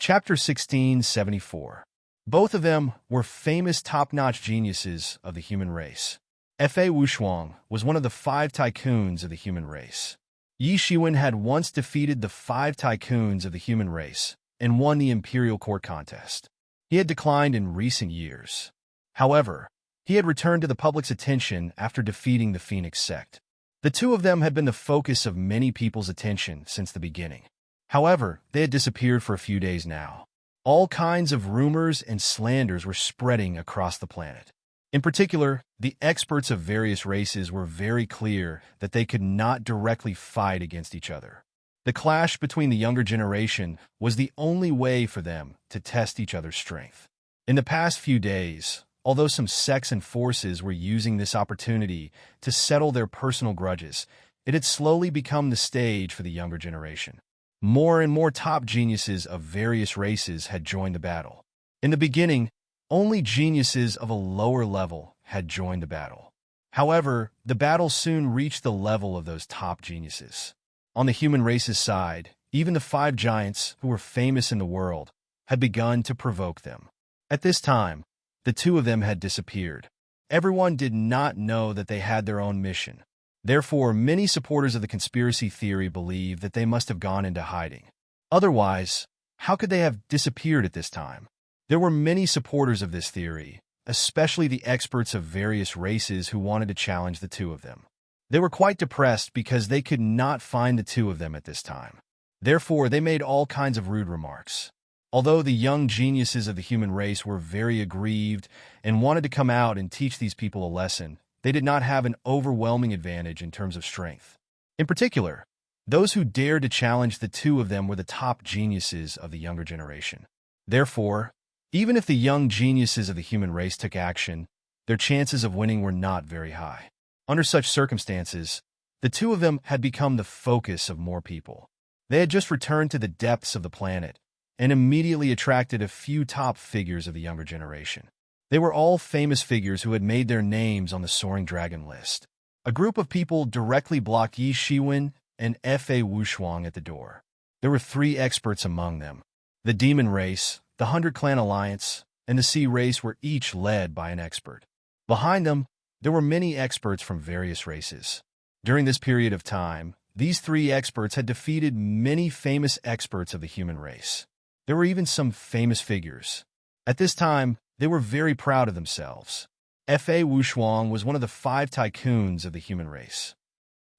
Chapter 1674. Both of them were famous top-notch geniuses of the human race. Fa Wushuang was one of the 5 tycoons of the human race. Yi Shiwen had once defeated the 5 tycoons of the human race and won the imperial court contest. He had declined in recent years. However, he had returned to the public's attention after defeating the Phoenix sect. The two of them had been the focus of many people's attention since the beginning. However, they had disappeared for a few days now. All kinds of rumors and slanders were spreading across the planet. In particular, the experts of various races were very clear that they could not directly fight against each other. The clash between the younger generation was the only way for them to test each other's strength. In the past few days, although some sects and forces were using this opportunity to settle their personal grudges, it had slowly become the stage for the younger generation. More and more top geniuses of various races had joined the battle. In the beginning, only geniuses of a lower level had joined the battle. However, the battle soon reached the level of those top geniuses. On the human race's side, even the 5 giants who were famous in the world had begun to provoke them. At this time, the 2 of them had disappeared. Everyone did not know that they had their own mission. Therefore, many supporters of the conspiracy theory believe that they must have gone into hiding. Otherwise, how could they have disappeared at this time? There were many supporters of this theory, especially the experts of various races who wanted to challenge the 2 of them. They were quite depressed because they could not find the 2 of them at this time. Therefore, they made all kinds of rude remarks. Although the young geniuses of the human race were very aggrieved and wanted to come out and teach these people a lesson, they did not have an overwhelming advantage in terms of strength. In particular, those who dared to challenge the 2 of them were the top geniuses of the younger generation. Therefore, even if the young geniuses of the human race took action, their chances of winning were not very high. Under such circumstances, the 2 of them had become the focus of more people. They had just returned to the depths of the planet and immediately attracted a few top figures of the younger generation. They were all famous figures who had made their names on the Soaring Dragon list. A group of people directly blocked Yi Shiwen and Fa Wushuang at the door. There were 3 experts among them. The Demon Race, the 100 Clan Alliance, and the Sea Race were each led by an expert. Behind them, there were many experts from various races. During this period of time, these 3 experts had defeated many famous experts of the human race. There were even some famous figures. At this time, they were very proud of themselves. Fa Wushuang was one of the 5 tycoons of the human race.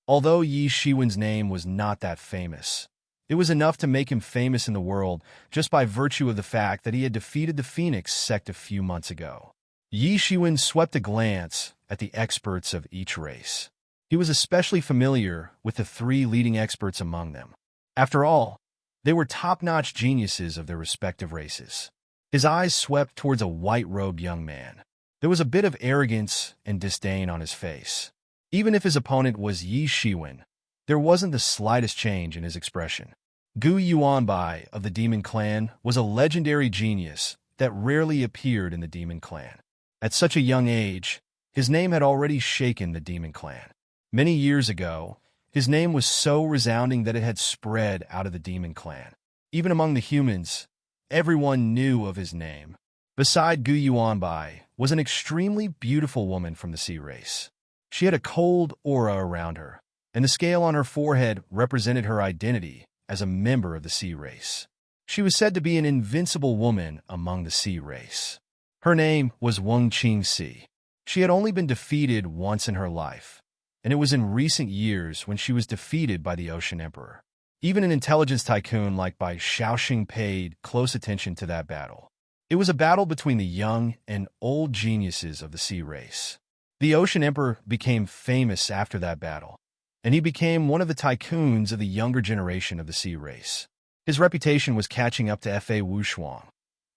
Although Yi Shiwen's name was not that famous, it was enough to make him famous in the world just by virtue of the fact that he had defeated the Phoenix sect a few months ago. Yi Shiwen swept a glance at the experts of each race. He was especially familiar with the 3 leading experts among them. After all, they were top-notch geniuses of their respective races. His eyes swept towards a white-robed young man. There was a bit of arrogance and disdain on his face. Even if his opponent was Yi Shiwen, there wasn't the slightest change in his expression. Gu Yuanbai of the Demon Clan was a legendary genius that rarely appeared in the Demon Clan. At such a young age, his name had already shaken the Demon Clan. Many years ago, his name was so resounding that it had spread out of the Demon Clan. Even among the humans, everyone knew of his name. Beside Gu Yuanbai was an extremely beautiful woman from the Sea Race. She had a cold aura around her, and the scale on her forehead represented her identity as a member of the Sea Race. She was said to be an invincible woman among the Sea Race. Her name was Wang Qingxi. She had only been defeated once in her life, and it was in recent years when she was defeated by the Ocean Emperor. Even an intelligence tycoon like Bai Shaoxing paid close attention to that battle. It was a battle between the young and old geniuses of the Sea Race. The Ocean Emperor became famous after that battle, and he became one of the tycoons of the younger generation of the Sea Race. His reputation was catching up to Fa Wushuang,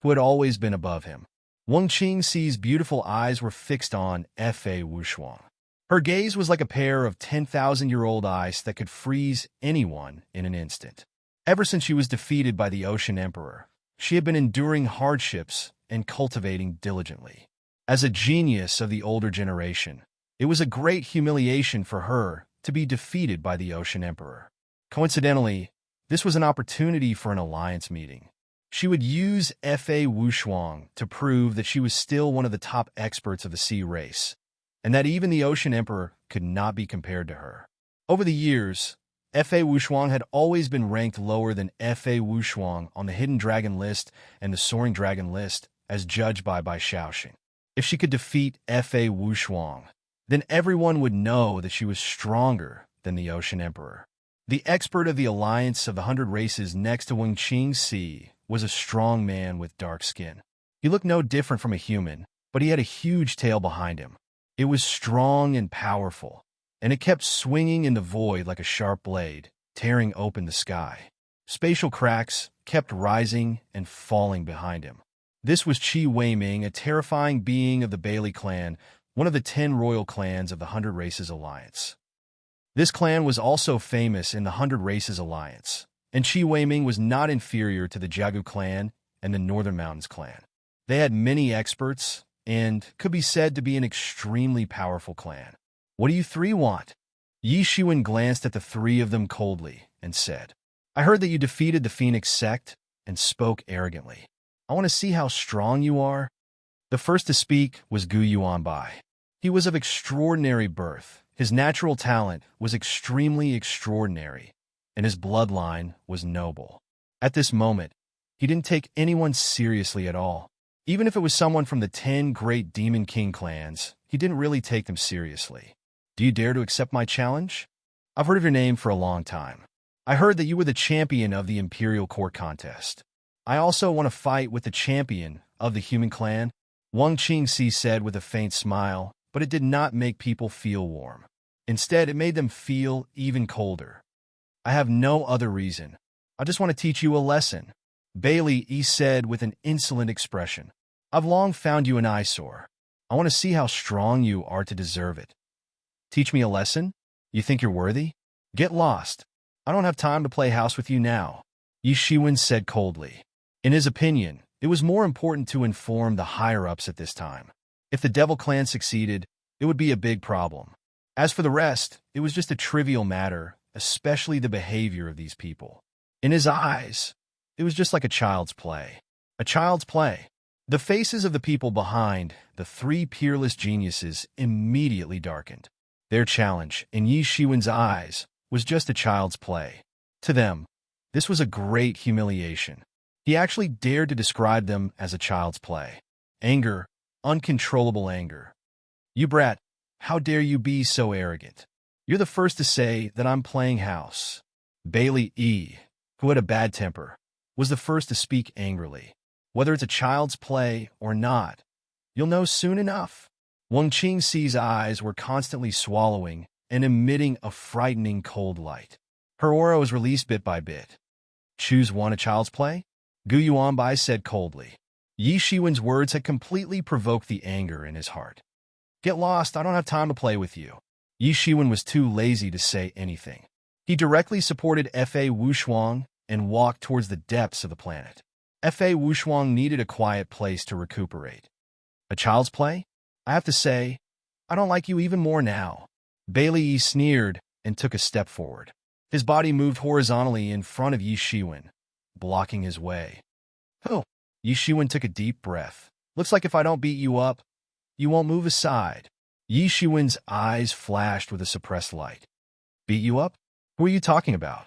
who had always been above him. Wang Qingxi's beautiful eyes were fixed on Fa Wushuang. Her gaze was like a pair of 10,000-year-old eyes that could freeze anyone in an instant. Ever since she was defeated by the Ocean Emperor, she had been enduring hardships and cultivating diligently. As a genius of the older generation, it was a great humiliation for her to be defeated by the Ocean Emperor. Coincidentally, this was an opportunity for an alliance meeting. She would use Fa Wushuang to prove that she was still one of the top experts of the sea race, and that even the Ocean Emperor could not be compared to her. Over the years, Fa Wushuang had always been ranked lower than Fa Wushuang on the Hidden Dragon list and the Soaring Dragon list, as judged by Xiaoxing. If she could defeat Fa Wushuang, then everyone would know that she was stronger than the Ocean Emperor. The expert of the Alliance of the 100 Races next to Wen Qingxi was a strong man with dark skin. He looked no different from a human, but he had a huge tail behind him. It was strong and powerful, and it kept swinging in the void like a sharp blade, tearing open the sky. Spatial cracks kept rising and falling behind him. This was Qi Weiming, a terrifying being of the Bailey clan, one of the 10 royal clans of the 100 Races Alliance. This clan was also famous in the 100 Races Alliance, and Qi Weiming was not inferior to the Jiagu clan and the Northern Mountains clan. They had many experts and could be said to be an extremely powerful clan. What do you three want? Yi Shiwen glanced at the three of them coldly and said, I heard that you defeated the Phoenix sect and spoke arrogantly. I want to see how strong you are. The first to speak was Gu Yuanbai. He was of extraordinary birth. His natural talent was extremely extraordinary, and his bloodline was noble. At this moment, he didn't take anyone seriously at all. Even if it was someone from the 10 great Demon King clans, he didn't really take them seriously. Do you dare to accept my challenge? I've heard of your name for a long time. I heard that you were the champion of the Imperial Court contest. I also want to fight with the champion of the human clan, Wang Qingxi said with a faint smile, but it did not make people feel warm. Instead, it made them feel even colder. I have no other reason. I just want to teach you a lesson. Bailey E said with an insolent expression. I've long found you an eyesore. I want to see how strong you are to deserve it. Teach me a lesson? You think you're worthy? Get lost. I don't have time to play house with you now, Yi Shiwen said coldly. In his opinion, it was more important to inform the higher-ups at this time. If the Devil Clan succeeded, it would be a big problem. As for the rest, it was just a trivial matter, especially the behavior of these people. In his eyes, it was just like a child's play. A child's play. The faces of the people behind the three peerless geniuses immediately darkened. Their challenge, in Yi Shiwen's eyes, was just a child's play. To them, this was a great humiliation. He actually dared to describe them as a child's play. Anger, uncontrollable anger. You brat, how dare you be so arrogant? You're the first to say that I'm playing house. Bailey E., who had a bad temper, was the first to speak angrily. Whether it's a child's play or not, you'll know soon enough. Wang Qingxi's eyes were constantly swallowing and emitting a frightening cold light. Her aura was released bit by bit. Choose one, a child's play? Gu Yuanbai said coldly. Yi Shiwen's words had completely provoked the anger in his heart. Get lost, I don't have time to play with you. Yi Shiwen was too lazy to say anything. He directly supported Fa Wushuang and walked towards the depths of the planet. Fa Wushuang needed a quiet place to recuperate. A child's play? I have to say, I don't like you even more now. Bailey Yi sneered and took a step forward. His body moved horizontally in front of Yi Shiwen, blocking his way. Oh, Yi Shiwen took a deep breath. Looks like if I don't beat you up, you won't move aside. Yi Shiwen's eyes flashed with a suppressed light. Beat you up? Who are you talking about?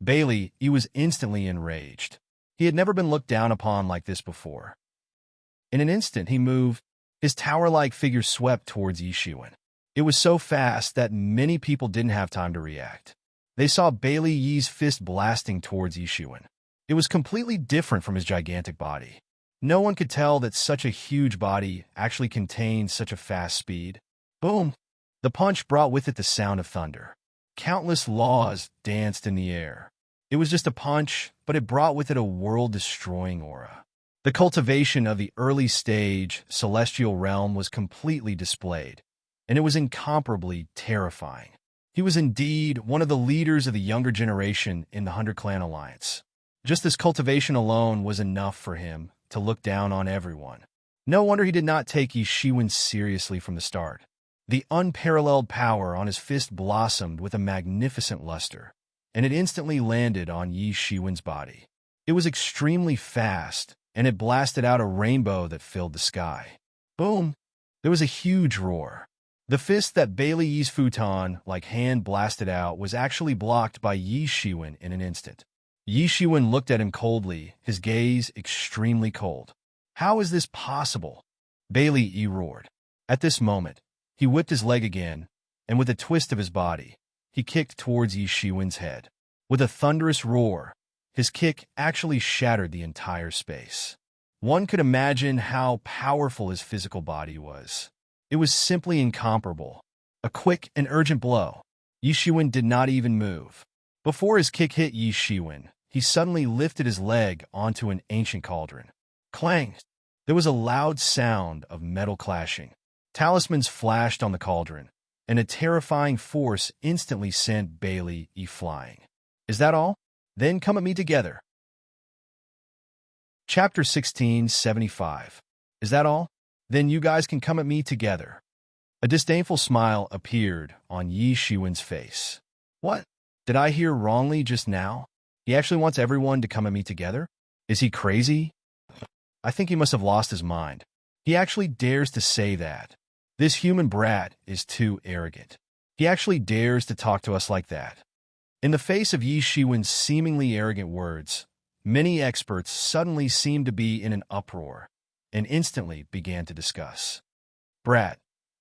Bailey Yi was instantly enraged. He had never been looked down upon like this before. In an instant, he moved. His tower-like figure swept towards Yi Shiwen. It was so fast that many people didn't have time to react. They saw Bailey Yi's fist blasting towards Yi Shiwen. It was completely different from his gigantic body. No one could tell that such a huge body actually contained such a fast speed. Boom! The punch brought with it the sound of thunder. Countless laws danced in the air. It was just a punch, but it brought with it a world-destroying aura. The cultivation of the early-stage celestial realm was completely displayed, and it was incomparably terrifying. He was indeed one of the leaders of the younger generation in the 100 Clan Alliance. Just this cultivation alone was enough for him to look down on everyone. No wonder he did not take Yi Shiwen seriously from the start. The unparalleled power on his fist blossomed with a magnificent luster, and it instantly landed on Yi Shiwen's body. It was extremely fast, and it blasted out a rainbow that filled the sky. Boom! There was a huge roar. The fist that Bailey Yi's futon-like hand blasted out was actually blocked by Yi Shiwen in an instant. Yi Shiwen looked at him coldly, his gaze extremely cold. How is this possible? Bailey Yi roared. At this moment, he whipped his leg again, and with a twist of his body, he kicked towards Yi Shiwen's head. With a thunderous roar, his kick actually shattered the entire space. One could imagine how powerful his physical body was. It was simply incomparable. A quick and urgent blow. Yi Shiwen did not even move. Before his kick hit Yi Shiwen, he suddenly lifted his leg onto an ancient cauldron. Clang! There was a loud sound of metal clashing. Talismans flashed on the cauldron, and a terrifying force instantly sent Bailey Yi flying. Is that all? Then come at me together. Chapter 1675. Is that all? Then you guys can come at me together. A disdainful smile appeared on Yi Shiwen's face. What? Did I hear wrongly just now? He actually wants everyone to come at me together? Is he crazy? I think he must have lost his mind. He actually dares to say that. This human brat is too arrogant. He actually dares to talk to us like that. In the face of Yi Shiwen's seemingly arrogant words, many experts suddenly seemed to be in an uproar and instantly began to discuss. Brat,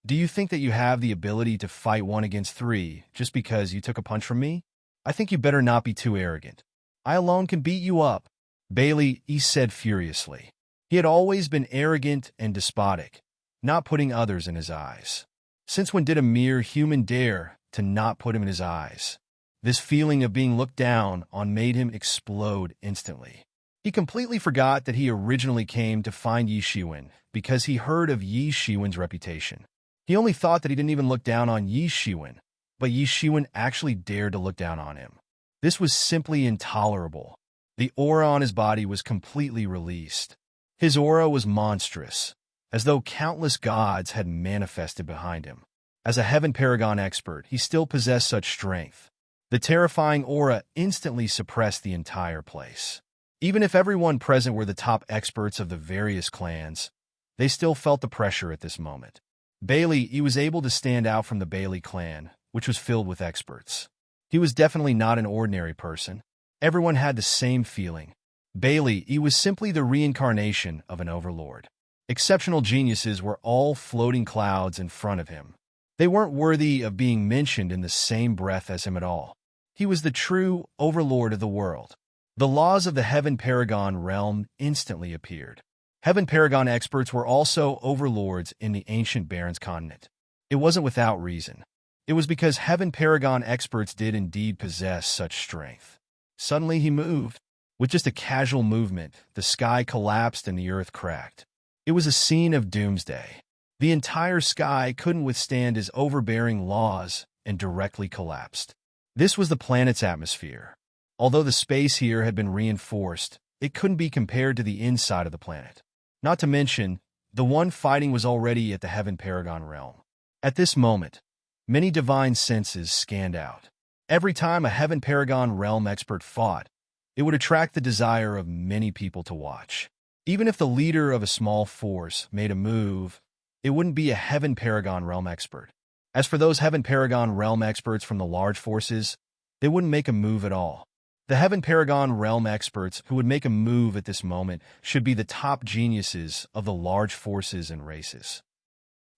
do you think that you have the ability to fight 1 against 3 just because you took a punch from me? I think you better not be too arrogant. I alone can beat you up, Bailey Yi said furiously. He had always been arrogant and despotic, not putting others in his eyes. Since when did a mere human dare to not put him in his eyes? This feeling of being looked down on made him explode instantly. He completely forgot that he originally came to find Yi Shiwen because he heard of Yi Shiwen's reputation. He only thought that he didn't even look down on Yi Shiwen, but Yi Shiwen actually dared to look down on him. This was simply intolerable. The aura on his body was completely released. His aura was monstrous, as though countless gods had manifested behind him. As a Heaven Paragon expert, he still possessed such strength. The terrifying aura instantly suppressed the entire place. Even if everyone present were the top experts of the various clans, they still felt the pressure at this moment. Bailey, he was able to stand out from the Bailey clan, which was filled with experts. He was definitely not an ordinary person. Everyone had the same feeling. Bailey, he was simply the reincarnation of an overlord. Exceptional geniuses were all floating clouds in front of him. They weren't worthy of being mentioned in the same breath as him at all. He was the true overlord of the world. The laws of the Heaven Paragon realm instantly appeared. Heaven Paragon experts were also overlords in the ancient Barrens continent. It wasn't without reason. It was because Heaven Paragon experts did indeed possess such strength. Suddenly he moved. With just a casual movement, the sky collapsed and the earth cracked. It was a scene of doomsday. The entire sky couldn't withstand his overbearing laws and directly collapsed. This was the planet's atmosphere. Although the space here had been reinforced, it couldn't be compared to the inside of the planet. Not to mention, the one fighting was already at the Heaven Paragon realm. At this moment, many divine senses scanned out. Every time a Heaven Paragon realm expert fought, it would attract the desire of many people to watch. Even if the leader of a small force made a move, it wouldn't be a Heaven Paragon realm expert. As for those Heaven Paragon realm experts from the large forces, they wouldn't make a move at all. The Heaven Paragon realm experts who would make a move at this moment should be the top geniuses of the large forces and races.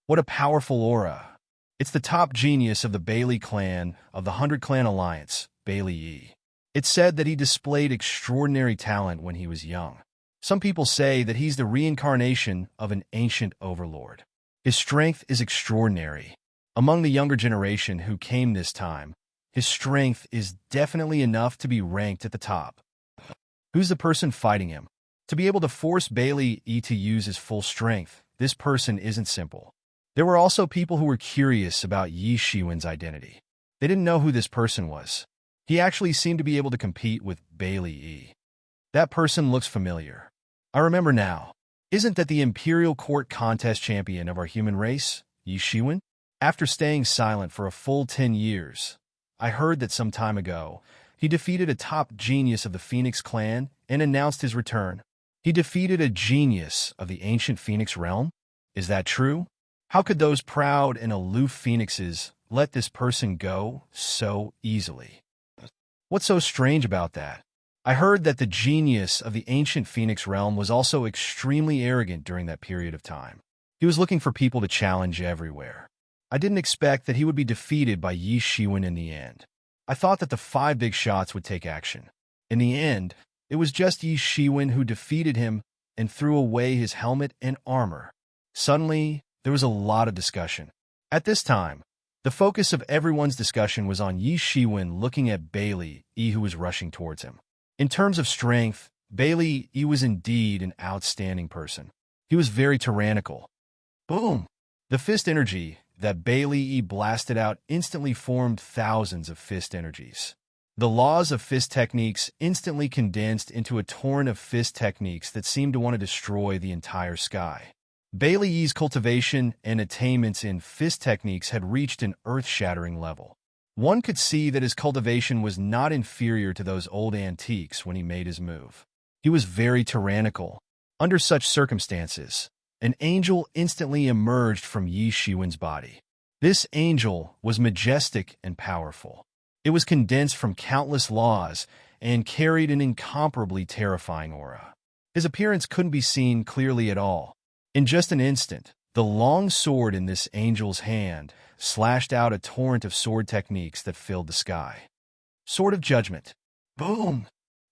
What a powerful aura! It's the top genius of the Bailey clan of the 100 Clan Alliance, Bailey Yi. It's said that he displayed extraordinary talent when he was young. Some people say that he's the reincarnation of an ancient overlord. His strength is extraordinary. Among the younger generation who came this time, his strength is definitely enough to be ranked at the top. Who's the person fighting him? To be able to force Bailey Yi to use his full strength, this person isn't simple. There were also people who were curious about Yi Shiwen's identity. They didn't know who this person was. He actually seemed to be able to compete with Bailey Yi. That person looks familiar. I remember now. Isn't that the Imperial Court Contest champion of our human race, Yi Shiwen? After staying silent for a full 10 years, I heard that some time ago, He defeated a top genius of the Phoenix clan and announced his return. He defeated a genius of the ancient Phoenix realm? Is that true? How could those proud and aloof phoenixes let this person go so easily? What's so strange about that? I heard that the genius of the ancient Phoenix realm was also extremely arrogant during that period of time. He was looking for people to challenge everywhere. I didn't expect that he would be defeated by Yi Shiwen in the end. I thought that the 5 big shots would take action. In the end, it was just Yi Shiwen who defeated him and threw away his helmet and armor. Suddenly, there was a lot of discussion. At this time, the focus of everyone's discussion was on Yi Shiwen looking at Bailey E, who was rushing towards him. In terms of strength, Bailey E was indeed an outstanding person. He was very tyrannical. Boom! The fist energy that Bailey E blasted out instantly formed thousands of fist energies. The laws of fist techniques instantly condensed into a torrent of fist techniques that seemed to want to destroy the entire sky. Bailey E's cultivation and attainments in fist techniques had reached an earth-shattering level. One could see that his cultivation was not inferior to those old antiques when he made his move. He was very tyrannical. Under such circumstances, an angel instantly emerged from Yi Shiwen's body. This angel was majestic and powerful. It was condensed from countless laws and carried an incomparably terrifying aura. His appearance couldn't be seen clearly at all. In just an instant, the long sword in this angel's hand slashed out a torrent of sword techniques that filled the sky. Sword of Judgment. Boom!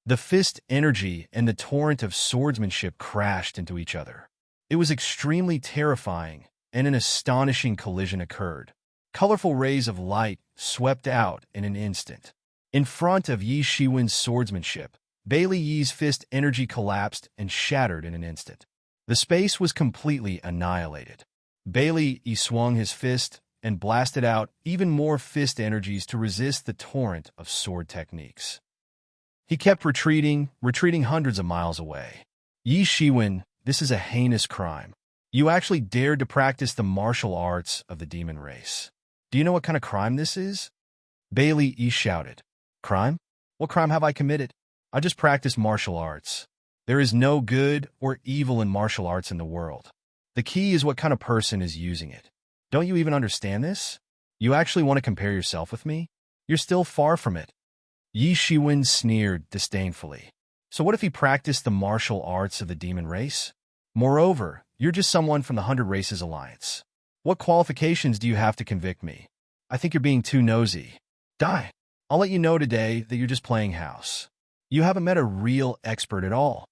The fist energy and the torrent of swordsmanship crashed into each other. It was extremely terrifying, and an astonishing collision occurred. Colorful rays of light swept out in an instant. In front of Yi Shiwen's swordsmanship, Bailey Yi's fist energy collapsed and shattered in an instant. The space was completely annihilated. Bailey Yi swung his fist and blasted out even more fist energies to resist the torrent of sword techniques. He kept retreating hundreds of miles away. Yi Shiwen, this is a heinous crime. You actually dared to practice the martial arts of the demon race. Do you know what kind of crime this is? Bailey E shouted. Crime? What crime have I committed? I just practice martial arts. There is no good or evil in martial arts in the world. The key is what kind of person is using it. Don't you even understand this? You actually want to compare yourself with me? You're still far from it. Yi Shiwen sneered disdainfully. So what if he practiced the martial arts of the demon race? Moreover, you're just someone from the 100 Races Alliance. What qualifications do you have to convict me? I think you're being too nosy. Die. I'll let you know today that you're just playing house. You haven't met a real expert at all.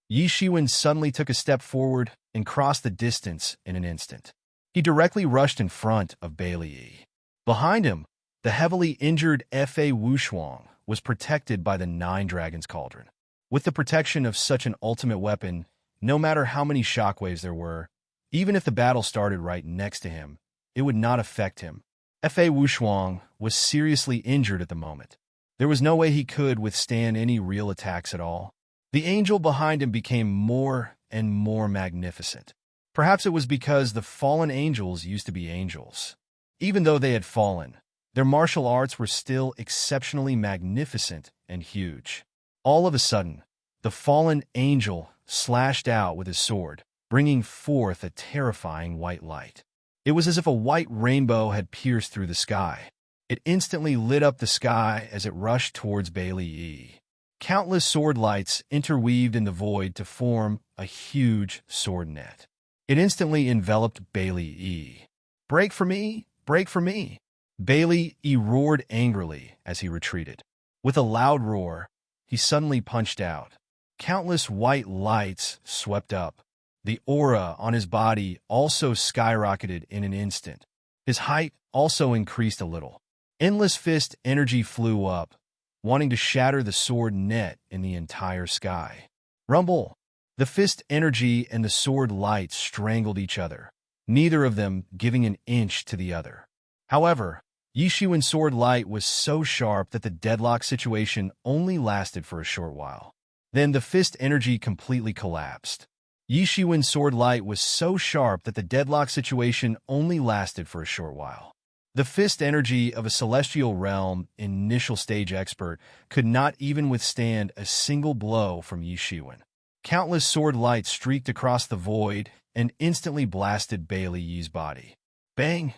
Yi Shiwen suddenly took a step forward and crossed the distance in an instant. He directly rushed in front of Bailey Yi. Behind him, the heavily injured Fa Wushuang was protected by the 9 Dragons Cauldron. With the protection of such an ultimate weapon, no matter how many shockwaves there were, even if the battle started right next to him, it would not affect him. Fa Wushuang was seriously injured at the moment. There was no way he could withstand any real attacks at all. The angel behind him became more and more magnificent. Perhaps it was because the fallen angels used to be angels. Even though they had fallen, their martial arts were still exceptionally magnificent and huge. All of a sudden, the fallen angel slashed out with his sword, bringing forth a terrifying white light. It was as if a white rainbow had pierced through the sky. It instantly lit up the sky as it rushed towards Bailey Yi. Countless sword lights interweaved in the void to form a huge sword net. It instantly enveloped Bailey Yi. Break for me! Break for me! Bailey Yi roared angrily as he retreated. With a loud roar, he suddenly punched out. Countless white lights swept up. The aura on his body also skyrocketed in an instant. His height also increased a little. Endless fist energy flew up, wanting to shatter the sword net in the entire sky. Rumble! The fist energy and the sword light strangled each other, neither of them giving an inch to the other. However, Yi Shiwen's sword light was so sharp that the deadlock situation only lasted for a short while. Then the fist energy completely collapsed. Yi Shiwen's sword light was so sharp that the deadlock situation only lasted for a short while. The fist energy of a celestial realm initial stage expert could not even withstand a single blow from Yi Shiwen. Countless sword lights streaked across the void and instantly blasted Bailey Yi's body. Bang!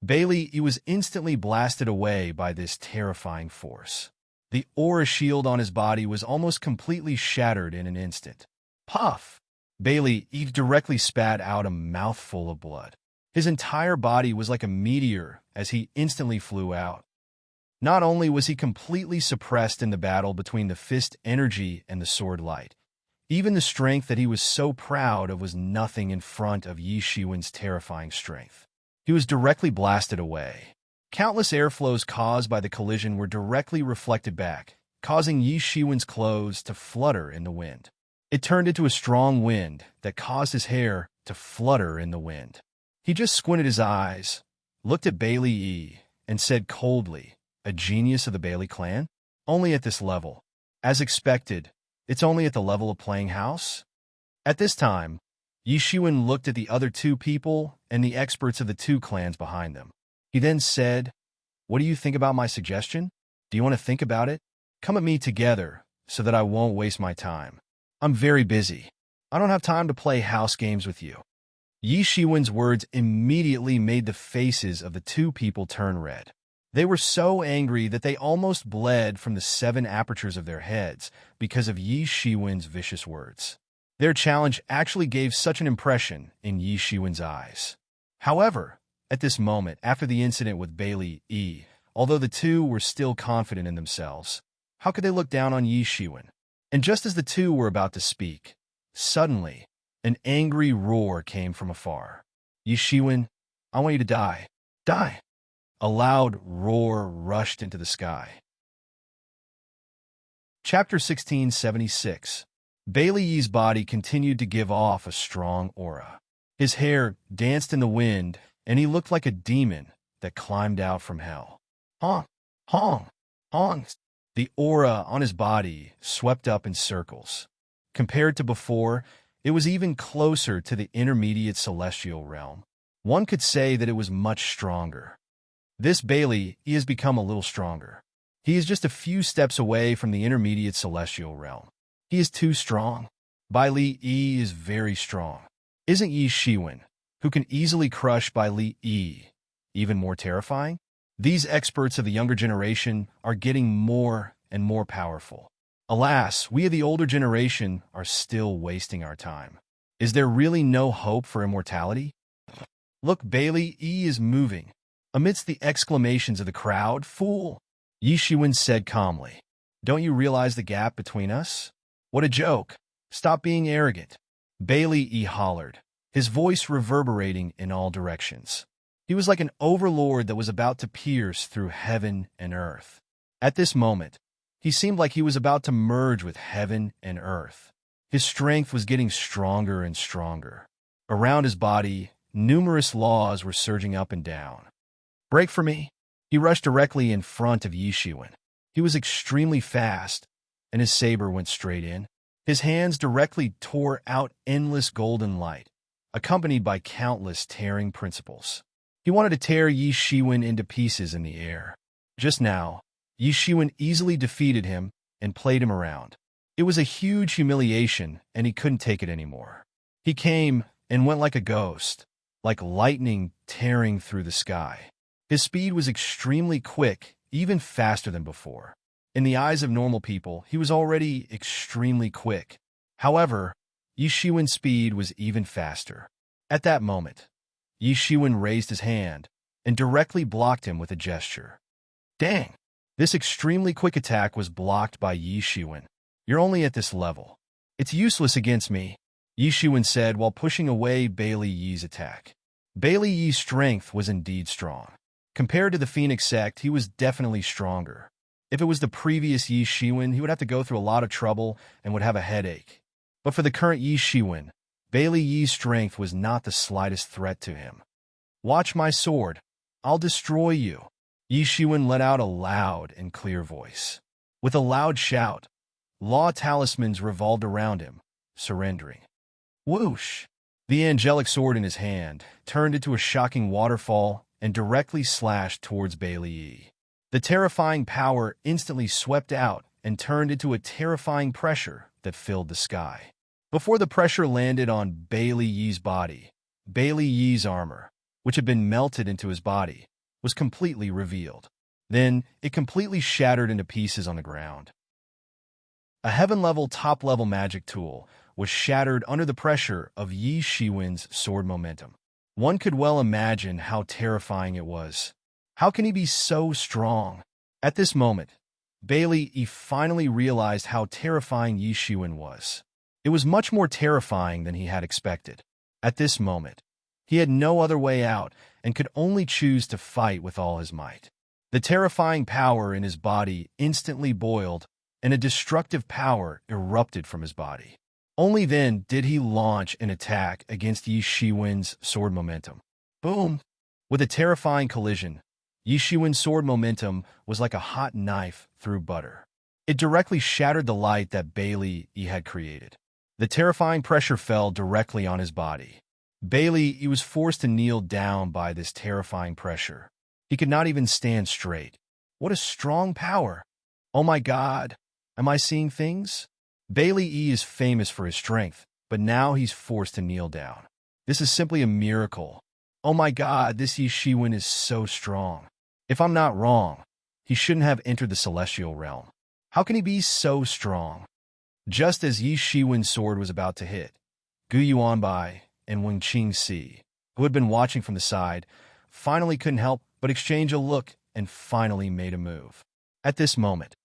Bailey Yi was instantly blasted away by this terrifying force. The aura shield on his body was almost completely shattered in an instant. Puff! Bailey Yi directly spat out a mouthful of blood. His entire body was like a meteor as he instantly flew out. Not only was he completely suppressed in the battle between the fist energy and the sword light, even the strength that he was so proud of was nothing in front of Yi Shiwen's terrifying strength. He was directly blasted away. Countless airflows caused by the collision were directly reflected back, causing Yi Shiwen's clothes to flutter in the wind. It turned into a strong wind that caused his hair to flutter in the wind. He just squinted his eyes, looked at Bailey Yi, and said coldly, "A genius of the Bailey clan? Only at this level. As expected, it's only at the level of playing house?" At this time, Yi Shiwen looked at the other two people and the experts of the two clans behind them. He then said, "What do you think about my suggestion? Do you want to think about it? Come at me together so that I won't waste my time. I'm very busy. I don't have time to play house games with you." Yi Shiwen's words immediately made the faces of the two people turn red. They were so angry that they almost bled from the 7 apertures of their heads because of Yi Shiwen's vicious words. Their challenge actually gave such an impression in Yi Shiwen's eyes. However, at this moment, after the incident with Bailey Yi, although the two were still confident in themselves, how could they look down on Yi Shiwen? And just as the two were about to speak, suddenly, an angry roar came from afar. "Yi Shiwen, I want you to die. Die!" A loud roar rushed into the sky. Chapter 1676. Bailey Yi's body continued to give off a strong aura. His hair danced in the wind, and he looked like a demon that climbed out from hell. Honk! Honk! Honk! The aura on his body swept up in circles. Compared to before, it was even closer to the intermediate celestial realm. One could say that it was much stronger. This Bailey Yi has become a little stronger. He is just a few steps away from the intermediate celestial realm. He is too strong. Bailey Yi is very strong. Isn't Yi Shiwen, who can easily crush Bailey Yi, even more terrifying? These experts of the younger generation are getting more and more powerful. Alas, we of the older generation are still wasting our time. Is there really no hope for immortality? Look, Bailey Yi is moving. Amidst the exclamations of the crowd, "Fool!" Yi Shiwen said calmly, "Don't you realize the gap between us? What a joke! Stop being arrogant." Bailey Yi hollered, his voice reverberating in all directions. He was like an overlord that was about to pierce through heaven and earth. At this moment, he seemed like he was about to merge with heaven and earth. His strength was getting stronger and stronger. Around his body, numerous laws were surging up and down. "Break for me!" He rushed directly in front of Yi Shiwen. He was extremely fast, and his saber went straight in. His hands directly tore out endless golden light, accompanied by countless tearing principles. He wanted to tear Yi Shiwen into pieces in the air. Just now, Yi Shiwen easily defeated him and played him around. It was a huge humiliation, and he couldn't take it anymore. He came and went like a ghost, like lightning tearing through the sky. His speed was extremely quick, even faster than before. In the eyes of normal people, he was already extremely quick. However, Yi Shiwen's speed was even faster. At that moment, Yi Shiwen raised his hand and directly blocked him with a gesture. Dang! This extremely quick attack was blocked by Yi Shiwen. "You're only at this level. It's useless against me," Yi Shiwen said while pushing away Bailey Yi's attack. Bailey Yi's strength was indeed strong. Compared to the Phoenix sect, he was definitely stronger. If it was the previous Yi Shiwen, he would have to go through a lot of trouble and would have a headache. But for the current Yi Shiwen, Bailey Yi's strength was not the slightest threat to him. "Watch my sword. I'll destroy you." Yi Shiwen let out a loud and clear voice. With a loud shout, law talismans revolved around him, surrendering. Whoosh! The angelic sword in his hand turned into a shocking waterfall and directly slashed towards Bailey Yi. The terrifying power instantly swept out and turned into a terrifying pressure that filled the sky. Before the pressure landed on Bailey Yi's body, Bailey Yi's armor, which had been melted into his body, was completely revealed. Then, it completely shattered into pieces on the ground. A heaven-level, top-level magic tool was shattered under the pressure of Yi Shiwen's sword momentum. One could well imagine how terrifying it was. How can he be so strong? At this moment, Bailey Yi finally realized how terrifying Yi Shiwen was. It was much more terrifying than he had expected. At this moment, he had no other way out and could only choose to fight with all his might. The terrifying power in his body instantly boiled, and a destructive power erupted from his body. Only then did he launch an attack against Yi Shiwen's sword momentum. Boom! With a terrifying collision, Yi Shiwen's sword momentum was like a hot knife through butter. It directly shattered the light that Bailey Yi had created. The terrifying pressure fell directly on his body. Bailey Yi was forced to kneel down by this terrifying pressure. He could not even stand straight. What a strong power! Oh my God! Am I seeing things? Bailey Yi is famous for his strength, but now he's forced to kneel down. This is simply a miracle. Oh my God, this Yi Shiwen is so strong. If I'm not wrong, he shouldn't have entered the celestial realm. How can he be so strong? Just as Yi Shiwen's sword was about to hit, Gu Yuanbai and Wen Qingxi, who had been watching from the side, finally couldn't help but exchange a look and finally made a move. At this moment,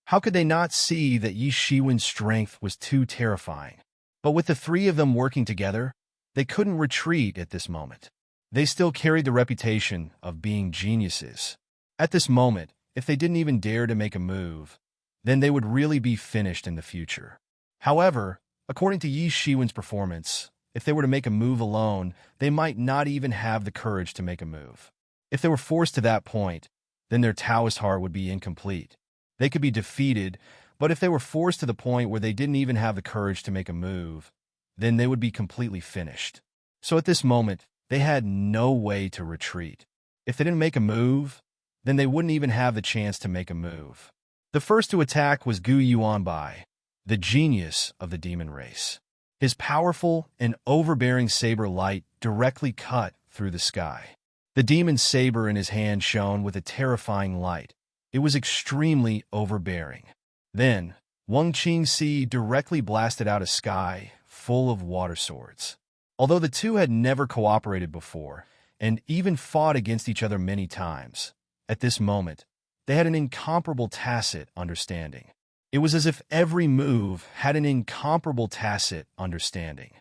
how could they not see that Yi Shiwen's strength was too terrifying? But with the three of them working together, they couldn't retreat at this moment. They still carried the reputation of being geniuses. At this moment, if they didn't even dare to make a move, then they would really be finished in the future. However, according to Yi Shiwen's performance, if they were to make a move alone, they might not even have the courage to make a move. If they were forced to that point, then their Taoist heart would be incomplete. They could be defeated, but if they were forced to the point where they didn't even have the courage to make a move, then they would be completely finished. So at this moment, they had no way to retreat. If they didn't make a move, then they wouldn't even have the chance to make a move. The first to attack was Gu Yuanbai, the genius of the demon race. His powerful and overbearing saber light directly cut through the sky. The demon saber in his hand shone with a terrifying light. It was extremely overbearing. Then, Wen Qingxi directly blasted out a sky full of water swords. Although the two had never cooperated before, and even fought against each other many times, at this moment, they had an incomparable tacit understanding. It was as if every move had an incomparable tacit understanding.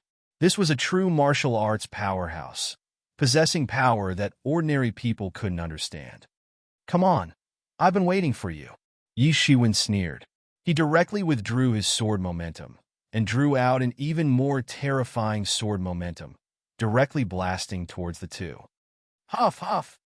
This was a true martial arts powerhouse, possessing power that ordinary people couldn't understand. Come on, I've been waiting for you. Yi Shiwen sneered. He directly withdrew his sword momentum and drew out an even more terrifying sword momentum, directly blasting towards the two. Huff, huff.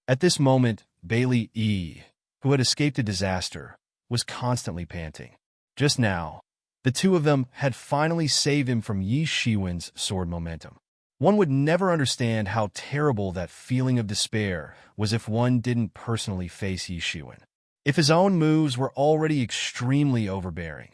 At this moment, Bailey Yi, who had escaped a disaster, was constantly panting. Just now, the two of them had finally saved him from Yi Shiwen's sword momentum. One would never understand how terrible that feeling of despair was if one didn't personally face Yi Shiwen. If his own moves were already extremely overbearing,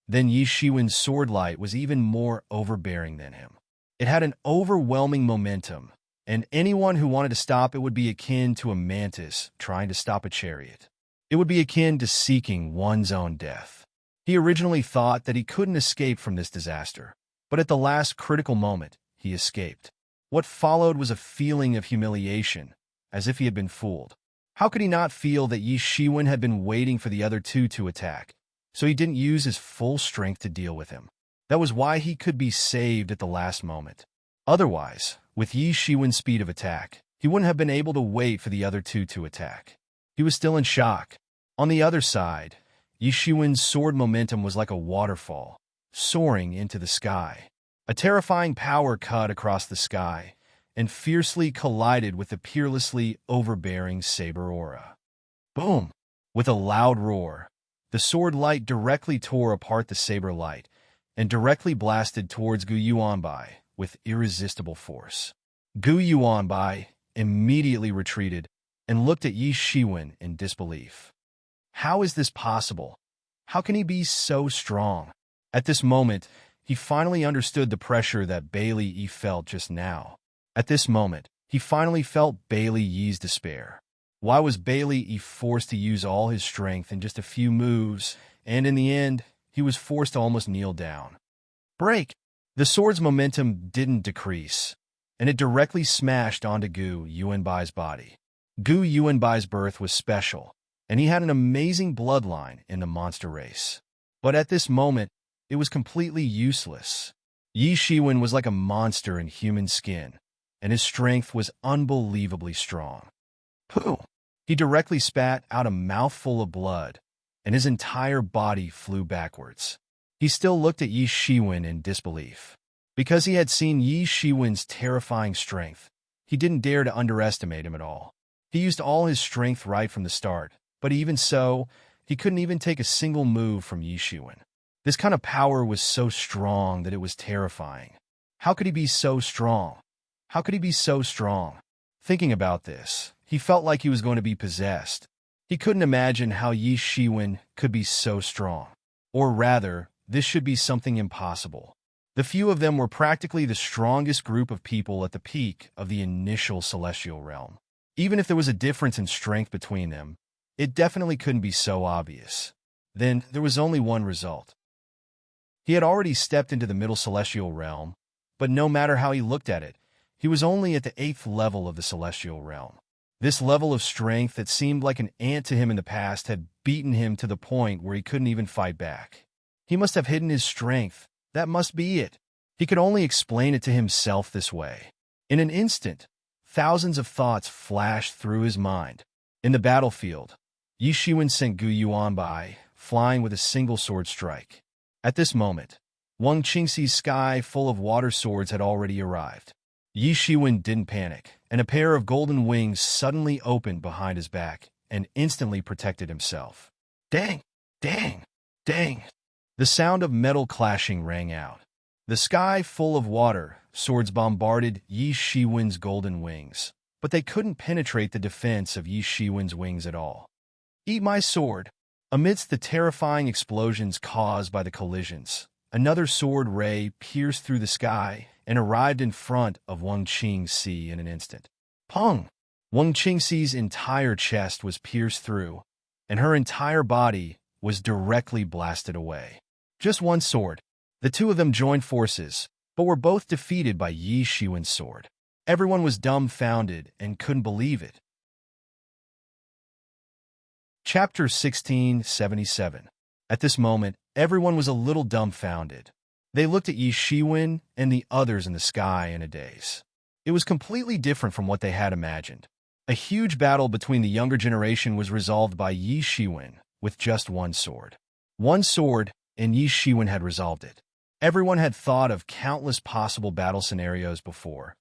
then Yi Shiwen's sword light was even more overbearing than him. It had an overwhelming momentum, and anyone who wanted to stop it would be akin to a mantis trying to stop a chariot. It would be akin to seeking one's own death. He originally thought that he couldn't escape from this disaster, but at the last critical moment, he escaped. What followed was a feeling of humiliation, as if he had been fooled. How could he not feel that Yi Shiwen had been waiting for the other two to attack, so he didn't use his full strength to deal with him? That was why he could be saved at the last moment. Otherwise, with Yi Shiwen's speed of attack, he wouldn't have been able to wait for the other two to attack. He was still in shock. On the other side, Yi Shiwen's sword momentum was like a waterfall, soaring into the sky. A terrifying power cut across the sky and fiercely collided with the peerlessly overbearing saber aura. Boom! With a loud roar, the sword light directly tore apart the saber light and directly blasted towards Gu Yuanbai with irresistible force. Gu Yuanbai immediately retreated and looked at Yi Shiwen in disbelief. How is this possible? How can he be so strong? At this moment, he finally understood the pressure that Bailey Yi felt just now. At this moment, he finally felt Bailey Yi's despair. Why was Bailey Yi forced to use all his strength in just a few moves, and in the end, he was forced to almost kneel down? Break! The sword's momentum didn't decrease, and it directly smashed onto Gu Yuanbai's body. Gu Yuanbai's birth was special, and he had an amazing bloodline in the monster race. But at this moment, it was completely useless. Yi Shiwen was like a monster in human skin, and his strength was unbelievably strong. Pooh! He directly spat out a mouthful of blood, and his entire body flew backwards. He still looked at Yi Shiwen in disbelief. Because he had seen Yi Shiwen's terrifying strength, he didn't dare to underestimate him at all. He used all his strength right from the start, but even so, he couldn't even take a single move from Yi Shiwen. This kind of power was so strong that it was terrifying. How could he be so strong? How could he be so strong? Thinking about this, he felt like he was going to be possessed. He couldn't imagine how Yi Shiwen could be so strong. Or rather, this should be something impossible. The few of them were practically the strongest group of people at the peak of the initial celestial realm. Even if there was a difference in strength between them, it definitely couldn't be so obvious. Then there was only one result. He had already stepped into the middle celestial realm, but no matter how he looked at it, he was only at the 8th level of the celestial realm. This level of strength that seemed like an ant to him in the past had beaten him to the point where he couldn't even fight back. He must have hidden his strength. That must be it. He could only explain it to himself this way. In an instant, thousands of thoughts flashed through his mind. In the battlefield, Yi Shiwen sent Gu Yuanbai flying with a single sword strike. At this moment, Wang Qingxi's sky full of water swords had already arrived. Yi Shiwen didn't panic, and a pair of golden wings suddenly opened behind his back and instantly protected himself. Dang! Dang! Dang! The sound of metal clashing rang out. The sky full of water swords bombarded Yi Shiwen's golden wings, but they couldn't penetrate the defense of Yi Shiwen's wings at all. Eat my sword! Amidst the terrifying explosions caused by the collisions, another sword ray pierced through the sky and arrived in front of Wang Qingxi in an instant. Pong! Wang Qingxi's entire chest was pierced through, and her entire body was directly blasted away. Just one sword. The two of them joined forces, but were both defeated by Yi Shiwen's sword. Everyone was dumbfounded and couldn't believe it. Chapter 1677. At this moment, everyone was a little dumbfounded. They looked at Yi Shiwen and the others in the sky in a daze. It was completely different from what they had imagined. A huge battle between the younger generation was resolved by Yi Shiwen with just one sword. One sword, and Yi Shiwen had resolved it. Everyone had thought of countless possible battle scenarios before,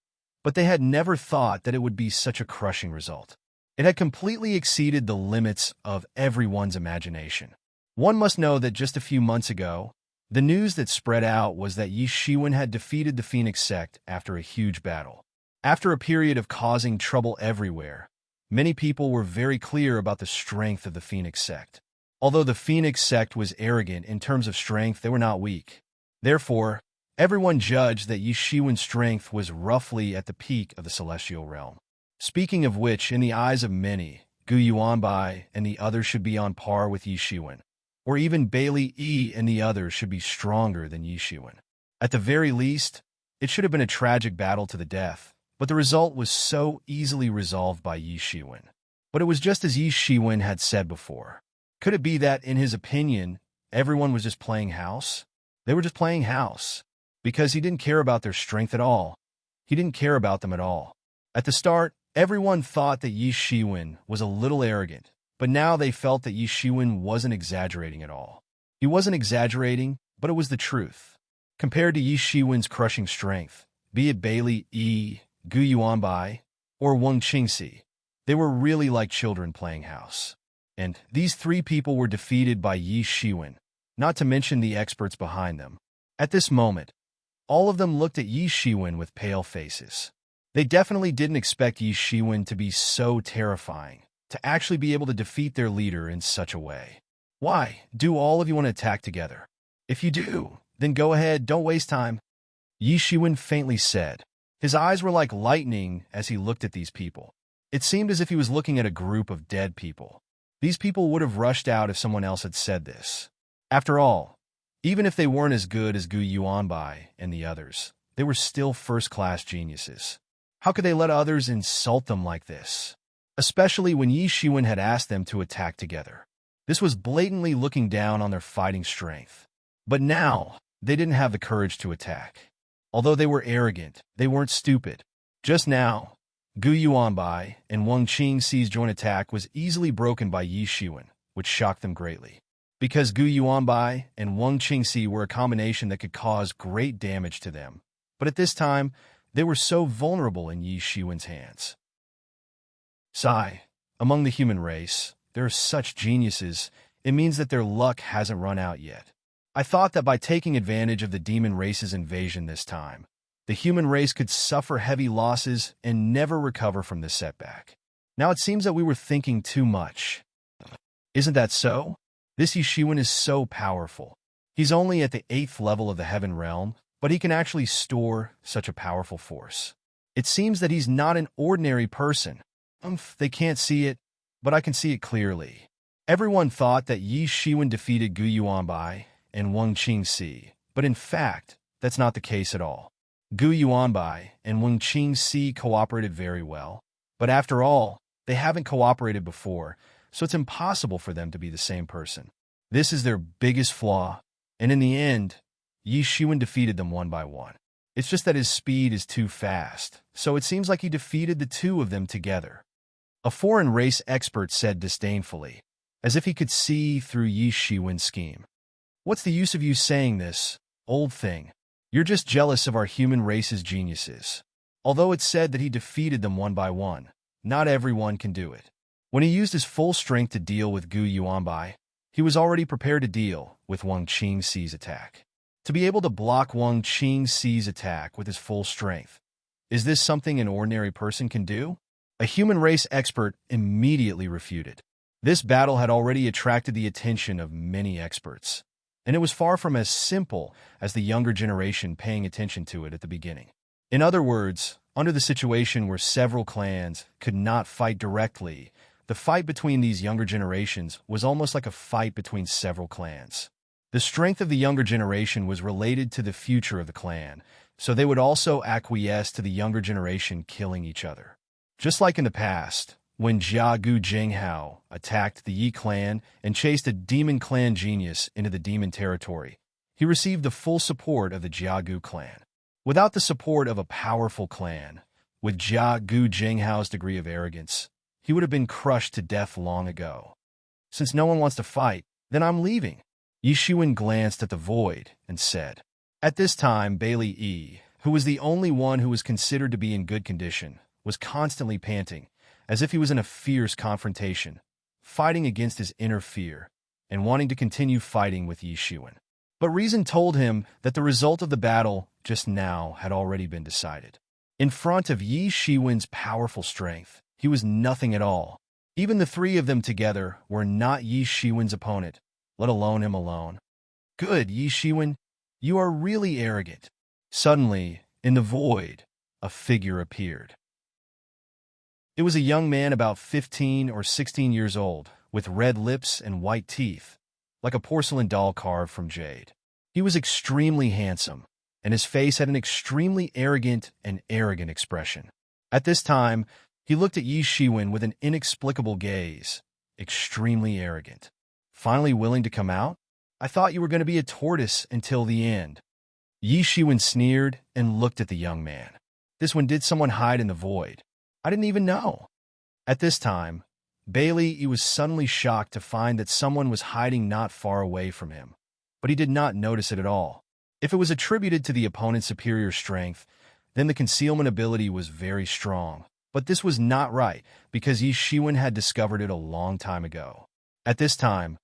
but they had never thought that it would be such a crushing result. It had completely exceeded the limits of everyone's imagination. One must know that just a few months ago, the news that spread out was that Yi Shiwen had defeated the Phoenix sect after a huge battle. After a period of causing trouble everywhere, many people were very clear about the strength of the Phoenix sect. Although the Phoenix sect was arrogant in terms of strength, they were not weak. Therefore, everyone judged that Yi Shiwen's strength was roughly at the peak of the celestial realm. Speaking of which, in the eyes of many, Gu Yuanbai and the others should be on par with Yi Shiwen, or even Bailey Yi and the others should be stronger than Yi Shiwen. At the very least, it should have been a tragic battle to the death, but the result was so easily resolved by Yi Shiwen. But it was just as Yi Shiwen had said before. Could it be that, in his opinion, everyone was just playing house? They were just playing house, because he didn't care about their strength at all. He didn't care about them at all. At the start, everyone thought that Yi Shiwen was a little arrogant, but now they felt that Yi Shiwen wasn't exaggerating at all. He wasn't exaggerating, but it was the truth. Compared to Yi Shiwen's crushing strength, be it Bailey Yi, Gu Yuanbai, or Wang Qingxi, they were really like children playing house. And these three people were defeated by Yi Shiwen, not to mention the experts behind them. At this moment, all of them looked at Yi Shiwen with pale faces. They definitely didn't expect Yi Shiwen to be so terrifying, to actually be able to defeat their leader in such a way. Why? Do all of you want to attack together? If you do, then go ahead, don't waste time. Yi Shiwen faintly said. His eyes were like lightning as he looked at these people. It seemed as if he was looking at a group of dead people. These people would have rushed out if someone else had said this. After all, even if they weren't as good as Gu Yuanbai and the others, they were still first-class geniuses. How could they let others insult them like this? Especially when Yi Shiwen had asked them to attack together. This was blatantly looking down on their fighting strength. But now, they didn't have the courage to attack. Although they were arrogant, they weren't stupid. Just now, Gu Yuanbai and Wang Qingxi's joint attack was easily broken by Yi Shiwen, which shocked them greatly. Because Gu Yuanbai and Wang Qingxi were a combination that could cause great damage to them. But at this time, they were so vulnerable in Yi Shiwen's hands. Sigh. Among the human race, there are such geniuses, it means that their luck hasn't run out yet. I thought that by taking advantage of the demon race's invasion this time, the human race could suffer heavy losses and never recover from this setback. Now it seems that we were thinking too much. Isn't that so? This Yi Shiwen is so powerful. He's only at the 8th level of the Heaven Realm, but he can actually store such a powerful force. It seems that he's not an ordinary person. They can't see it, but I can see it clearly. Everyone thought that Yi Shiwen defeated Gu Yuanbai and Wang Qingxi, but in fact, that's not the case at all. Gu Yuanbai and Wang Qingxi cooperated very well, but after all, they haven't cooperated before, so it's impossible for them to be the same person. This is their biggest flaw, and in the end, Yi Shiwen defeated them one by one. It's just that his speed is too fast, so it seems like he defeated the two of them together. A foreign race expert said disdainfully, as if he could see through Yi Shiwen's scheme. What's the use of you saying this, old thing? You're just jealous of our human race's geniuses. Although it's said that he defeated them one by one, not everyone can do it. When he used his full strength to deal with Gu Yuanbai, he was already prepared to deal with Wang Qingxi's attack. To be able to block Wang Qingxi's attack with his full strength, is this something an ordinary person can do? A human race expert immediately refuted. This battle had already attracted the attention of many experts, and it was far from as simple as the younger generation paying attention to it at the beginning. In other words, under the situation where several clans could not fight directly, the fight between these younger generations was almost like a fight between several clans. The strength of the younger generation was related to the future of the clan, so they would also acquiesce to the younger generation killing each other. Just like in the past, when Jiagu Jinghao attacked the Yi clan and chased a demon clan genius into the demon territory, he received the full support of the Jiagu clan. Without the support of a powerful clan, with Jiagu Jinghao's degree of arrogance, he would have been crushed to death long ago. Since no one wants to fight, then I'm leaving. Yi Shiwen glanced at the void and said. At this time, Bailey Yi, who was the only one who was considered to be in good condition, was constantly panting, as if he was in a fierce confrontation, fighting against his inner fear, and wanting to continue fighting with Yi Shiwen. But reason told him that the result of the battle just now had already been decided. In front of Yi Shiwen's powerful strength, he was nothing at all. Even the three of them together were not Yi Shiwen's opponent, let alone him alone. Good, Yi Shiwen, you are really arrogant. Suddenly, in the void, a figure appeared. It was a young man about 15 or 16 years old, with red lips and white teeth, like a porcelain doll carved from jade. He was extremely handsome, and his face had an extremely arrogant expression. At this time, he looked at Yi Shiwen with an inexplicable gaze, extremely arrogant. Finally willing to come out? I thought you were going to be a tortoise until the end. Yi Shiwen sneered and looked at the young man. This one, did someone hide in the void? I didn't even know. At this time, Bailey was suddenly shocked to find that someone was hiding not far away from him, but he did not notice it at all. If it was attributed to the opponent's superior strength, then the concealment ability was very strong. But this was not right, because Yi Shiwen had discovered it a long time ago. At this time,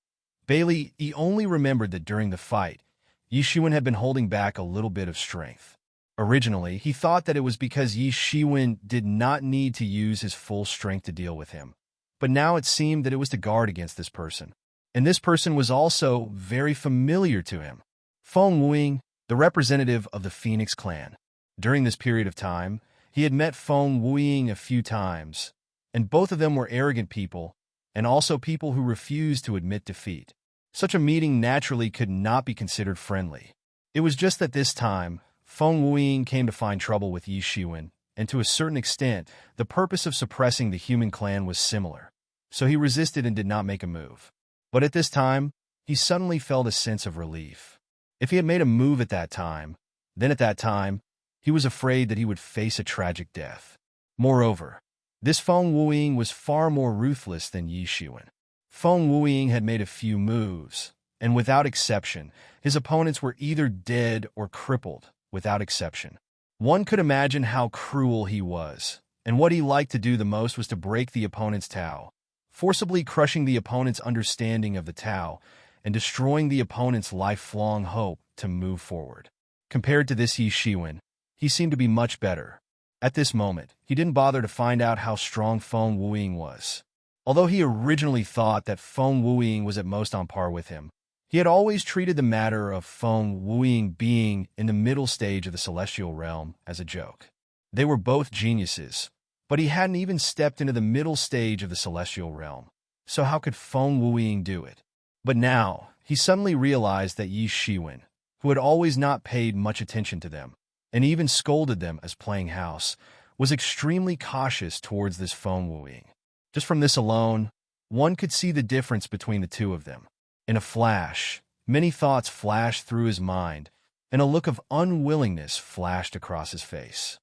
Bailey only remembered that during the fight, Yi Shiwen had been holding back a little bit of strength. Originally, he thought that it was because Yi Shiwen did not need to use his full strength to deal with him. But now it seemed that it was to guard against this person. And this person was also very familiar to him. Feng Wuing, the representative of the Phoenix clan. During this period of time, he had met Feng Wuing a few times, and both of them were arrogant people, and also people who refused to admit defeat. Such a meeting naturally could not be considered friendly. It was just that this time, Feng Wuing came to find trouble with Yi Shiwen, and to a certain extent, the purpose of suppressing the human clan was similar. So he resisted and did not make a move. But at this time, he suddenly felt a sense of relief. If he had made a move at that time, then at that time, he was afraid that he would face a tragic death. Moreover, this Feng Wuing was far more ruthless than Yi Shiwen. Feng Wuing had made a few moves, and without exception, his opponents were either dead or crippled, without exception. One could imagine how cruel he was, and what he liked to do the most was to break the opponent's Tao, forcibly crushing the opponent's understanding of the Tao and destroying the opponent's lifelong hope to move forward. Compared to this Yi Shiwen, he seemed to be much better. At this moment, he didn't bother to find out how strong Feng Wuing was. Although he originally thought that Feng Wuing was at most on par with him, he had always treated the matter of Feng Wuing being in the middle stage of the celestial realm as a joke. They were both geniuses, but he hadn't even stepped into the middle stage of the celestial realm. So how could Feng Wuing do it? But now, he suddenly realized that Yi Shiwen, who had always not paid much attention to them, and even scolded them as playing house, was extremely cautious towards this Feng Wuing. Just from this alone, one could see the difference between the two of them. In a flash, many thoughts flashed through his mind, and a look of unwillingness flashed across his face.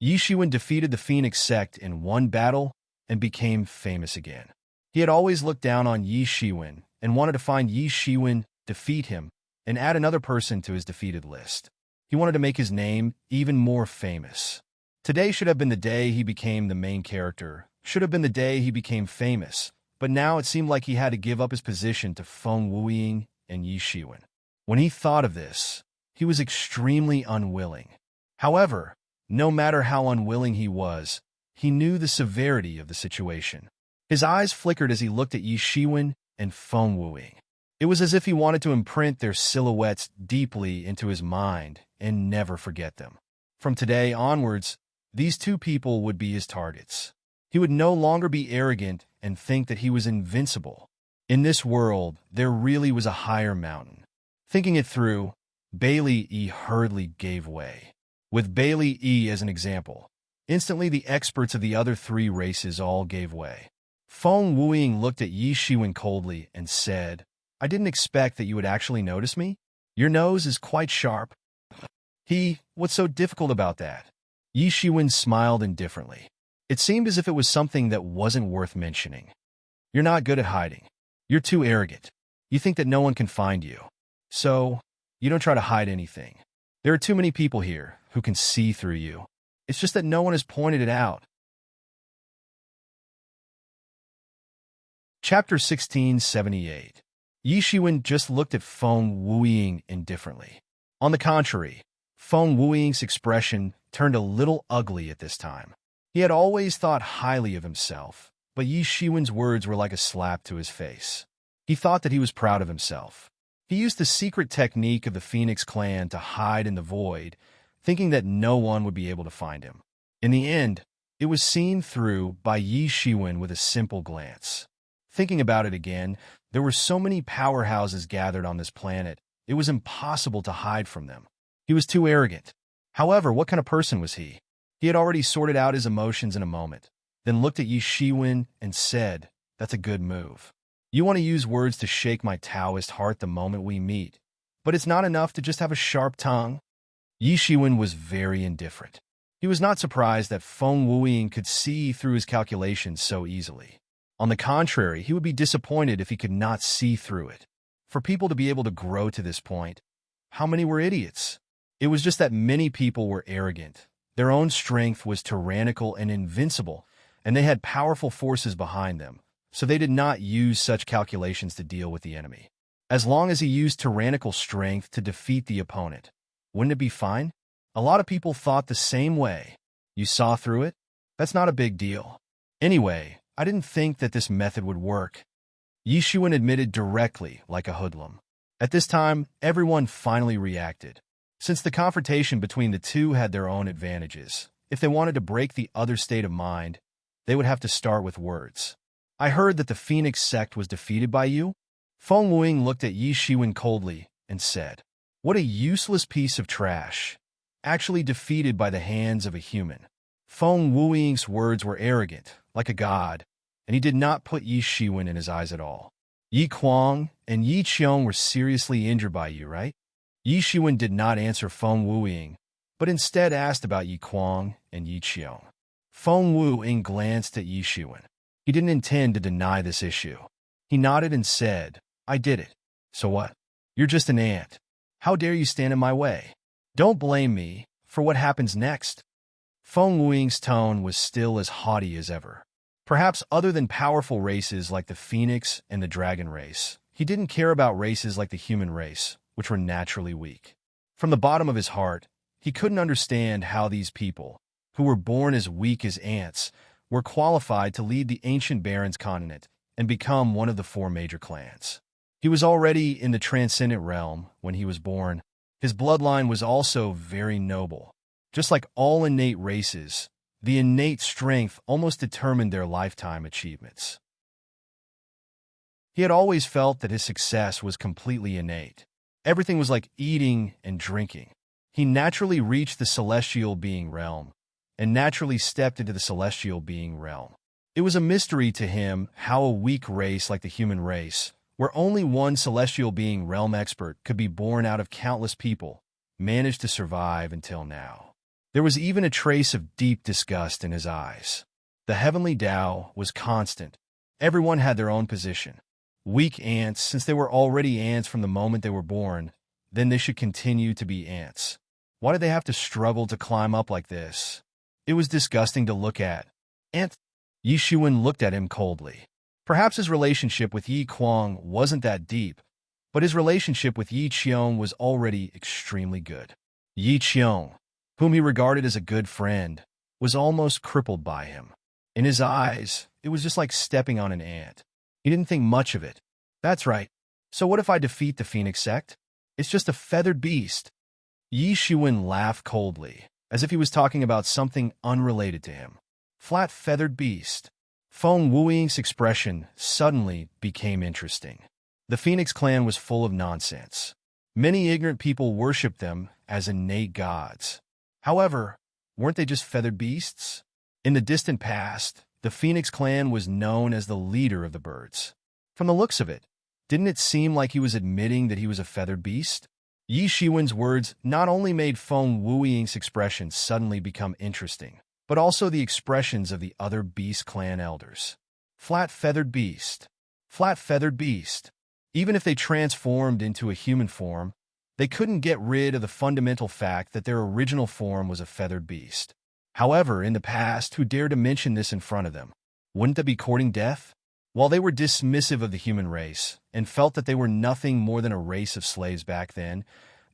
Yi Shiwen defeated the Phoenix sect in one battle and became famous again. He had always looked down on Yi Shiwen and wanted to find Yi Shiwen, defeat him, and add another person to his defeated list. He wanted to make his name even more famous. Today should have been the day he became the main character, should have been the day he became famous, but now it seemed like he had to give up his position to Feng Wuing and Yi Shiwen. When he thought of this, he was extremely unwilling. However, no matter how unwilling he was, he knew the severity of the situation. His eyes flickered as he looked at Yi Shiwen and Feng Wuing. It was as if he wanted to imprint their silhouettes deeply into his mind and never forget them. From today onwards, these two people would be his targets. He would no longer be arrogant and think that he was invincible. In this world, there really was a higher mountain. Thinking it through, Bailey E. hurriedly gave way. With Bailey E. as an example, instantly the experts of the other three races all gave way. Feng Wuing looked at Yi Shiwen coldly and said, "I didn't expect that you would actually notice me. Your nose is quite sharp." What's so difficult about that? Yi Shiwen smiled indifferently. It seemed as if it was something that wasn't worth mentioning. You're not good at hiding. You're too arrogant. You think that no one can find you. So, you don't try to hide anything. There are too many people here who can see through you. It's just that no one has pointed it out. Chapter 1678. Yi Shiwen just looked at Feng Wuing indifferently. On the contrary, Feng Wuing's expression turned a little ugly at this time. He had always thought highly of himself, but Yi Shiwen's words were like a slap to his face. He thought that he was proud of himself. He used the secret technique of the Phoenix clan to hide in the void, thinking that no one would be able to find him. In the end, it was seen through by Yi Shiwen with a simple glance. Thinking about it again, there were so many powerhouses gathered on this planet, it was impossible to hide from them. He was too arrogant. However, what kind of person was he? He had already sorted out his emotions in a moment, then looked at Yi Shiwen and said, "That's a good move. You want to use words to shake my Taoist heart the moment we meet, but it's not enough to just have a sharp tongue." Yi Shiwen was very indifferent. He was not surprised that Feng Wuing could see through his calculations so easily. On the contrary, he would be disappointed if he could not see through it. For people to be able to grow to this point, how many were idiots? It was just that many people were arrogant. Their own strength was tyrannical and invincible, and they had powerful forces behind them, so they did not use such calculations to deal with the enemy. As long as he used tyrannical strength to defeat the opponent, Wouldn't it be fine? A lot of people thought the same way. You saw through it? That's not a big deal. Anyway, I didn't think that this method would work. Yishuan admitted directly, like a hoodlum. At this time, everyone finally reacted. Since the confrontation between the two had their own advantages, if they wanted to break the other's state of mind, they would have to start with words. I heard that the Phoenix sect was defeated by you? Feng Wuing looked at Yi Shiwen coldly and said, "What a useless piece of trash. Actually defeated by the hands of a human." Feng Wuing's words were arrogant, like a god, and he did not put Yi Shiwen in his eyes at all. Yi Kuang and Yi Qiong were seriously injured by you, right? Yi Shiwen did not answer Feng Wuing, but instead asked about Yi Kuang and Yi Qiong. Feng Wuing glanced at Yi Shiwen. He didn't intend to deny this issue. He nodded and said, "I did it. So what? You're just an ant. How dare you stand in my way? Don't blame me for what happens next." Feng Wuing's tone was still as haughty as ever. Perhaps other than powerful races like the Phoenix and the Dragon race, he didn't care about races like the human race, which were naturally weak. From the bottom of his heart, he couldn't understand how these people, who were born as weak as ants, were qualified to lead the ancient Barons continent and become one of the four major clans. He was already in the transcendent realm when he was born. His bloodline was also very noble. Just like all innate races, the innate strength almost determined their lifetime achievements. He had always felt that his success was completely innate. Everything was like eating and drinking. He naturally reached the celestial being realm, and naturally stepped into the celestial being realm. It was a mystery to him how a weak race like the human race, where only one celestial being realm expert could be born out of countless people, managed to survive until now. There was even a trace of deep disgust in his eyes. The heavenly Tao was constant. Everyone had their own position. Weak ants, since they were already ants from the moment they were born, then they should continue to be ants. Why did they have to struggle to climb up like this? It was disgusting to look at. Ant. Yi Shiwen looked at him coldly. Perhaps his relationship with Yi Kuang wasn't that deep, but his relationship with Yi Qiong was already extremely good. Yi Qiong, whom he regarded as a good friend, was almost crippled by him. In his eyes, it was just like stepping on an ant. He didn't think much of it. That's right. So what if I defeat the Phoenix sect? It's just a feathered beast. Yi Shiwen laughed coldly, as if he was talking about something unrelated to him. Flat feathered beast. Feng Wuing's expression suddenly became interesting. The Phoenix clan was full of nonsense. Many ignorant people worshipped them as innate gods. However, weren't they just feathered beasts? In the distant past, the Phoenix clan was known as the leader of the birds. From the looks of it, didn't it seem like he was admitting that he was a feathered beast? Yi Shiwen's words not only made Feng Wuing's expression suddenly become interesting, but also the expressions of the other beast clan elders. Flat feathered beast. Flat feathered beast. Even if they transformed into a human form, they couldn't get rid of the fundamental fact that their original form was a feathered beast. However, in the past, who dared to mention this in front of them? Wouldn't they be courting death? While they were dismissive of the human race and felt that they were nothing more than a race of slaves back then,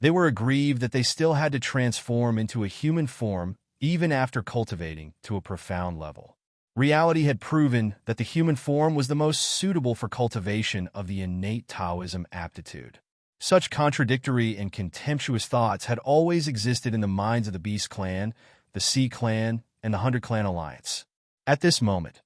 they were aggrieved that they still had to transform into a human form even after cultivating to a profound level. Reality had proven that the human form was the most suitable for cultivation of the innate Taoism aptitude. Such contradictory and contemptuous thoughts had always existed in the minds of the Beast Clan, the Sea Clan, and the Hundred Clan Alliance. At this moment,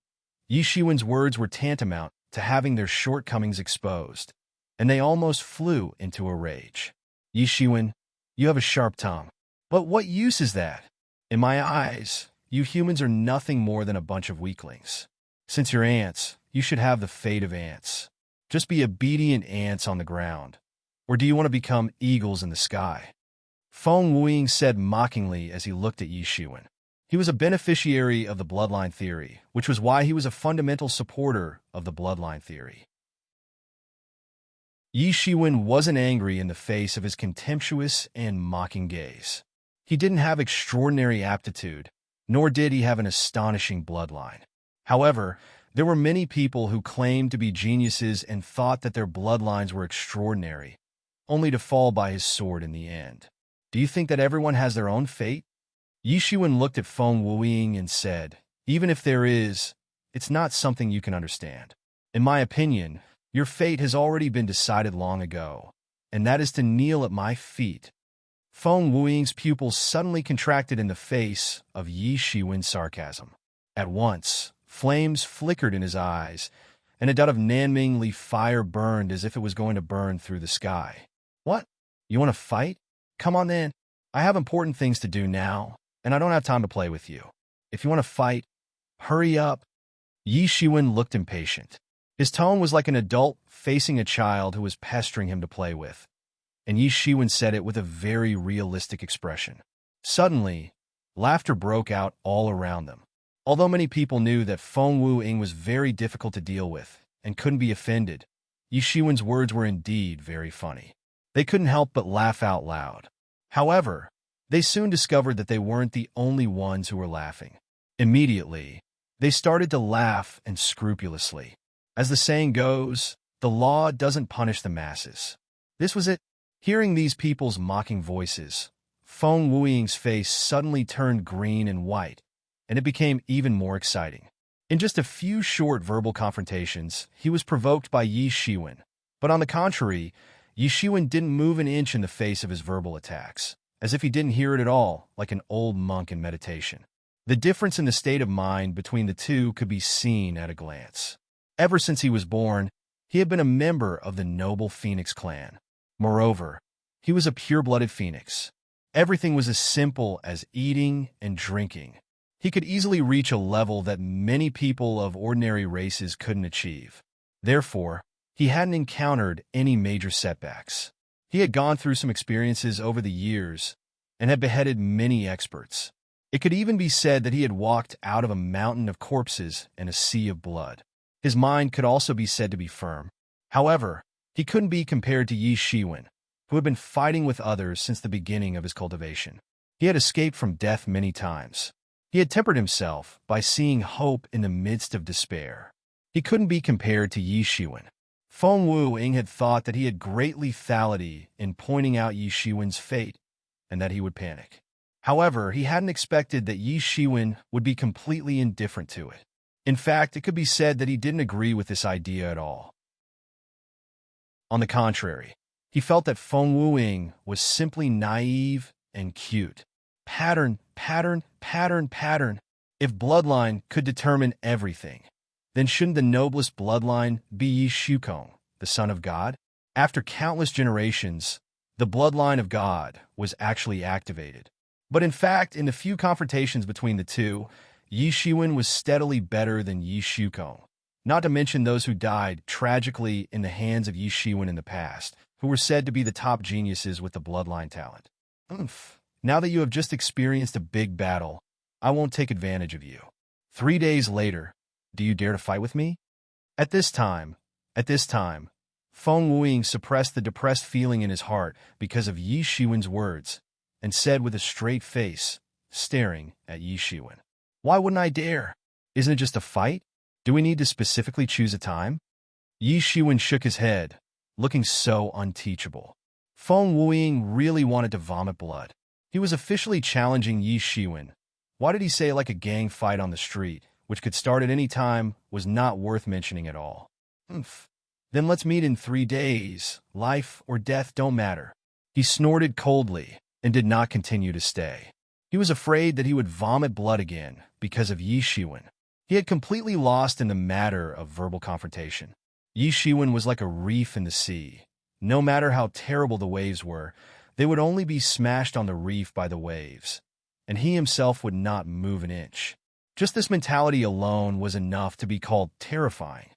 Yi Shiwen's words were tantamount to having their shortcomings exposed, and they almost flew into a rage. Yi Shiwen, you have a sharp tongue. But what use is that? In my eyes, you humans are nothing more than a bunch of weaklings. Since you're ants, you should have the fate of ants. Just be obedient ants on the ground. Or do you want to become eagles in the sky? Feng Wuing said mockingly as he looked at Yi Shiwen. He was a beneficiary of the bloodline theory, which was why he was a fundamental supporter of the bloodline theory. Yi Shiwen wasn't angry in the face of his contemptuous and mocking gaze. He didn't have extraordinary aptitude, nor did he have an astonishing bloodline. However, there were many people who claimed to be geniuses and thought that their bloodlines were extraordinary, only to fall by his sword in the end. Do you think that everyone has their own fate? Yi Shiwen looked at Feng Wuying and said, even if there is, it's not something you can understand. In my opinion, your fate has already been decided long ago, and that is to kneel at my feet. Feng Wuying's pupils suddenly contracted in the face of Yi Shiwen's sarcasm. At once, flames flickered in his eyes, and a dot of Nanming Li fire burned as if it was going to burn through the sky. What? You want to fight? Come on then. I have important things to do now, and I don't have time to play with you. If you want to fight, hurry up. Yi Shiwen looked impatient. His tone was like an adult facing a child who was pestering him to play with, and Yi Shiwen said it with a very realistic expression. Suddenly, laughter broke out all around them. Although many people knew that Feng Wuying was very difficult to deal with and couldn't be offended, Yi Shiwen's words were indeed very funny. They couldn't help but laugh out loud. However, they soon discovered that they weren't the only ones who were laughing. Immediately, they started to laugh and scrupulously. As the saying goes, the law doesn't punish the masses. This was it. Hearing these people's mocking voices, Feng Wuying's face suddenly turned green and white, and it became even more exciting. In just a few short verbal confrontations, he was provoked by Yi Shiwen. But on the contrary, Yi Shiwen didn't move an inch in the face of his verbal attacks, as if he didn't hear it at all, like an old monk in meditation. The difference in the state of mind between the two could be seen at a glance. Ever since he was born, he had been a member of the noble Phoenix clan. Moreover, he was a pure-blooded phoenix. Everything was as simple as eating and drinking. He could easily reach a level that many people of ordinary races couldn't achieve. Therefore, he hadn't encountered any major setbacks. He had gone through some experiences over the years and had beheaded many experts. It could even be said that he had walked out of a mountain of corpses and a sea of blood. His mind could also be said to be firm. However, he couldn't be compared to Yi Shiwen, who had been fighting with others since the beginning of his cultivation. He had escaped from death many times. He had tempered himself by seeing hope in the midst of despair. He couldn't be compared to Yi Shiwen. Feng Wuying had thought that he had great lethality in pointing out Yi Shiwen's fate, and that he would panic. However, he hadn't expected that Yi Shiwen would be completely indifferent to it. In fact, it could be said that he didn't agree with this idea at all. On the contrary, he felt that Feng Wuying was simply naive and cute. Pattern, pattern, pattern, pattern. If bloodline could determine everything, then shouldn't the noblest bloodline be Yi Shukong, the son of God? After countless generations, the bloodline of God was actually activated. But in fact, in the few confrontations between the two, Yi Shiwen was steadily better than Yi Shukong, not to mention those who died tragically in the hands of Yi Shiwen in the past, who were said to be the top geniuses with the bloodline talent. Now that you have just experienced a big battle, I won't take advantage of you. 3 days later, do you dare to fight with me? At this time, Feng Wuying suppressed the depressed feeling in his heart because of Yi Shiwen's words, and said with a straight face, staring at Yi Shiwen, "Why wouldn't I dare? Isn't it just a fight? Do we need to specifically choose a time?" Yi Shiwen shook his head, looking so unteachable. Feng Wuying really wanted to vomit blood. He was officially challenging Yi Shiwen. Why did he say like a gang fight on the street, which could start at any time, was not worth mentioning at all? Then let's meet in 3 days. Life or death don't matter. He snorted coldly and did not continue to stay. He was afraid that he would vomit blood again because of Yi Shiwen. He had completely lost in the matter of verbal confrontation. Yi Shiwen was like a reef in the sea. No matter how terrible the waves were, they would only be smashed on the reef by the waves, and he himself would not move an inch. Just this mentality alone was enough to be called terrifying.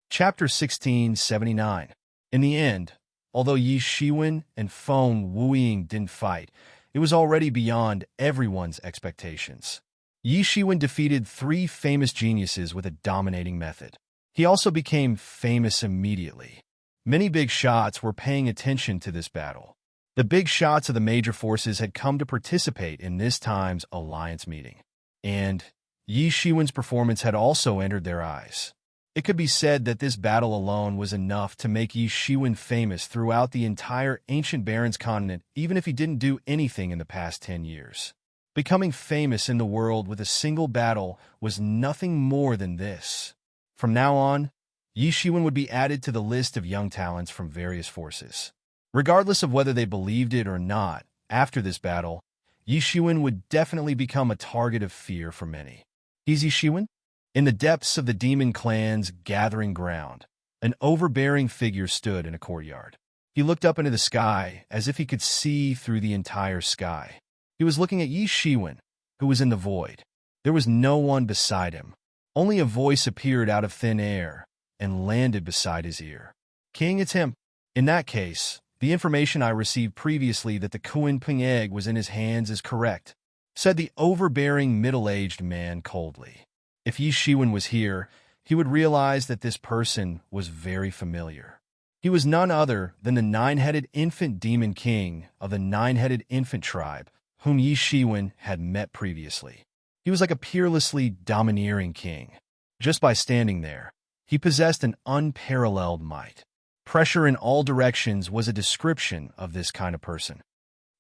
Chapter 1679. In the end, although Yi Shiwen and Feng Wuying didn't fight, it was already beyond everyone's expectations. Yi Shiwen defeated 3 famous geniuses with a dominating method. He also became famous immediately. Many big shots were paying attention to this battle. The big shots of the major forces had come to participate in this time's alliance meeting. And Yi Shiwen's performance had also entered their eyes. It could be said that this battle alone was enough to make Yi Shiwen famous throughout the entire ancient Barrens continent, even if he didn't do anything in the past 10 years. Becoming famous in the world with a single battle was nothing more than this. From now on, Yi Shiwen would be added to the list of young talents from various forces. Regardless of whether they believed it or not, after this battle, Yi Shiwen would definitely become a target of fear for many. He's Yi Shiwen? In the depths of the demon clan's gathering ground, an overbearing figure stood in a courtyard. He looked up into the sky as if he could see through the entire sky. He was looking at Yi Shiwen, who was in the void. There was no one beside him. Only a voice appeared out of thin air and landed beside his ear. King, it's him. In that case, the information I received previously that the Kuan-Ping egg was in his hands is correct, said the overbearing middle-aged man coldly. If Yi Shiwen was here, he would realize that this person was very familiar. He was none other than the nine-headed infant demon king of the nine-headed infant tribe, whom Yi Shiwen had met previously. He was like a peerlessly domineering king. Just by standing there, he possessed an unparalleled might. Pressure in all directions was a description of this kind of person.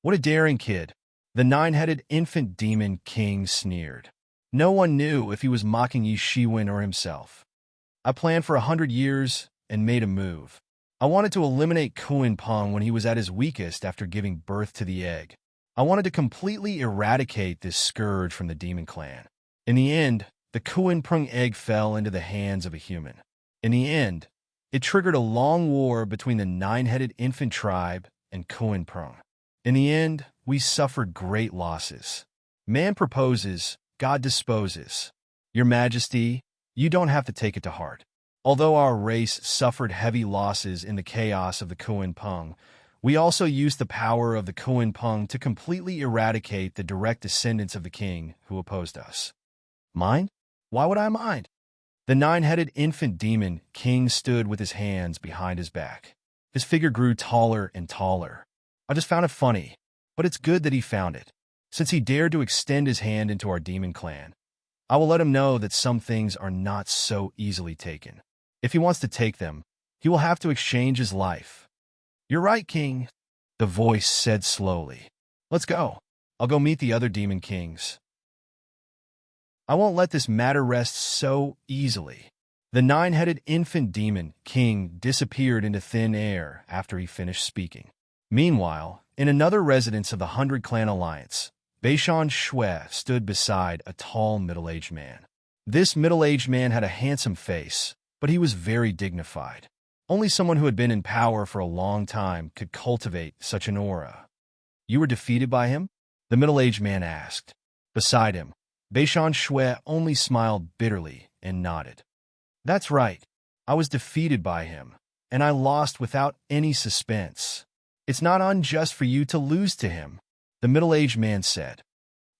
What a daring kid, the nine-headed infant demon king sneered. No one knew if he was mocking Yi Shiwen or himself. I planned for 100 years and made a move. I wanted to eliminate Kuan-Ping when he was at his weakest after giving birth to the egg. I wanted to completely eradicate this scourge from the demon clan. In the end, the Kuan-Ping egg fell into the hands of a human. In the end, it triggered a long war between the nine-headed infant tribe and Kuan-Ping. In the end, we suffered great losses. Man proposes, God disposes. Your Majesty, you don't have to take it to heart. Although our race suffered heavy losses in the chaos of the Kuan-Ping, we also used the power of the Kuan-Ping to completely eradicate the direct descendants of the king who opposed us. Mind? Why would I mind? The nine-headed infant demon king stood with his hands behind his back. His figure grew taller and taller. I just found it funny, but it's good that he found it. Since he dared to extend his hand into our demon clan, I will let him know that some things are not so easily taken. If he wants to take them, he will have to exchange his life. You're right, King, the voice said slowly. Let's go. I'll go meet the other demon kings. I won't let this matter rest so easily. The nine-headed infant demon king disappeared into thin air after he finished speaking. Meanwhile, in another residence of the 100 Clan Alliance, Beishan Shui stood beside a tall middle-aged man. This middle-aged man had a handsome face, but he was very dignified. Only someone who had been in power for a long time could cultivate such an aura. You were defeated by him? The middle-aged man asked. Beside him, Beishan Shui only smiled bitterly and nodded. That's right. I was defeated by him, and I lost without any suspense. It's not unjust for you to lose to him, the middle-aged man said.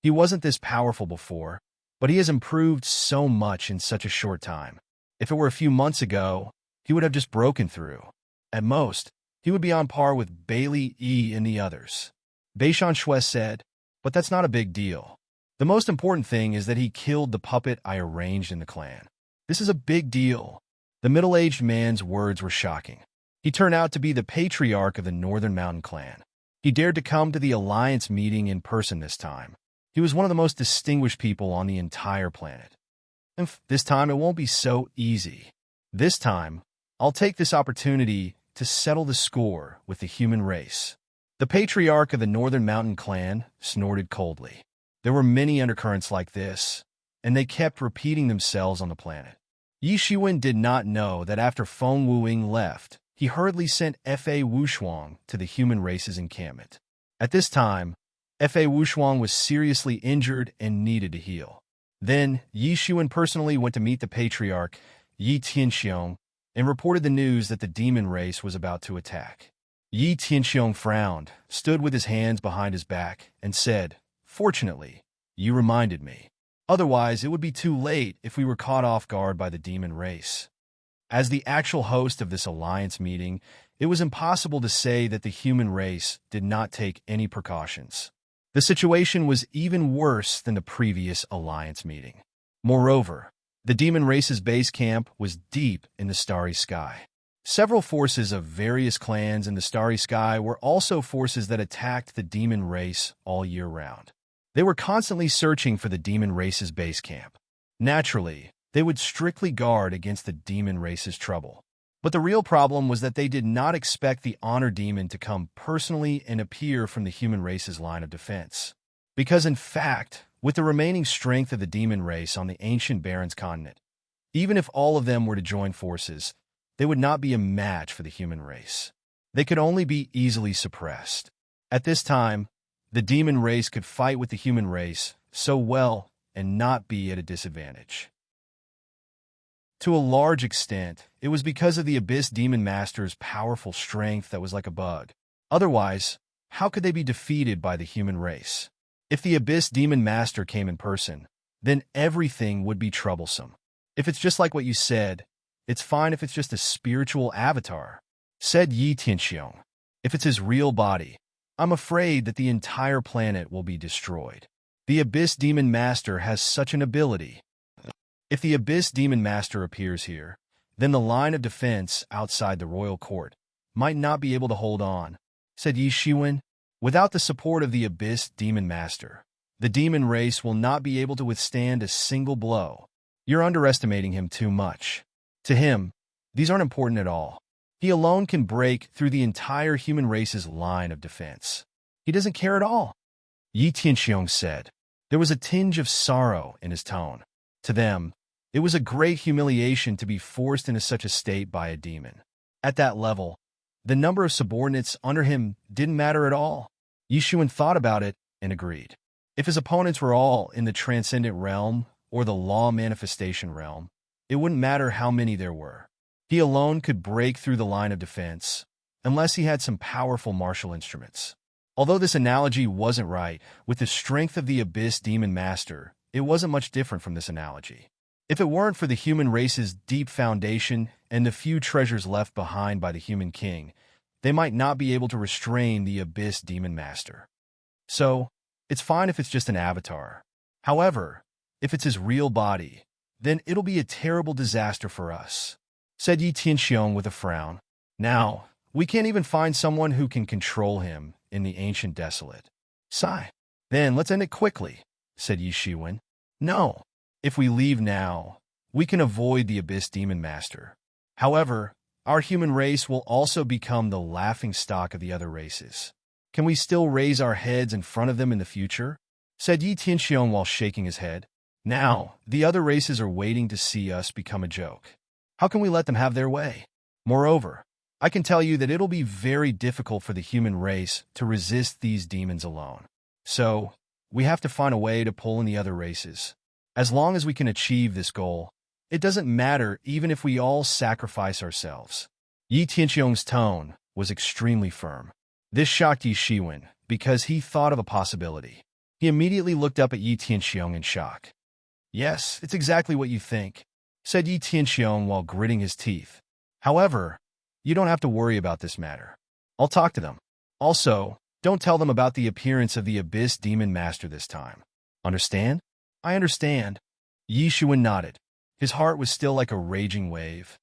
He wasn't this powerful before, but he has improved so much in such a short time. If it were a few months ago, he would have just broken through. At most, he would be on par with Bailey E and the others. Beishan Shui said, but that's not a big deal. The most important thing is that he killed the puppet I arranged in the clan. This is a big deal. The middle-aged man's words were shocking. He turned out to be the patriarch of the Northern Mountain Clan. He dared to come to the Alliance meeting in person this time. He was one of the most distinguished people on the entire planet. And this time it won't be so easy. This time, I'll take this opportunity to settle the score with the human race. The patriarch of the Northern Mountain Clan snorted coldly. There were many undercurrents like this, and they kept repeating themselves on the planet. Yi Shiwen did not know that after Feng Wuing left, he hurriedly sent Fa Wushuang to the human race's encampment. At this time, Fa Wushuang was seriously injured and needed to heal. Then, Yi Shiwen personally went to meet the patriarch, Yi Tianxiong, and reported the news that the demon race was about to attack. Yi Tianxiong frowned, stood with his hands behind his back, and said, Fortunately, you reminded me. Otherwise, it would be too late if we were caught off guard by the demon race. As the actual host of this alliance meeting, it was impossible to say that the human race did not take any precautions. The situation was even worse than the previous alliance meeting. Moreover, The demon race's base camp was deep in the starry sky. Several forces of various clans in the starry sky were also forces that attacked the demon race all year round. They were constantly searching for the demon race's base camp. Naturally, they would strictly guard against the demon race's trouble. But the real problem was that they did not expect the honor demon to come personally and appear from the human race's line of defense. Because in fact, with the remaining strength of the demon race on the ancient Barrens continent, even if all of them were to join forces, they would not be a match for the human race. They could only be easily suppressed. At this time, the demon race could fight with the human race so well and not be at a disadvantage. To a large extent, it was because of the Abyss Demon Master's powerful strength that was like a bug. Otherwise, how could they be defeated by the human race? If the Abyss Demon Master came in person, then everything would be troublesome. If it's just like what you said, it's fine if it's just a spiritual avatar, said Yi Tianxiong. If it's his real body, I'm afraid that the entire planet will be destroyed. The Abyss Demon Master has such an ability. If the Abyss Demon Master appears here, then the line of defense outside the royal court might not be able to hold on, said Yi Shiwen. Without the support of the Abyss Demon Master, the demon race will not be able to withstand a single blow. You're underestimating him too much. To him, these aren't important at all. He alone can break through the entire human race's line of defense. He doesn't care at all, Yi Tianxiong said. There was a tinge of sorrow in his tone. To them, it was a great humiliation to be forced into such a state by a demon. At that level, the number of subordinates under him didn't matter at all. Yi Shiwen thought about it and agreed. If his opponents were all in the transcendent realm or the law manifestation realm, it wouldn't matter how many there were. He alone could break through the line of defense, unless he had some powerful martial instruments. Although this analogy wasn't right, with the strength of the Abyss Demon Master, it wasn't much different from this analogy. If it weren't for the human race's deep foundation and the few treasures left behind by the human king, they might not be able to restrain the Abyss Demon Master. So, it's fine if it's just an avatar. However, if it's his real body, then it'll be a terrible disaster for us, said Yi Tianxiong with a frown. Now, we can't even find someone who can control him in the ancient desolate. Sigh. Then let's end it quickly, said Yi Shiwen. No. If we leave now, we can avoid the Abyss Demon Master. However, our human race will also become the laughingstock of the other races. Can we still raise our heads in front of them in the future? Said Yi Tianxiong while shaking his head. Now, the other races are waiting to see us become a joke. How can we let them have their way? Moreover, I can tell you that it'll be very difficult for the human race to resist these demons alone. So, we have to find a way to pull in the other races. As long as we can achieve this goal, it doesn't matter even if we all sacrifice ourselves. Yi Tianxiong's tone was extremely firm. This shocked Yi Shiwen because he thought of a possibility. He immediately looked up at Yi Tianxiong in shock. Yes, it's exactly what you think, said Yi Tianxiong while gritting his teeth. However, you don't have to worry about this matter. I'll talk to them. Also, don't tell them about the appearance of the Abyss Demon Master this time. Understand? I understand. Yi Shiwen nodded. His heart was still like a raging wave.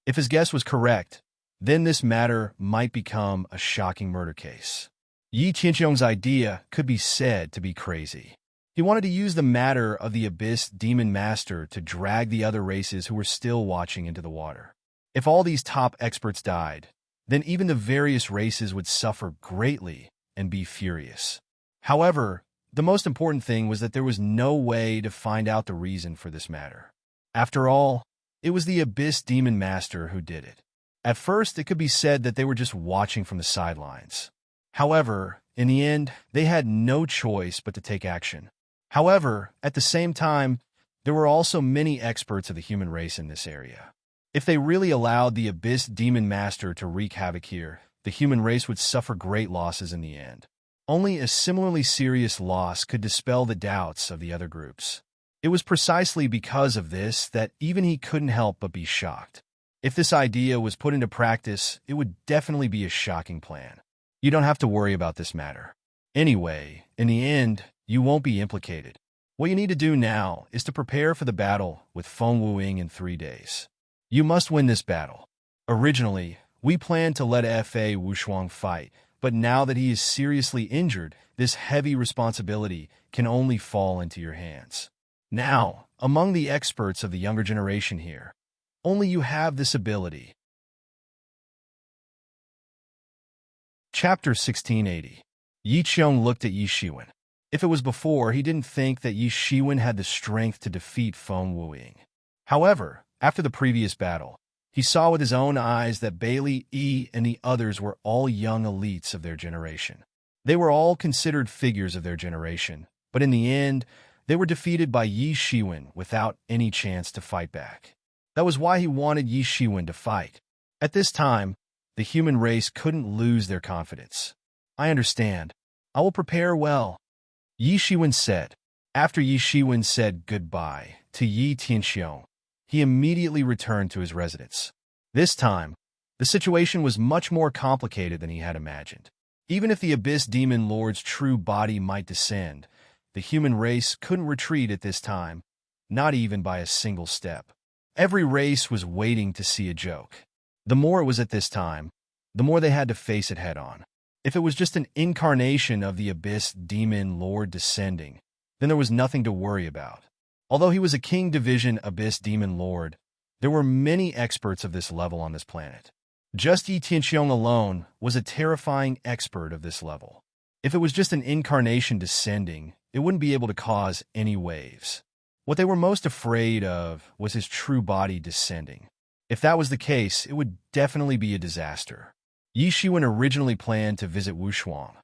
If his guess was correct, then this matter might become a shocking murder case. Yi Tianxiong's idea could be said to be crazy. He wanted to use the matter of the Abyss Demon Master to drag the other races who were still watching into the water. If all these top experts died, then even the various races would suffer greatly and be furious. However, the most important thing was that there was no way to find out the reason for this matter. After all, it was the Abyss Demon Master who did it. At first, it could be said that they were just watching from the sidelines. However, in the end, they had no choice but to take action. However, at the same time, there were also many experts of the human race in this area. If they really allowed the Abyss Demon Master to wreak havoc here, the human race would suffer great losses in the end. Only a similarly serious loss could dispel the doubts of the other groups. It was precisely because of this that even he couldn't help but be shocked. If this idea was put into practice, it would definitely be a shocking plan. You don't have to worry about this matter. Anyway, in the end, you won't be implicated. What you need to do now is to prepare for the battle with Feng Wuing in 3 days. You must win this battle. Originally, we planned to let Fa Wushuang fight, but now that he is seriously injured, this heavy responsibility can only fall into your hands. Now, among the experts of the younger generation here, only you have this ability. Chapter 1680. Yi Qiong looked at Yi Shiwen. If it was before, he didn't think that Yi Shiwen had the strength to defeat Feng Wuing. However, after the previous battle, he saw with his own eyes that Bailey, Yi, and the others were all young elites of their generation. They were all considered figures of their generation, but in the end, they were defeated by Yi Shiwen without any chance to fight back. That was why he wanted Yi Shiwen to fight. At this time, the human race couldn't lose their confidence. I understand. I will prepare well, Yi Shiwen said. After Yi Shiwen said goodbye to Yi Tianxiong, he immediately returned to his residence. This time, the situation was much more complicated than he had imagined. Even if the Abyss Demon Lord's true body might descend, the human race couldn't retreat at this time, not even by a single step. Every race was waiting to see a joke. The more it was at this time, the more they had to face it head-on. If it was just an incarnation of the Abyss Demon Lord descending, then there was nothing to worry about. Although he was a King Division Abyss Demon Lord, there were many experts of this level on this planet. Just Yi Tianxiong alone was a terrifying expert of this level. If it was just an incarnation descending, it wouldn't be able to cause any waves. What they were most afraid of was his true body descending. If that was the case, it would definitely be a disaster. Yi Shiwen originally planned to visit Wushuang,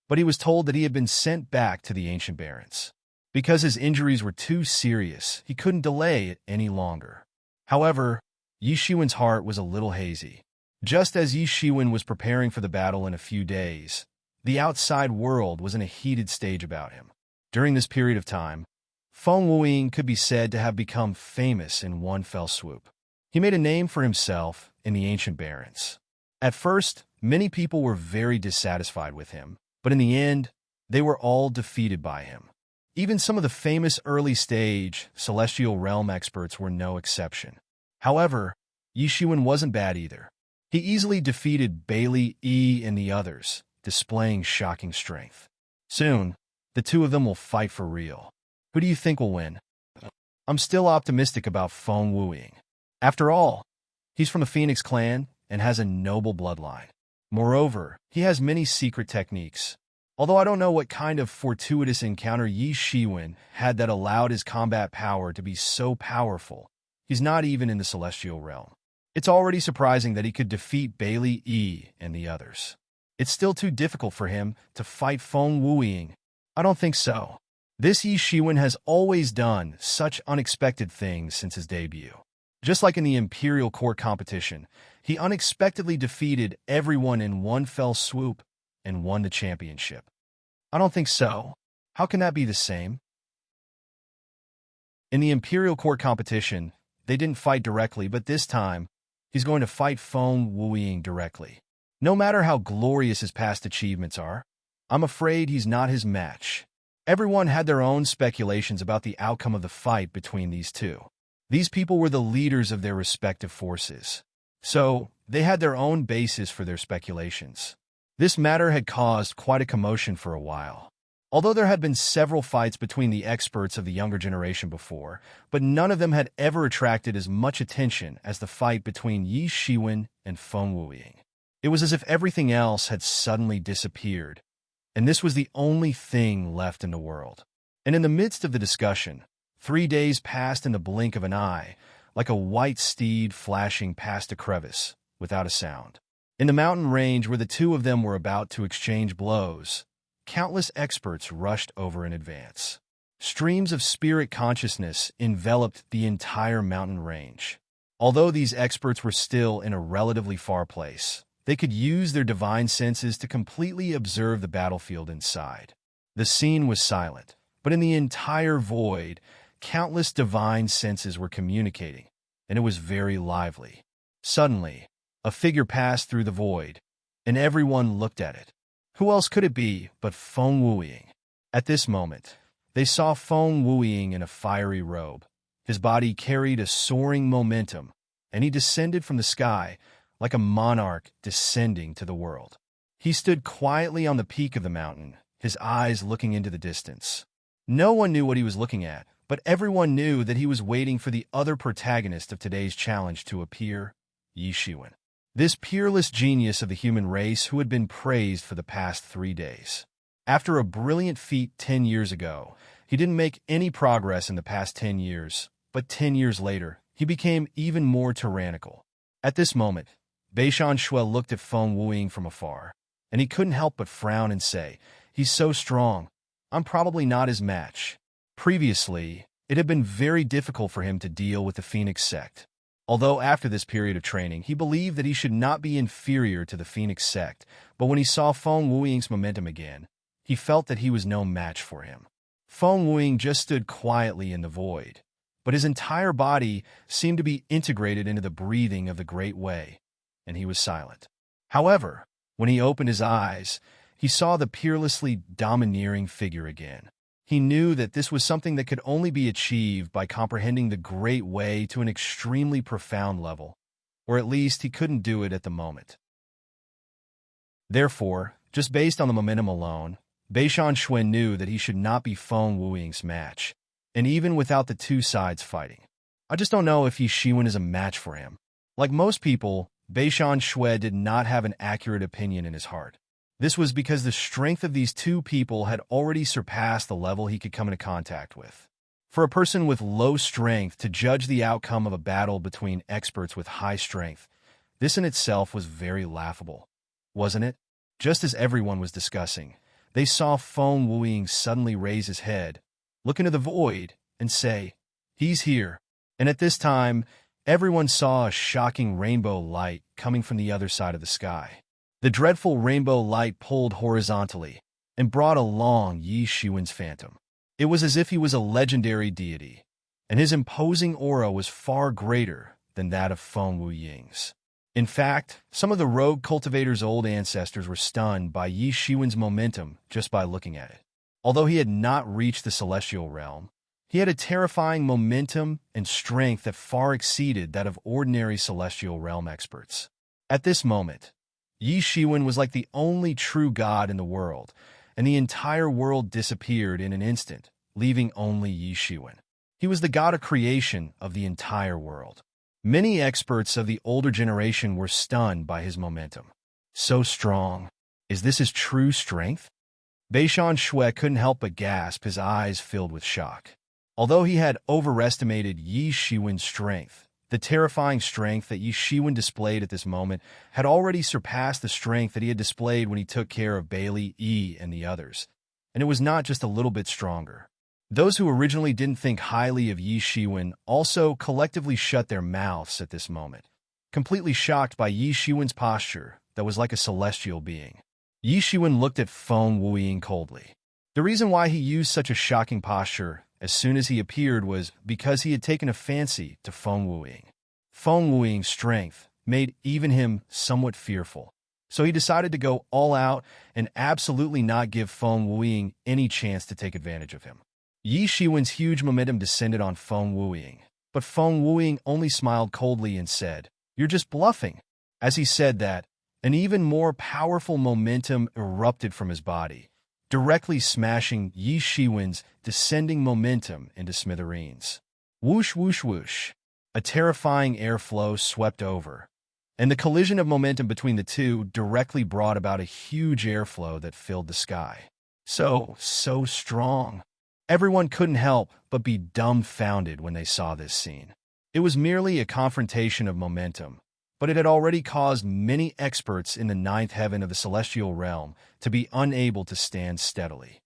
but he was told that he had been sent back to the Ancient Barrens. Because his injuries were too serious, he couldn't delay it any longer. However, Yi Shiwen's heart was a little hazy. Just as Yi Shiwen was preparing for the battle in a few days, the outside world was in a heated stage about him. During this period of time, Feng Wuing could be said to have become famous in one fell swoop. He made a name for himself in the Ancient Barrens. At first, many people were very dissatisfied with him, but in the end, they were all defeated by him. Even some of the famous early-stage Celestial Realm experts were no exception. However, Yi Shiwen wasn't bad either. He easily defeated Bailey, Yi, and the others, displaying shocking strength. Soon, the two of them will fight for real. Who do you think will win? I'm still optimistic about Feng Wuing. After all, he's from the Phoenix clan and has a noble bloodline. Moreover, he has many secret techniques. Although I don't know what kind of fortuitous encounter Yi Shiwen had that allowed his combat power to be so powerful, he's not even in the Celestial Realm. It's already surprising that he could defeat Bailey, Yi, and the others. It's still too difficult for him to fight Feng Wuing. I don't think so. This Yi Shiwen has always done such unexpected things since his debut. Just like in the Imperial Court competition, he unexpectedly defeated everyone in one fell swoop and won the championship. I don't think so. How can that be the same? In the Imperial Court competition, they didn't fight directly, but this time, he's going to fight Feng Wuing directly. No matter how glorious his past achievements are, I'm afraid he's not his match. Everyone had their own speculations about the outcome of the fight between these two. These people were the leaders of their respective forces, so they had their own basis for their speculations. This matter had caused quite a commotion for a while. Although there had been several fights between the experts of the younger generation before, but none of them had ever attracted as much attention as the fight between Yi Shiwen and Feng Wuing. It was as if everything else had suddenly disappeared, and this was the only thing left in the world. And in the midst of the discussion, 3 days passed in the blink of an eye, like a white steed flashing past a crevice, without a sound. In the mountain range where the two of them were about to exchange blows, countless experts rushed over in advance. Streams of spirit consciousness enveloped the entire mountain range. Although these experts were still in a relatively far place, they could use their divine senses to completely observe the battlefield inside. The scene was silent, but in the entire void, countless divine senses were communicating, and it was very lively. Suddenly, a figure passed through the void, and everyone looked at it. Who else could it be but Feng Wuing? At this moment, they saw Feng Wuying in a fiery robe. His body carried a soaring momentum, and he descended from the sky like a monarch descending to the world. He stood quietly on the peak of the mountain, his eyes looking into the distance. No one knew what he was looking at, but everyone knew that he was waiting for the other protagonist of today's challenge to appear, Yi Shiwen. This peerless genius of the human race who had been praised for the past 3 days. After a brilliant feat 10 years ago, he didn't make any progress in the past 10 years, but 10 years later, he became even more tyrannical. At this moment, Beishan Shui looked at Feng Wuying from afar, and he couldn't help but frown and say, "He's so strong. I'm probably not his match." Previously, it had been very difficult for him to deal with the Phoenix sect. Although after this period of training, he believed that he should not be inferior to the Phoenix sect, but when he saw Feng Wuying's momentum again, he felt that he was no match for him. Feng Wuying just stood quietly in the void, but his entire body seemed to be integrated into the breathing of the Great Way, and he was silent. However, when he opened his eyes, he saw the peerlessly domineering figure again. He knew that this was something that could only be achieved by comprehending the Great Way to an extremely profound level, or at least he couldn't do it at the moment. Therefore, just based on the momentum alone, Beishan Shui knew that he should not be Feng Wuying's match, and even without the two sides fighting. I just don't know if Yi Shiwen is a match for him. Like most people, Beishan Shui did not have an accurate opinion in his heart. This was because the strength of these two people had already surpassed the level he could come into contact with. For a person with low strength to judge the outcome of a battle between experts with high strength, this in itself was very laughable, wasn't it? Just as everyone was discussing, they saw Feng Wuying suddenly raise his head, look into the void, and say, "He's here." And at this time, everyone saw a shocking rainbow light coming from the other side of the sky. The dreadful rainbow light pulled horizontally and brought along Yi Shiwen's phantom. It was as if he was a legendary deity, and his imposing aura was far greater than that of Feng Wuying's. In fact, some of the rogue cultivator's old ancestors were stunned by Yi Shiwen's momentum just by looking at it. Although he had not reached the celestial realm, he had a terrifying momentum and strength that far exceeded that of ordinary celestial realm experts. At this moment, Yi Shiwen was like the only true god in the world, and the entire world disappeared in an instant, leaving only Yi Shiwen. He was the god of creation of the entire world. Many experts of the older generation were stunned by his momentum. So strong. Is this his true strength? Beishan Shui couldn't help but gasp, his eyes filled with shock. Although he had overestimated Yi Shiwen's strength, the terrifying strength that Yi Shiwen displayed at this moment had already surpassed the strength that he had displayed when he took care of Bailey, Yi, and the others. And it was not just a little bit stronger. Those who originally didn't think highly of Yi Shiwen also collectively shut their mouths at this moment, completely shocked by Yi Shiwen's posture that was like a celestial being. Yi Shiwen looked at Feng Wuying coldly. The reason why he used such a shocking posture as soon as he appeared was because he had taken a fancy to Feng Wuying. Feng Wuying's strength made even him somewhat fearful, so he decided to go all out and absolutely not give Feng Wuying any chance to take advantage of him. Yi Shiwen's huge momentum descended on Feng Wuying, but Feng Wuying only smiled coldly and said, "You're just bluffing." As he said that, an even more powerful momentum erupted from his body, directly smashing Yi Shiwen's descending momentum into smithereens. Whoosh, whoosh, whoosh. A terrifying airflow swept over, and the collision of momentum between the two directly brought about a huge airflow that filled the sky. So strong. Everyone couldn't help but be dumbfounded when they saw this scene. It was merely a confrontation of momentum, but it had already caused many experts in the ninth heaven of the celestial realm to be unable to stand steadily.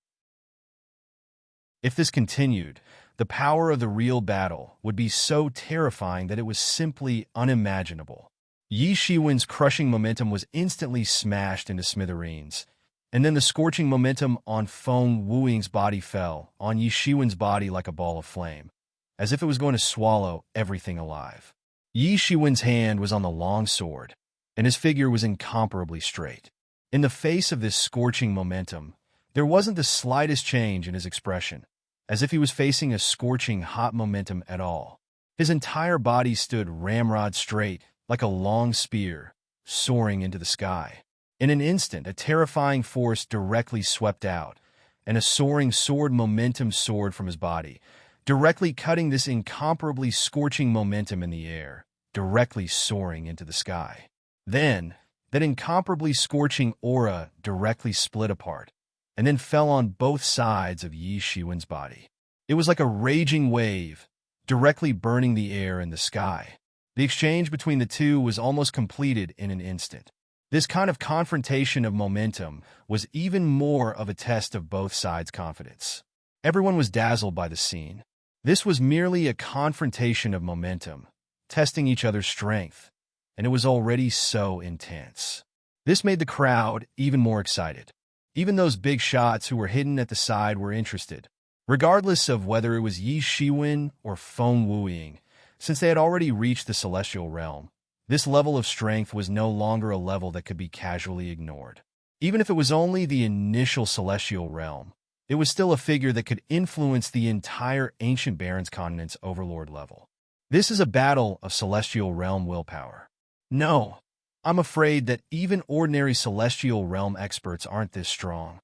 If this continued, the power of the real battle would be so terrifying that it was simply unimaginable. Yi Shiwen's crushing momentum was instantly smashed into smithereens, and then the scorching momentum on Feng Wuying's body fell on Yi Shiwen's body like a ball of flame, as if it was going to swallow everything alive. Yi Shiwen's hand was on the long sword, and his figure was incomparably straight. In the face of this scorching momentum, there wasn't the slightest change in his expression. as if he was facing a scorching hot momentum at all. His entire body stood ramrod straight, like a long spear, soaring into the sky. In an instant, a terrifying force directly swept out, and a soaring sword momentum soared from his body, directly cutting this incomparably scorching momentum in the air, directly soaring into the sky. Then, that incomparably scorching aura directly split apart, and then fell on both sides of Yi Shiwen's body. It was like a raging wave, directly burning the air and the sky. The exchange between the two was almost completed in an instant. This kind of confrontation of momentum was even more of a test of both sides' confidence. Everyone was dazzled by the scene. This was merely a confrontation of momentum, testing each other's strength, and it was already so intense. This made the crowd even more excited. Even those big shots who were hidden at the side were interested, regardless of whether it was Yi Shiwen or Feng Wuying, since they had already reached the celestial realm. This level of strength was no longer a level that could be casually ignored. Even if it was only the initial celestial realm, it was still a figure that could influence the entire ancient Barrens continent's overlord level. This is a battle of celestial realm willpower. No, I'm afraid that even ordinary celestial realm experts aren't this strong.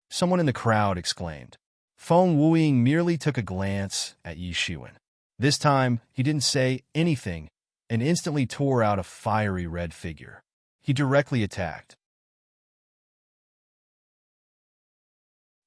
Someone in the crowd exclaimed. Feng Wuying merely took a glance at Yi Shiwen. This time, he didn't say anything and instantly tore out a fiery red figure. He directly attacked.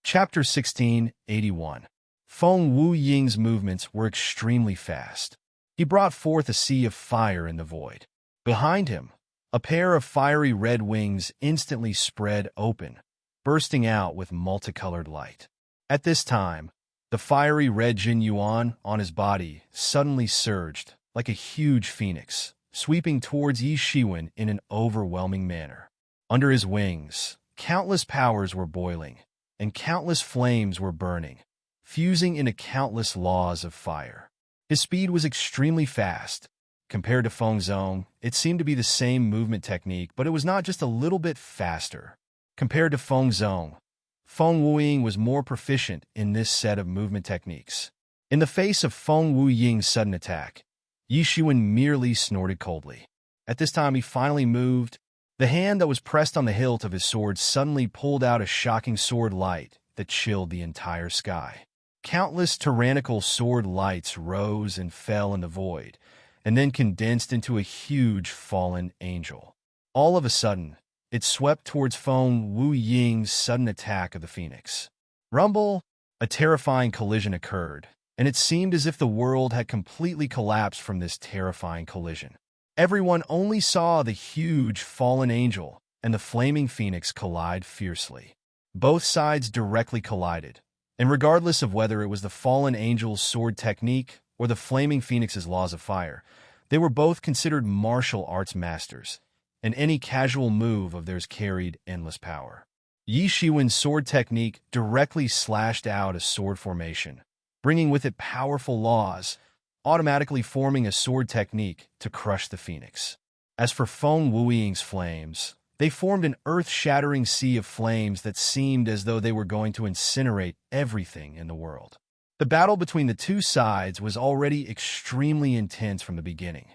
Chapter 1681. Feng Wuying's movements were extremely fast. He brought forth a sea of fire in the void. Behind him, a pair of fiery red wings instantly spread open, bursting out with multicolored light. At this time, the fiery red Jin Yuan on his body suddenly surged, like a huge phoenix, sweeping towards Yi Shiwen in an overwhelming manner. Under his wings, countless powers were boiling, and countless flames were burning, fusing into countless laws of fire. His speed was extremely fast. Compared to Feng Zong, it seemed to be the same movement technique, but it was not just a little bit faster. Compared to Feng Zong, Feng Wuying was more proficient in this set of movement techniques. In the face of Feng Wuying's sudden attack, Yi Shiwen merely snorted coldly. At this time, he finally moved. The hand that was pressed on the hilt of his sword suddenly pulled out a shocking sword light that chilled the entire sky. Countless tyrannical sword lights rose and fell in the void, and then condensed into a huge fallen angel. All of a sudden, it swept towards Feng Wuying's sudden attack of the phoenix. Rumble! A terrifying collision occurred, and it seemed as if the world had completely collapsed from this terrifying collision. Everyone only saw the huge fallen angel and the flaming phoenix collide fiercely. Both sides directly collided, and regardless of whether it was the fallen angel's sword technique or the flaming phoenix's laws of fire, they were both considered martial arts masters, and any casual move of theirs carried endless power. Yi Shiwen's sword technique directly slashed out a sword formation, bringing with it powerful laws, automatically forming a sword technique to crush the phoenix. As for Feng Wuying's flames, they formed an earth-shattering sea of flames that seemed as though they were going to incinerate everything in the world. The battle between the two sides was already extremely intense from the beginning.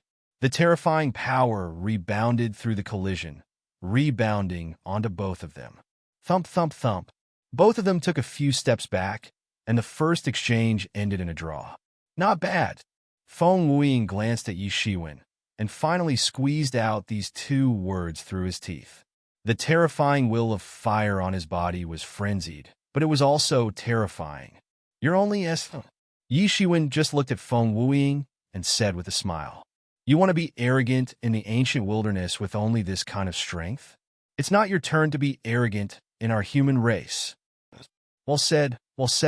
The terrifying power rebounded through the collision, rebounding onto both of them. Thump, thump, thump. Both of them took a few steps back, and the first exchange ended in a draw. Not bad. Feng Wuying glanced at Yi Shiwen, and finally squeezed out these two words through his teeth. The terrifying will of fire on his body was frenzied, but it was also terrifying. You're only as... Yi Shiwen just looked at Feng Wuying and said with a smile, You want to be arrogant in the ancient wilderness with only this kind of strength? It's not your turn to be arrogant in our human race. Well said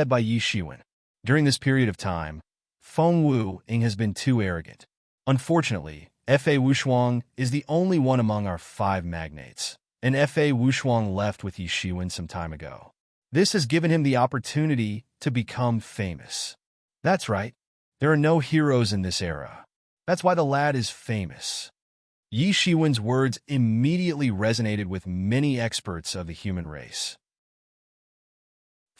by Yi Shiwen. During this period of time, Feng Wuying has been too arrogant. Unfortunately, F.A. Wushuang is the only one among our 5 magnates, and F.A. Wushuang left with Yi Shiwen some time ago. This has given him the opportunity to become famous. That's right, there are no heroes in this era. That's why the lad is famous. Yi Shiwen's words immediately resonated with many experts of the human race.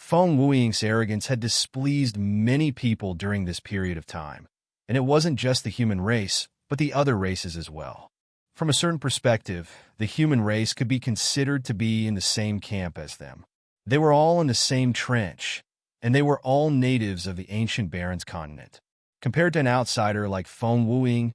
Feng Wuying's arrogance had displeased many people during this period of time, and it wasn't just the human race, but the other races as well. From a certain perspective, the human race could be considered to be in the same camp as them. They were all in the same trench, and they were all natives of the ancient Barrens continent. Compared to an outsider like Feng Wuying,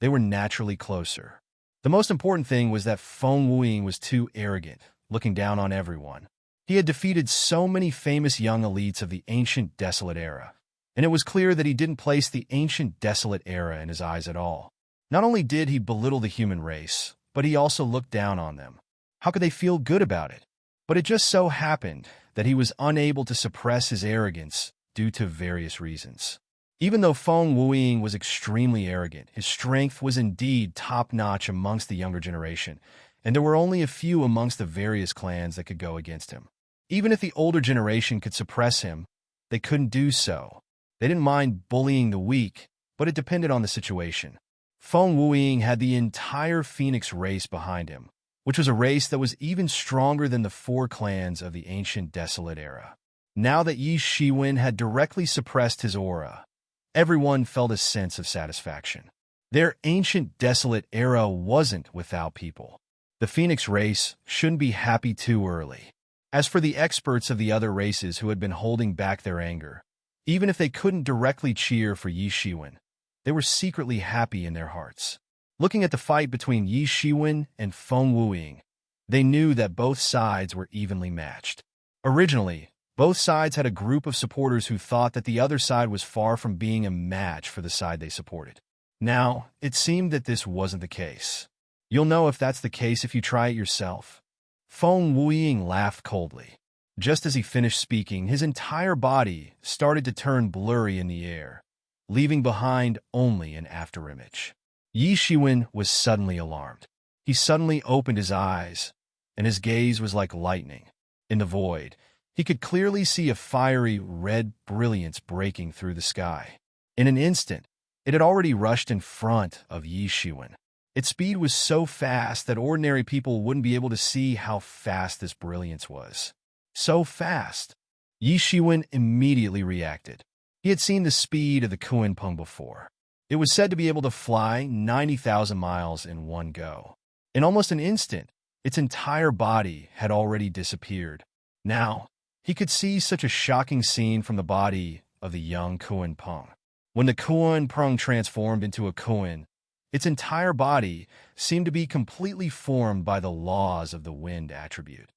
they were naturally closer. The most important thing was that Feng Wuying was too arrogant, looking down on everyone. He had defeated so many famous young elites of the ancient desolate era, and it was clear that he didn't place the ancient desolate era in his eyes at all. Not only did he belittle the human race, but he also looked down on them. How could they feel good about it? But it just so happened that he was unable to suppress his arrogance due to various reasons. Even though Feng Wuying was extremely arrogant, his strength was indeed top-notch amongst the younger generation, and there were only a few amongst the various clans that could go against him. Even if the older generation could suppress him, they couldn't do so. They didn't mind bullying the weak, but it depended on the situation. Feng Wuying had the entire Phoenix race behind him, which was a race that was even stronger than the 4 clans of the ancient desolate era. Now that Yi Shiwen had directly suppressed his aura, everyone felt a sense of satisfaction. Their ancient desolate era wasn't without people. The Phoenix race shouldn't be happy too early. As for the experts of the other races who had been holding back their anger, even if they couldn't directly cheer for Yi Shiwen, they were secretly happy in their hearts. Looking at the fight between Yi Shiwen and Feng Wuying, they knew that both sides were evenly matched. Originally, both sides had a group of supporters who thought that the other side was far from being a match for the side they supported. Now, it seemed that this wasn't the case. You'll know if that's the case if you try it yourself. Feng Wuying laughed coldly. Just as he finished speaking, his entire body started to turn blurry in the air, leaving behind only an afterimage. Yi Shiwen was suddenly alarmed. He suddenly opened his eyes, and his gaze was like lightning. In the void, he could clearly see a fiery red brilliance breaking through the sky. In an instant, it had already rushed in front of Yi Shiwen. Its speed was so fast that ordinary people wouldn't be able to see how fast this brilliance was. So fast! Yi Shiwen immediately reacted. He had seen the speed of the Kunpeng before. It was said to be able to fly 90,000 miles in one go. In almost an instant, its entire body had already disappeared. Now, he could see such a shocking scene from the body of the young Kunpeng. When the Kunpeng transformed into a Kun, its entire body seemed to be completely formed by the laws of the wind attribute.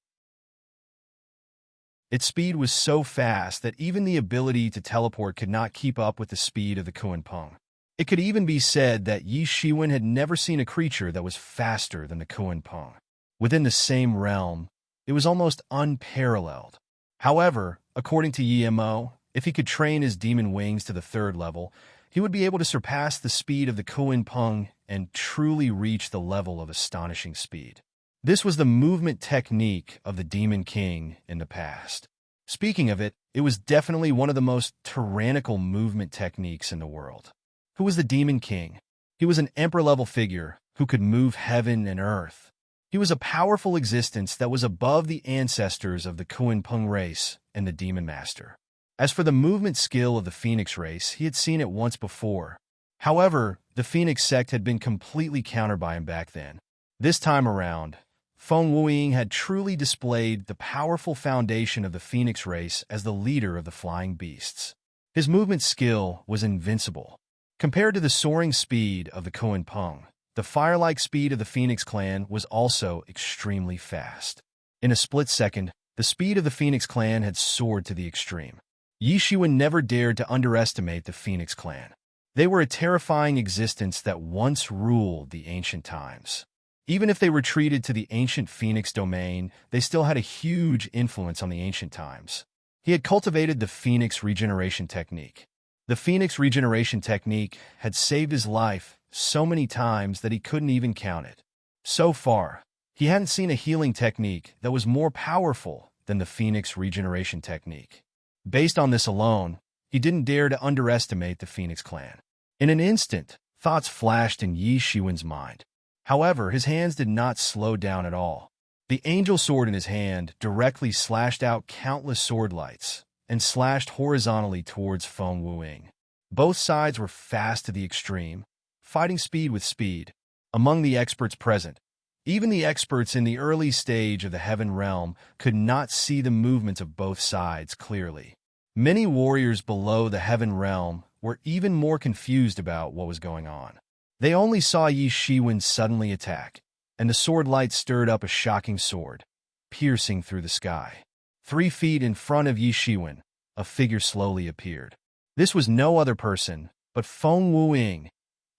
Its speed was so fast that even the ability to teleport could not keep up with the speed of the Kunpeng. It could even be said that Yi Shiwen had never seen a creature that was faster than the Kunpeng. Within the same realm, it was almost unparalleled. However, according to Yi Mo, if he could train his demon wings to the 3rd level, he would be able to surpass the speed of the Kunpeng and truly reach the level of astonishing speed. This was the movement technique of the Demon King in the past. Speaking of it, it was definitely one of the most tyrannical movement techniques in the world. Who was the Demon King? He was an emperor-level figure who could move heaven and earth. He was a powerful existence that was above the ancestors of the Kunpeng race and the Demon Master. As for the movement skill of the Phoenix race, he had seen it once before. However, the Phoenix sect had been completely countered by him back then. This time around, Feng Wuying had truly displayed the powerful foundation of the Phoenix race as the leader of the flying beasts. His movement skill was invincible. Compared to the soaring speed of the Kunpeng, the fire-like speed of the Phoenix clan was also extremely fast. In a split second, the speed of the Phoenix clan had soared to the extreme. Yi Shiwen never dared to underestimate the Phoenix clan. They were a terrifying existence that once ruled the ancient times. Even if they retreated to the ancient Phoenix domain, they still had a huge influence on the ancient times. He had cultivated the Phoenix regeneration technique. The Phoenix regeneration technique had saved his life so many times that he couldn't even count it. So far, he hadn't seen a healing technique that was more powerful than the Phoenix regeneration technique. Based on this alone, he didn't dare to underestimate the Phoenix clan. In an instant, thoughts flashed in Yi Shiwen's mind. However, his hands did not slow down at all. The angel sword in his hand directly slashed out countless sword lights and slashed horizontally towards Feng Wuing. Both sides were fast to the extreme, fighting speed with speed. Among the experts present, even the experts in the early stage of the Heaven Realm could not see the movements of both sides clearly. Many warriors below the Heaven Realm were even more confused about what was going on. They only saw Yi Shiwen suddenly attack, and the sword light stirred up a shocking sword, piercing through the sky. 3 feet in front of Yi Shiwen, a figure slowly appeared. This was no other person but Feng Wuing,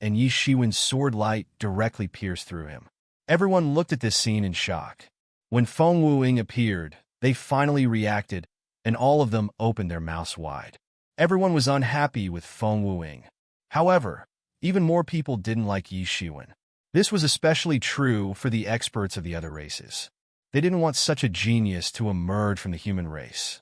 and Yi Shiwen's sword light directly pierced through him. Everyone looked at this scene in shock. When Feng Wuing appeared, they finally reacted, and all of them opened their mouths wide. Everyone was unhappy with Feng Wuing. However, even more people didn't like Yi Shiwen. This was especially true for the experts of the other races. They didn't want such a genius to emerge from the human race.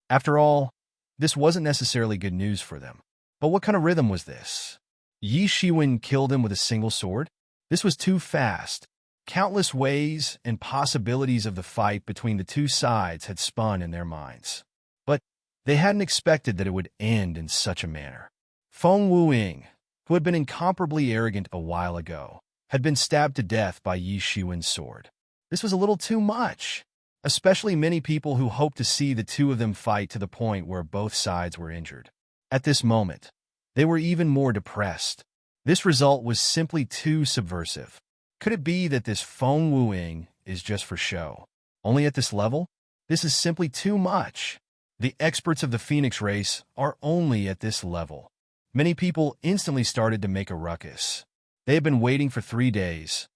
After all, this wasn't necessarily good news for them. But what kind of rhythm was this? Yi Shiwen killed him with a single sword? This was too fast. Countless ways and possibilities of the fight between the two sides had spun in their minds. But they hadn't expected that it would end in such a manner. Feng Wuing, who had been incomparably arrogant a while ago, had been stabbed to death by Yi Shiwen's sword. This was a little too much, especially many people who hoped to see the two of them fight to the point where both sides were injured. At this moment, they were even more depressed. This result was simply too subversive. Could it be that this Feng Wuing is just for show? Only at this level? This is simply too much. The experts of the Phoenix race are only at this level. Many people instantly started to make a ruckus. They had been waiting for 3 days,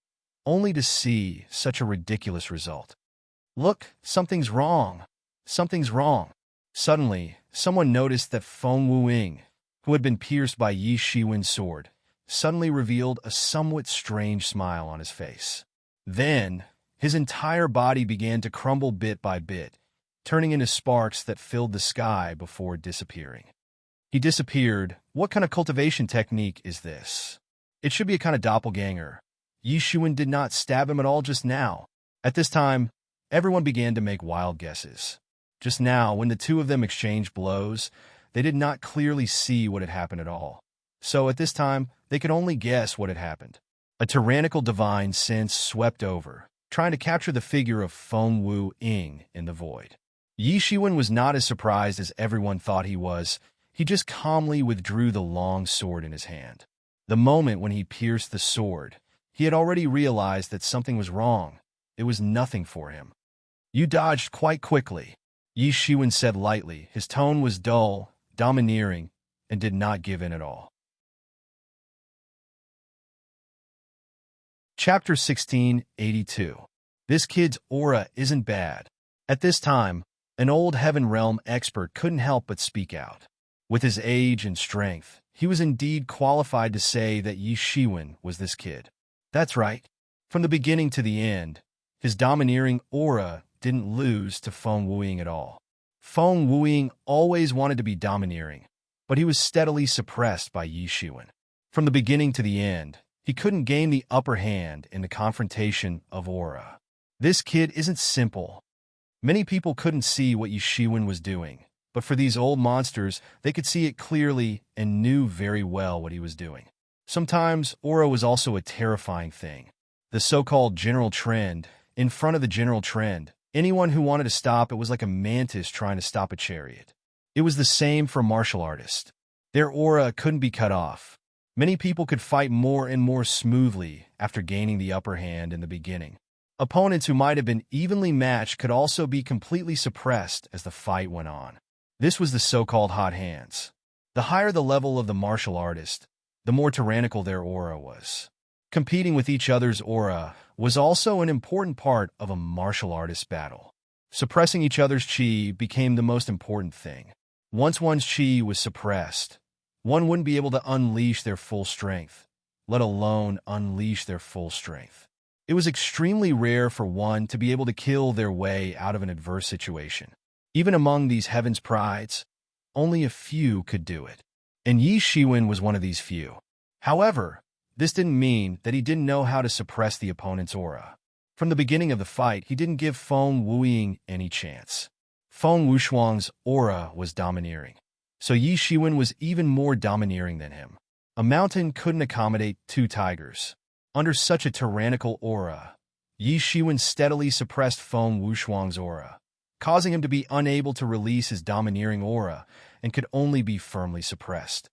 only to see such a ridiculous result. Look, something's wrong. Something's wrong. Suddenly, someone noticed that Feng Wuing, who had been pierced by Yi Shiwen's sword, suddenly revealed a somewhat strange smile on his face. Then, his entire body began to crumble bit by bit, turning into sparks that filled the sky before disappearing. He disappeared. What kind of cultivation technique is this? It should be a kind of doppelganger. Yi Shiwen did not stab him at all just now. At this time, everyone began to make wild guesses. Just now, when the two of them exchanged blows, they did not clearly see what had happened at all. So at this time, they could only guess what had happened. A tyrannical divine sense swept over, trying to capture the figure of Feng Wuing in the void. Yi Shiwen was not as surprised as everyone thought he was. He just calmly withdrew the long sword in his hand. The moment when he pierced the sword, he had already realized that something was wrong. It was nothing for him. "You dodged quite quickly," Yi Shiwen said lightly. His tone was dull, domineering, and did not give in at all. Chapter 1682. This kid's aura isn't bad. At this time, an old Heaven Realm expert couldn't help but speak out. With his age and strength, he was indeed qualified to say that Yi Shiwen was this kid. That's right. From the beginning to the end, his domineering aura didn't lose to Feng Wuing at all. Feng Wuing always wanted to be domineering, but he was steadily suppressed by Yi Shiwen. From the beginning to the end, he couldn't gain the upper hand in the confrontation of aura. This kid isn't simple. Many people couldn't see what Yi Shiwen was doing, but for these old monsters, they could see it clearly and knew very well what he was doing. Sometimes, aura was also a terrifying thing. The so-called general trend, in front of the general trend, anyone who wanted to stop it was like a mantis trying to stop a chariot. It was the same for martial artists. Their aura couldn't be cut off. Many people could fight more and more smoothly after gaining the upper hand in the beginning. Opponents who might have been evenly matched could also be completely suppressed as the fight went on. This was the so-called hot hands. The higher the level of the martial artist, the more tyrannical their aura was. Competing with each other's aura was also an important part of a martial artist battle. Suppressing each other's chi became the most important thing. Once one's chi was suppressed, one wouldn't be able to unleash their full strength, let alone unleash their full strength. It was extremely rare for one to be able to kill their way out of an adverse situation. Even among these heaven's prides, only a few could do it. And Yi Shiwen was one of these few. However, this didn't mean that he didn't know how to suppress the opponent's aura. From the beginning of the fight, he didn't give Feng Wuying any chance. Feng Wuxuang's aura was domineering, so Yi Shiwen was even more domineering than him. A mountain couldn't accommodate two tigers. Under such a tyrannical aura, Yi Shiwen steadily suppressed Feng Wuxuang's aura, causing him to be unable to release his domineering aura and could only be firmly suppressed.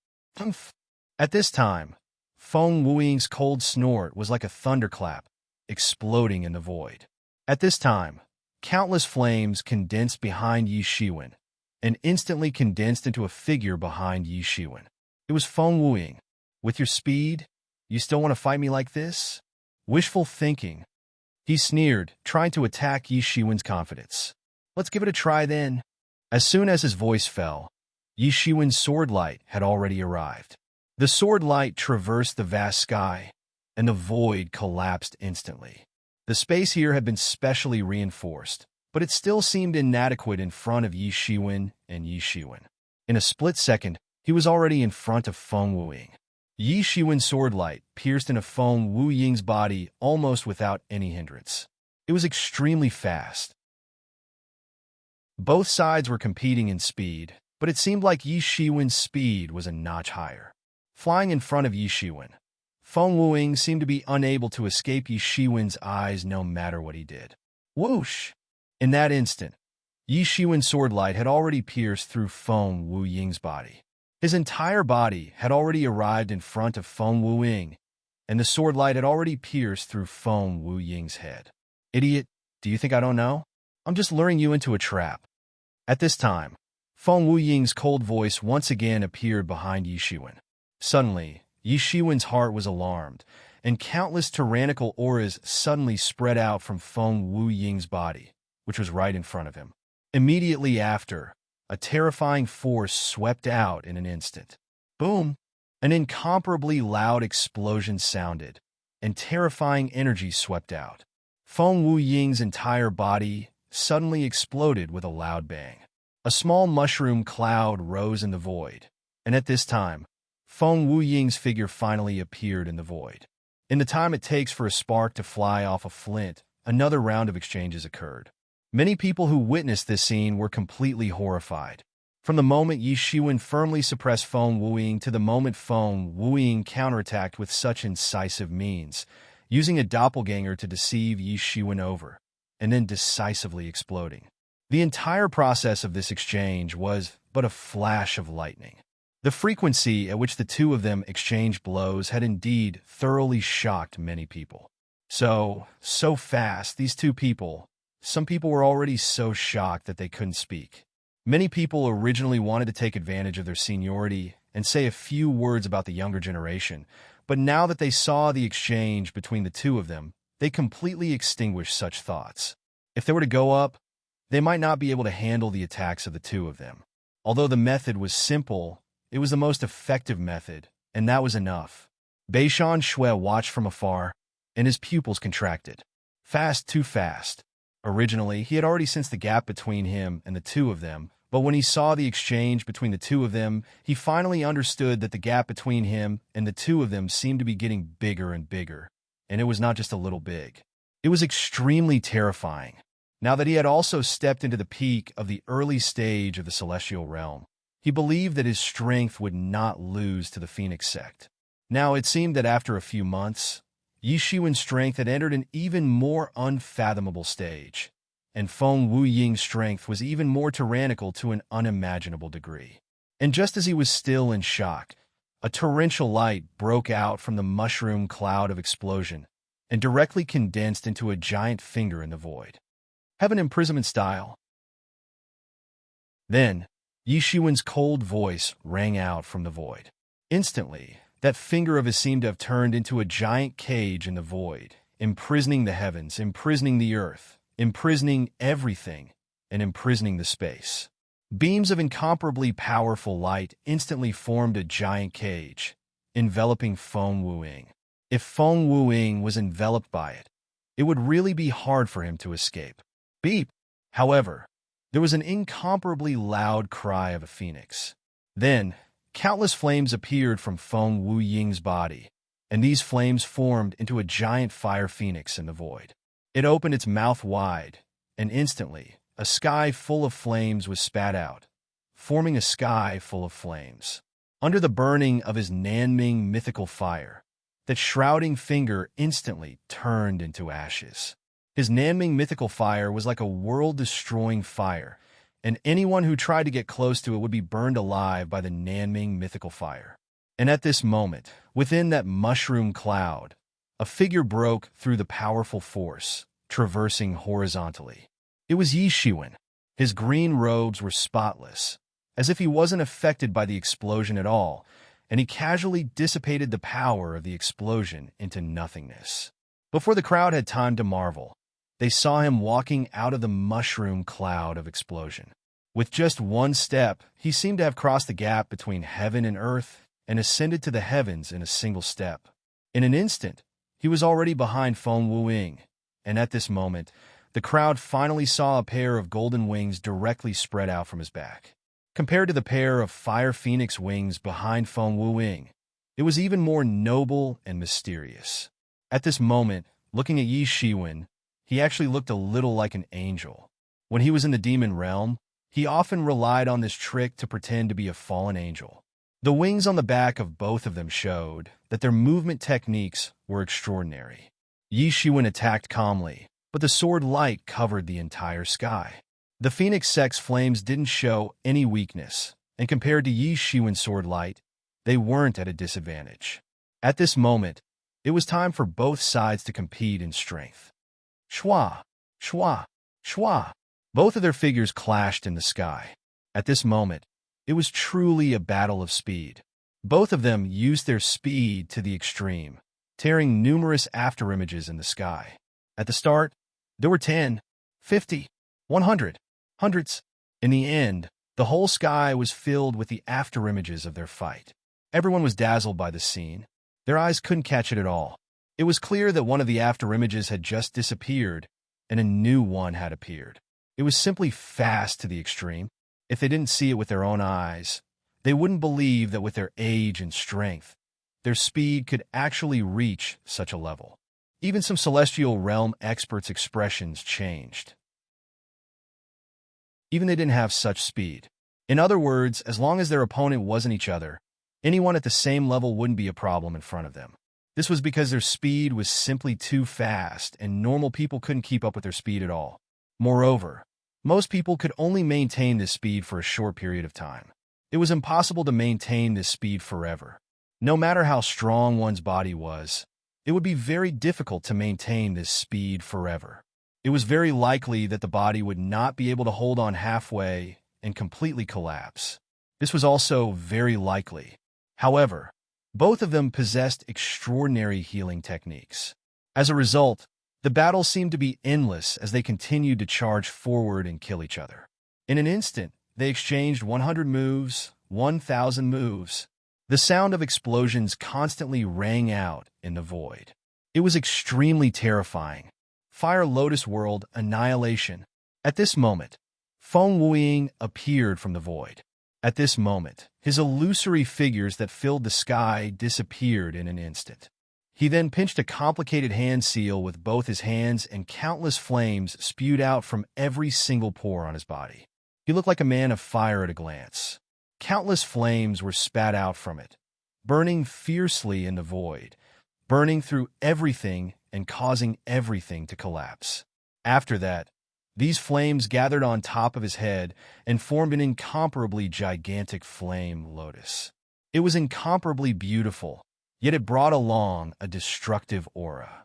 At this time, Feng Wuying's cold snort was like a thunderclap, exploding in the void. At this time, countless flames condensed behind Yi Shiwen and instantly condensed into a figure behind Yi Shiwen. It was Feng Wuying. With your speed, you still want to fight me like this? Wishful thinking. He sneered, trying to attack Yi Shiwen's confidence. Let's give it a try then. As soon as his voice fell, Yi Shiwen's sword light had already arrived. The sword light traversed the vast sky, and the void collapsed instantly. The space here had been specially reinforced, but it still seemed inadequate in front of Yi Shiwen and Yi Shiwen. In a split second, he was already in front of Feng Wuying. Yi Shiwen's sword light pierced into Feng Wuying's body almost without any hindrance. It was extremely fast. Both sides were competing in speed, but it seemed like Yi Shiwen's speed was a notch higher. Flying in front of Yi Shiwen, Feng Wuying seemed to be unable to escape Yi Shiwen's eyes no matter what he did. Whoosh! In that instant, Yi Shiwen's sword light had already pierced through Feng Wuying's body. His entire body had already arrived in front of Feng Wuying, and the sword light had already pierced through Feng Wuying's head. Idiot, do you think I don't know? I'm just luring you into a trap. At this time, Feng Wuying's cold voice once again appeared behind Yi Shiwen. Suddenly, Yi Shiwen's heart was alarmed, and countless tyrannical auras suddenly spread out from Feng Wuying's body, which was right in front of him. Immediately after, a terrifying force swept out in an instant. Boom! An incomparably loud explosion sounded, and terrifying energy swept out. Feng Wuying's entire body suddenly exploded with a loud bang. A small mushroom cloud rose in the void, and at this time, Feng Wuying's figure finally appeared in the void. In the time it takes for a spark to fly off a flint, another round of exchanges occurred. Many people who witnessed this scene were completely horrified. From the moment Yi Shiwen firmly suppressed Feng Wuying to the moment Feng Wuying counterattacked with such incisive means, using a doppelganger to deceive Yi Shiwen over, and then decisively exploding. The entire process of this exchange was but a flash of lightning. The frequency at which the two of them exchanged blows had indeed thoroughly shocked many people. So fast, these two people. Some people were already so shocked that they couldn't speak. Many people originally wanted to take advantage of their seniority and say a few words about the younger generation, but now that they saw the exchange between the two of them, they completely extinguished such thoughts. If they were to go up, they might not be able to handle the attacks of the two of them. Although the method was simple, it was the most effective method, and that was enough. Beishan Shui watched from afar, and his pupils contracted. Fast, too fast. Originally, he had already sensed the gap between him and the two of them, but when he saw the exchange between the two of them, he finally understood that the gap between him and the two of them seemed to be getting bigger and bigger, and it was not just a little big. It was extremely terrifying. Now that he had also stepped into the peak of the early stage of the celestial realm, he believed that his strength would not lose to the Phoenix sect. Now it seemed that after a few months, Yi Shiwen's strength had entered an even more unfathomable stage, and Feng Wuying's strength was even more tyrannical to an unimaginable degree. And just as he was still in shock, a torrential light broke out from the mushroom cloud of explosion and directly condensed into a giant finger in the void. Heaven imprisonment style. Then, Yi Shiwen's cold voice rang out from the void. Instantly, that finger of his seemed to have turned into a giant cage in the void, imprisoning the heavens, imprisoning the earth, imprisoning everything, and imprisoning the space. Beams of incomparably powerful light instantly formed a giant cage, enveloping Feng Wuying. If Feng Wuying was enveloped by it, it would really be hard for him to escape. Beep! However, there was an incomparably loud cry of a phoenix. Then, countless flames appeared from Feng Wuying's body, and these flames formed into a giant fire phoenix in the void. It opened its mouth wide, and instantly, a sky full of flames was spat out, forming a sky full of flames. Under the burning of his Nanming mythical fire, that shrouding finger instantly turned into ashes. His Nanming mythical fire was like a world-destroying fire, and anyone who tried to get close to it would be burned alive by the Nanming mythical fire. And at this moment, within that mushroom cloud, a figure broke through the powerful force, traversing horizontally. It was Yi Shiwen. His green robes were spotless, as if he wasn't affected by the explosion at all, and he casually dissipated the power of the explosion into nothingness. Before the crowd had time to marvel, they saw him walking out of the mushroom cloud of explosion. With just one step, he seemed to have crossed the gap between heaven and earth and ascended to the heavens in a single step. In an instant, he was already behind Feng Wuing, and at this moment, the crowd finally saw a pair of golden wings directly spread out from his back. Compared to the pair of fire phoenix wings behind Feng Wuing, it was even more noble and mysterious. At this moment, looking at Yi Shiwen, he actually looked a little like an angel. When he was in the demon realm, he often relied on this trick to pretend to be a fallen angel. The wings on the back of both of them showed that their movement techniques were extraordinary. Yi Shiwen attacked calmly, but the sword light covered the entire sky. The Phoenix Sex flames didn't show any weakness, and compared to Yi Shiwen's sword light, they weren't at a disadvantage. At this moment, it was time for both sides to compete in strength. Shwa, shwa, shwa. Both of their figures clashed in the sky. At this moment, it was truly a battle of speed. Both of them used their speed to the extreme, tearing numerous afterimages in the sky. At the start, there were 10, 50, 100, hundreds. In the end, the whole sky was filled with the afterimages of their fight. Everyone was dazzled by the scene. Their eyes couldn't catch it at all. It was clear that one of the afterimages had just disappeared, and a new one had appeared. It was simply fast to the extreme. If they didn't see it with their own eyes, they wouldn't believe that with their age and strength, their speed could actually reach such a level. Even some celestial realm experts' expressions changed. Even they didn't have such speed. In other words, as long as their opponent wasn't each other, anyone at the same level wouldn't be a problem in front of them. This was because their speed was simply too fast, and normal people couldn't keep up with their speed at all. Moreover, most people could only maintain this speed for a short period of time. It was impossible to maintain this speed forever. No matter how strong one's body was, it would be very difficult to maintain this speed forever. It was very likely that the body would not be able to hold on halfway and completely collapse. This was also very likely. However, both of them possessed extraordinary healing techniques. As a result, the battle seemed to be endless as they continued to charge forward and kill each other. In an instant, they exchanged 100 moves, 1,000 moves. The sound of explosions constantly rang out in the void. It was extremely terrifying. Fire Lotus World Annihilation. At this moment, Feng Wuing appeared from the void. At this moment, his illusory figures that filled the sky disappeared in an instant. He then pinched a complicated hand seal with both his hands, and countless flames spewed out from every single pore on his body. He looked like a man of fire at a glance. Countless flames were spat out from it, burning fiercely in the void, burning through everything and causing everything to collapse. After that, these flames gathered on top of his head and formed an incomparably gigantic flame lotus. It was incomparably beautiful, yet it brought along a destructive aura.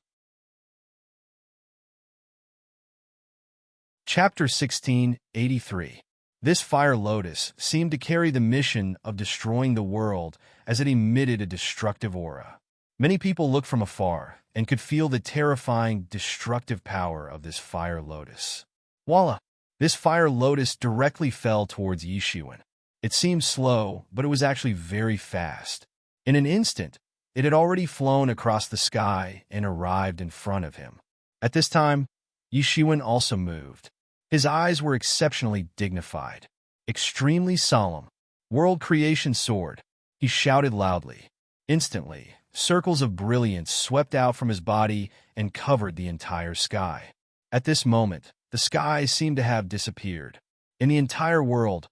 Chapter 1683. This fire lotus seemed to carry the mission of destroying the world as it emitted a destructive aura. Many people looked from afar and could feel the terrifying, destructive power of this fire lotus. Voila! This fire lotus directly fell towards Yi Shiwen. It seemed slow, but it was actually very fast. In an instant, it had already flown across the sky and arrived in front of him. At this time, Yi Shiwen also moved. His eyes were exceptionally dignified, extremely solemn. World creation sword. He shouted loudly. Instantly, circles of brilliance swept out from his body and covered the entire sky. At this moment, the sky seemed to have disappeared. In the entire world,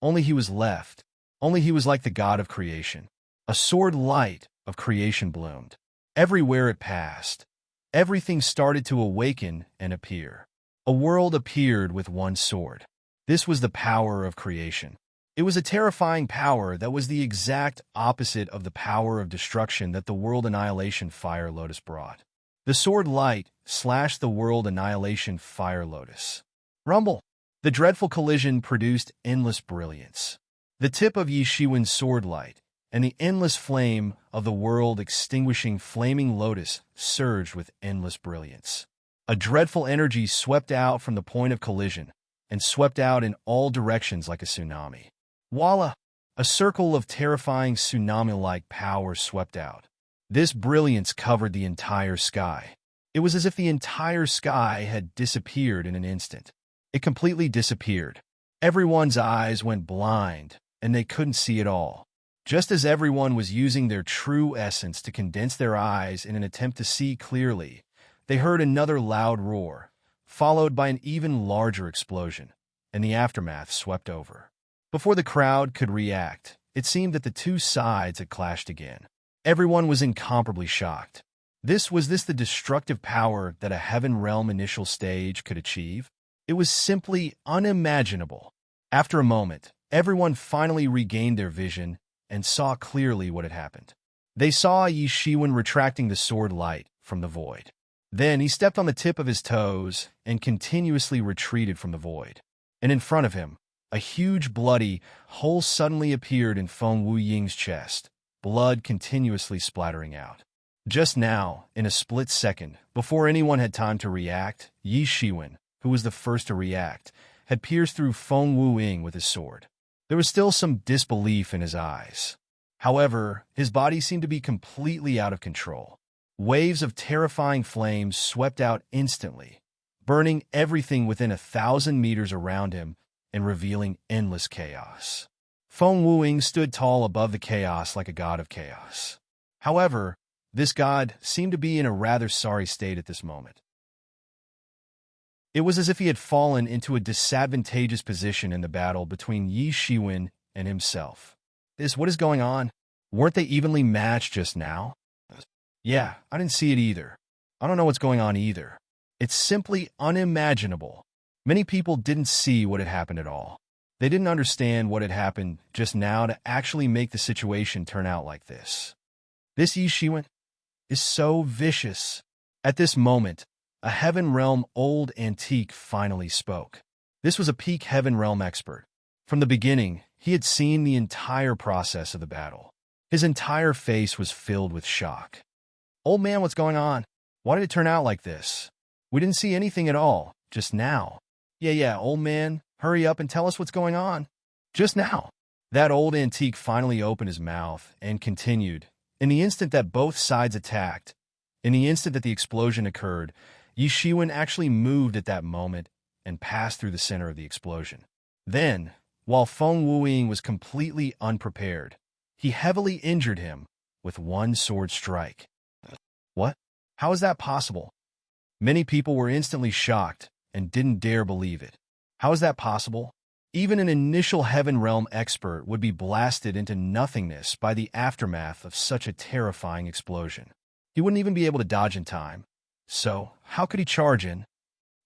only he was left. Only he was like the god of creation. A sword light of creation bloomed. Everywhere it passed, everything started to awaken and appear. A world appeared with one sword. This was the power of creation. It was a terrifying power that was the exact opposite of the power of destruction that the world annihilation fire lotus brought. The sword light slashed the world annihilation fire lotus. Rumble! The dreadful collision produced endless brilliance. The tip of Yi Shiwen's sword light and the endless flame of the world-extinguishing flaming lotus surged with endless brilliance. A dreadful energy swept out from the point of collision and swept out in all directions like a tsunami. Voila! A circle of terrifying tsunami-like power swept out. This brilliance covered the entire sky. It was as if the entire sky had disappeared in an instant. It completely disappeared. Everyone's eyes went blind, and they couldn't see at all. Just as everyone was using their true essence to condense their eyes in an attempt to see clearly, they heard another loud roar, followed by an even larger explosion, and the aftermath swept over. Before the crowd could react, it seemed that the two sides had clashed again. Everyone was incomparably shocked. Was this the destructive power that a heaven realm initial stage could achieve? It was simply unimaginable. After a moment, everyone finally regained their vision and saw clearly what had happened. They saw Yi Shiwen retracting the sword light from the void. Then he stepped on the tip of his toes and continuously retreated from the void. And in front of him, a huge bloody hole suddenly appeared in Feng Wuying's chest, blood continuously splattering out. Just now, in a split second, before anyone had time to react, Yi Shiwen, who was the first to react, had pierced through Feng Wuying with his sword. There was still some disbelief in his eyes. However, his body seemed to be completely out of control. Waves of terrifying flames swept out instantly, burning everything within 1,000 meters around him and revealing endless chaos. Feng Wuying stood tall above the chaos like a god of chaos. However, this god seemed to be in a rather sorry state at this moment. It was as if he had fallen into a disadvantageous position in the battle between Yi Shiwen and himself. What is going on? Weren't they evenly matched just now? Yeah, I didn't see it either. I don't know what's going on either. It's simply unimaginable. Many people didn't see what had happened at all. They didn't understand what had happened just now to actually make the situation turn out like this. This Yi Shiwen is so vicious. At this moment, a Heaven Realm old antique finally spoke. This was a peak Heaven Realm expert. From the beginning, he had seen the entire process of the battle. His entire face was filled with shock. Old man, what's going on? Why did it turn out like this? We didn't see anything at all, just now. Yeah, old man, hurry up and tell us what's going on. Just now. That old antique finally opened his mouth and continued. In the instant that both sides attacked, in the instant that the explosion occurred, Yi Shiwen actually moved at that moment and passed through the center of the explosion. Then, while Feng Wuying was completely unprepared, he heavily injured him with one sword strike. What? How is that possible? Many people were instantly shocked and didn't dare believe it. How is that possible? Even an initial Heaven Realm expert would be blasted into nothingness by the aftermath of such a terrifying explosion. He wouldn't even be able to dodge in time. So, how could he charge in?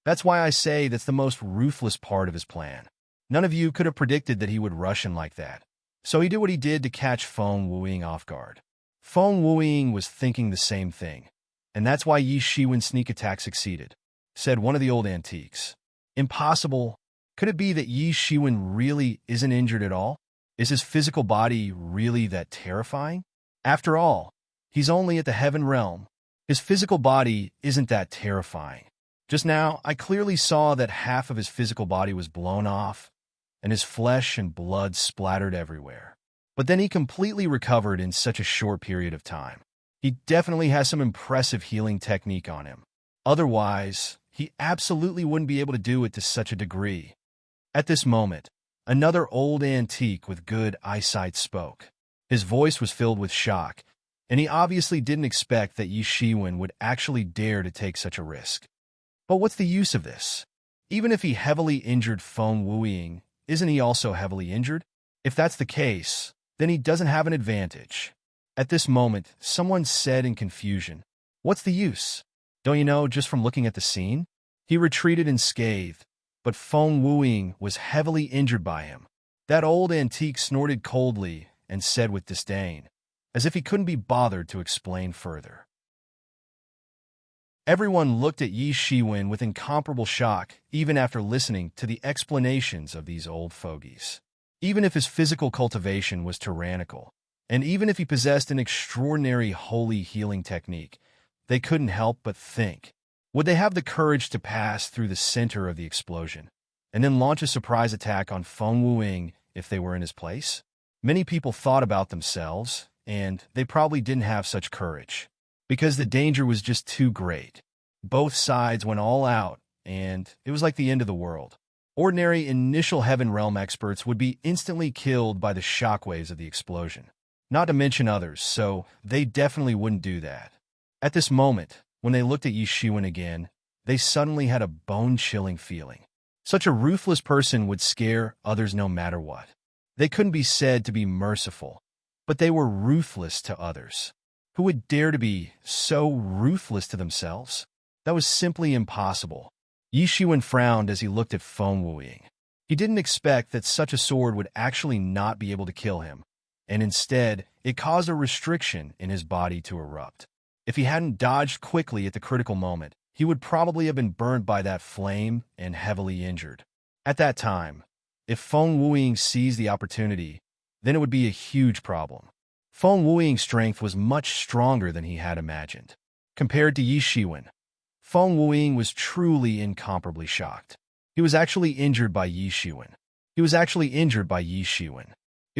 That's why I say that's the most ruthless part of his plan. None of you could have predicted that he would rush in like that. So he did what he did to catch Feng Wuying off guard. Feng Wuying was thinking the same thing, and that's why Yi Shiwen's sneak attack succeeded, said one of the old antiques. Impossible. Could it be that Yi Shiwen really isn't injured at all? Is his physical body really that terrifying? After all, he's only at the Heaven Realm. His physical body isn't that terrifying. Just now, I clearly saw that half of his physical body was blown off, and his flesh and blood splattered everywhere. But then he completely recovered in such a short period of time. He definitely has some impressive healing technique on him. Otherwise, he absolutely wouldn't be able to do it to such a degree. At this moment, another old antique with good eyesight spoke. His voice was filled with shock, and he obviously didn't expect that Yi Shiwen would actually dare to take such a risk. But what's the use of this? Even if he heavily injured Feng Wuing, isn't he also heavily injured? If that's the case, then he doesn't have an advantage. At this moment, someone said in confusion, "What's the use? Don't you know just from looking at the scene?" He retreated unscathed, but Feng Wuing was heavily injured by him. That old antique snorted coldly and said with disdain, as if he couldn't be bothered to explain further. Everyone looked at Yi Shiwen with incomparable shock, even after listening to the explanations of these old fogies. Even if his physical cultivation was tyrannical, and even if he possessed an extraordinary holy healing technique, they couldn't help but think, would they have the courage to pass through the center of the explosion, and then launch a surprise attack on Feng Wuing if they were in his place? Many people thought about themselves, and they probably didn't have such courage, because the danger was just too great. Both sides went all out, and it was like the end of the world. Ordinary initial Heaven Realm experts would be instantly killed by the shockwaves of the explosion, not to mention others, so they definitely wouldn't do that. At this moment, when they looked at Yi Shiwen again, they suddenly had a bone-chilling feeling. Such a ruthless person would scare others no matter what. They couldn't be said to be merciful, but they were ruthless to others. Who would dare to be so ruthless to themselves? That was simply impossible. Yi Shiwen frowned as he looked at Feng Wuing. He didn't expect that such a sword would actually not be able to kill him, and instead, it caused a restriction in his body to erupt. If he hadn't dodged quickly at the critical moment, he would probably have been burned by that flame and heavily injured. At that time, if Feng Wuing seized the opportunity, then it would be a huge problem. Feng Wuing's strength was much stronger than he had imagined. Compared to Yi Shiwen, Feng Wuing was truly incomparably shocked. He was actually injured by Yi Shiwen. It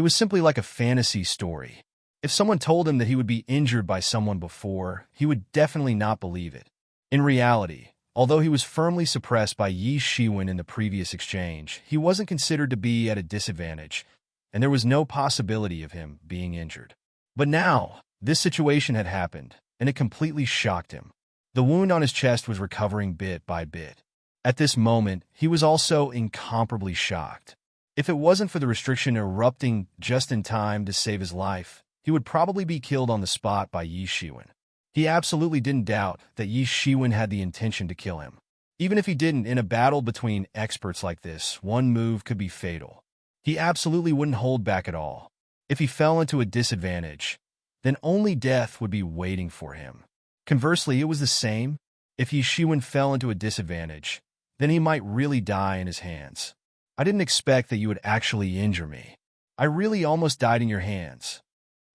was simply like a fantasy story. If someone told him that he would be injured by someone before, he would definitely not believe it. In reality, although he was firmly suppressed by Yi Shiwen in the previous exchange, he wasn't considered to be at a disadvantage, and there was no possibility of him being injured. But now, this situation had happened, and it completely shocked him. The wound on his chest was recovering bit by bit. At this moment, he was also incomparably shocked. If it wasn't for the restriction erupting just in time to save his life, he would probably be killed on the spot by Yi Shiwen. He absolutely didn't doubt that Yi Shiwen had the intention to kill him. Even if he didn't, in a battle between experts like this, one move could be fatal. He absolutely wouldn't hold back at all. If he fell into a disadvantage, then only death would be waiting for him. Conversely, it was the same. If Yi Shiwen fell into a disadvantage, then he might really die in his hands. I didn't expect that you would actually injure me. I really almost died in your hands.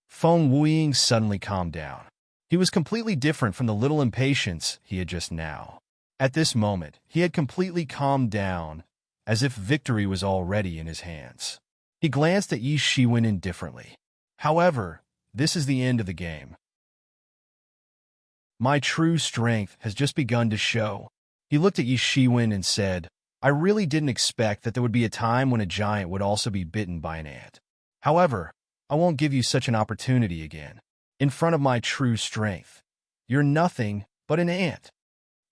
Feng Wuing suddenly calmed down. He was completely different from the little impatience he had just now. At this moment, he had completely calmed down, as if victory was already in his hands. He glanced at Yi Shiwen indifferently. However, this is the end of the game. My true strength has just begun to show. He looked at Yi Shiwen and said, I really didn't expect that there would be a time when a giant would also be bitten by an ant. However, I won't give you such an opportunity again. In front of my true strength, you're nothing but an ant.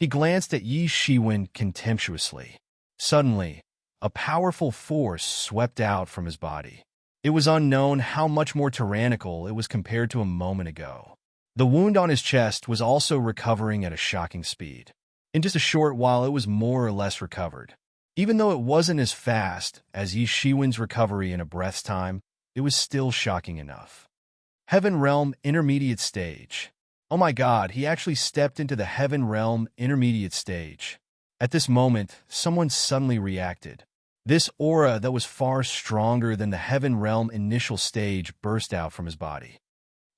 He glanced at Yi Shiwen contemptuously. Suddenly, a powerful force swept out from his body. It was unknown how much more tyrannical it was compared to a moment ago. The wound on his chest was also recovering at a shocking speed. In just a short while, it was more or less recovered. Even though it wasn't as fast as Yi Shiwen's recovery in a breath's time, it was still shocking enough. Heaven Realm Intermediate Stage. Oh my God, he actually stepped into the Heaven Realm Intermediate Stage. At this moment, someone suddenly reacted. This aura that was far stronger than the Heaven Realm Initial Stage burst out from his body.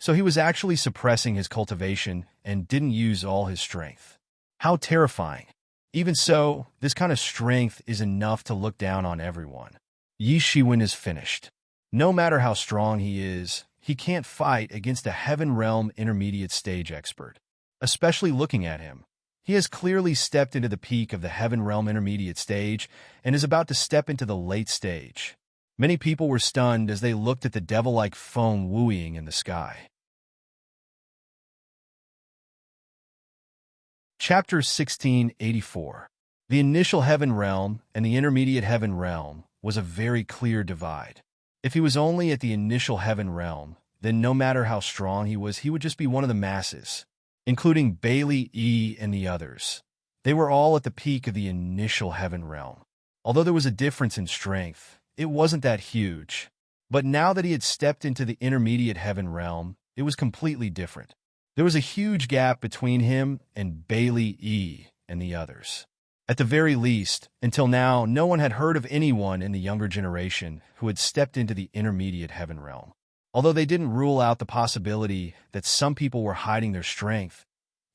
So he was actually suppressing his cultivation and didn't use all his strength. How terrifying. Even so, this kind of strength is enough to look down on everyone. Yi Shiwen is finished. No matter how strong he is, he can't fight against a Heaven Realm Intermediate Stage expert. Especially looking at him. He has clearly stepped into the peak of the Heaven Realm Intermediate Stage and is about to step into the late stage. Many people were stunned as they looked at the devil-like Feng Wuing in the sky. Chapter 1684. The initial heaven realm and the intermediate heaven realm was a very clear divide. If he was only at the initial heaven realm, then no matter how strong he would just be one of the masses, including Bailey E. and the others. They were all at the peak of the initial heaven realm. Although there was a difference in strength, it wasn't that huge. But now that he had stepped into the intermediate heaven realm, it was completely different. There was a huge gap between him and Bailey E. and the others. At the very least, until now, no one had heard of anyone in the younger generation who had stepped into the intermediate heaven realm. Although they didn't rule out the possibility that some people were hiding their strength,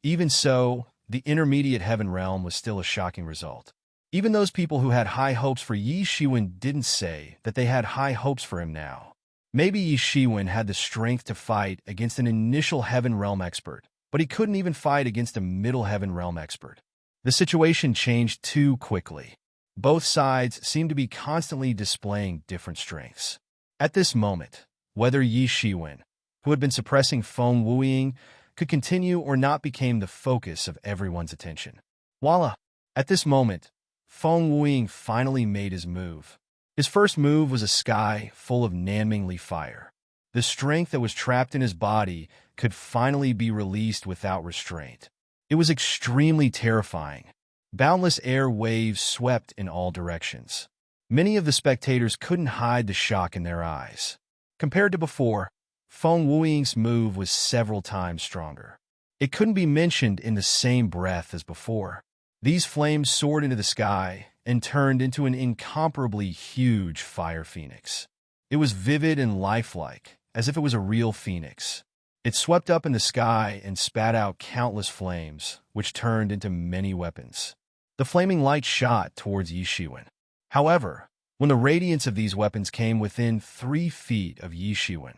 even so, the intermediate heaven realm was still a shocking result. Even those people who had high hopes for Yi Shiwen didn't say that they had high hopes for him now. Maybe Yi Shiwen had the strength to fight against an initial heaven realm expert, but he couldn't even fight against a middle heaven realm expert. The situation changed too quickly. Both sides seemed to be constantly displaying different strengths. At this moment, whether Yi Shiwen, who had been suppressing Feng Wuying, could continue or not became the focus of everyone's attention. Voila! At this moment, Feng Wuying finally made his move. His first move was a sky full of Nanmingli fire. The strength that was trapped in his body could finally be released without restraint. It was extremely terrifying. Boundless air waves swept in all directions. Many of the spectators couldn't hide the shock in their eyes. Compared to before, Feng Wuying's move was several times stronger. It couldn't be mentioned in the same breath as before. These flames soared into the sky and turned into an incomparably huge fire phoenix. It was vivid and lifelike, as if it was a real phoenix. It swept up in the sky and spat out countless flames, which turned into many weapons. The flaming light shot towards Yi Shiwen. However, when the radiance of these weapons came within 3 feet of Yi Shiwen,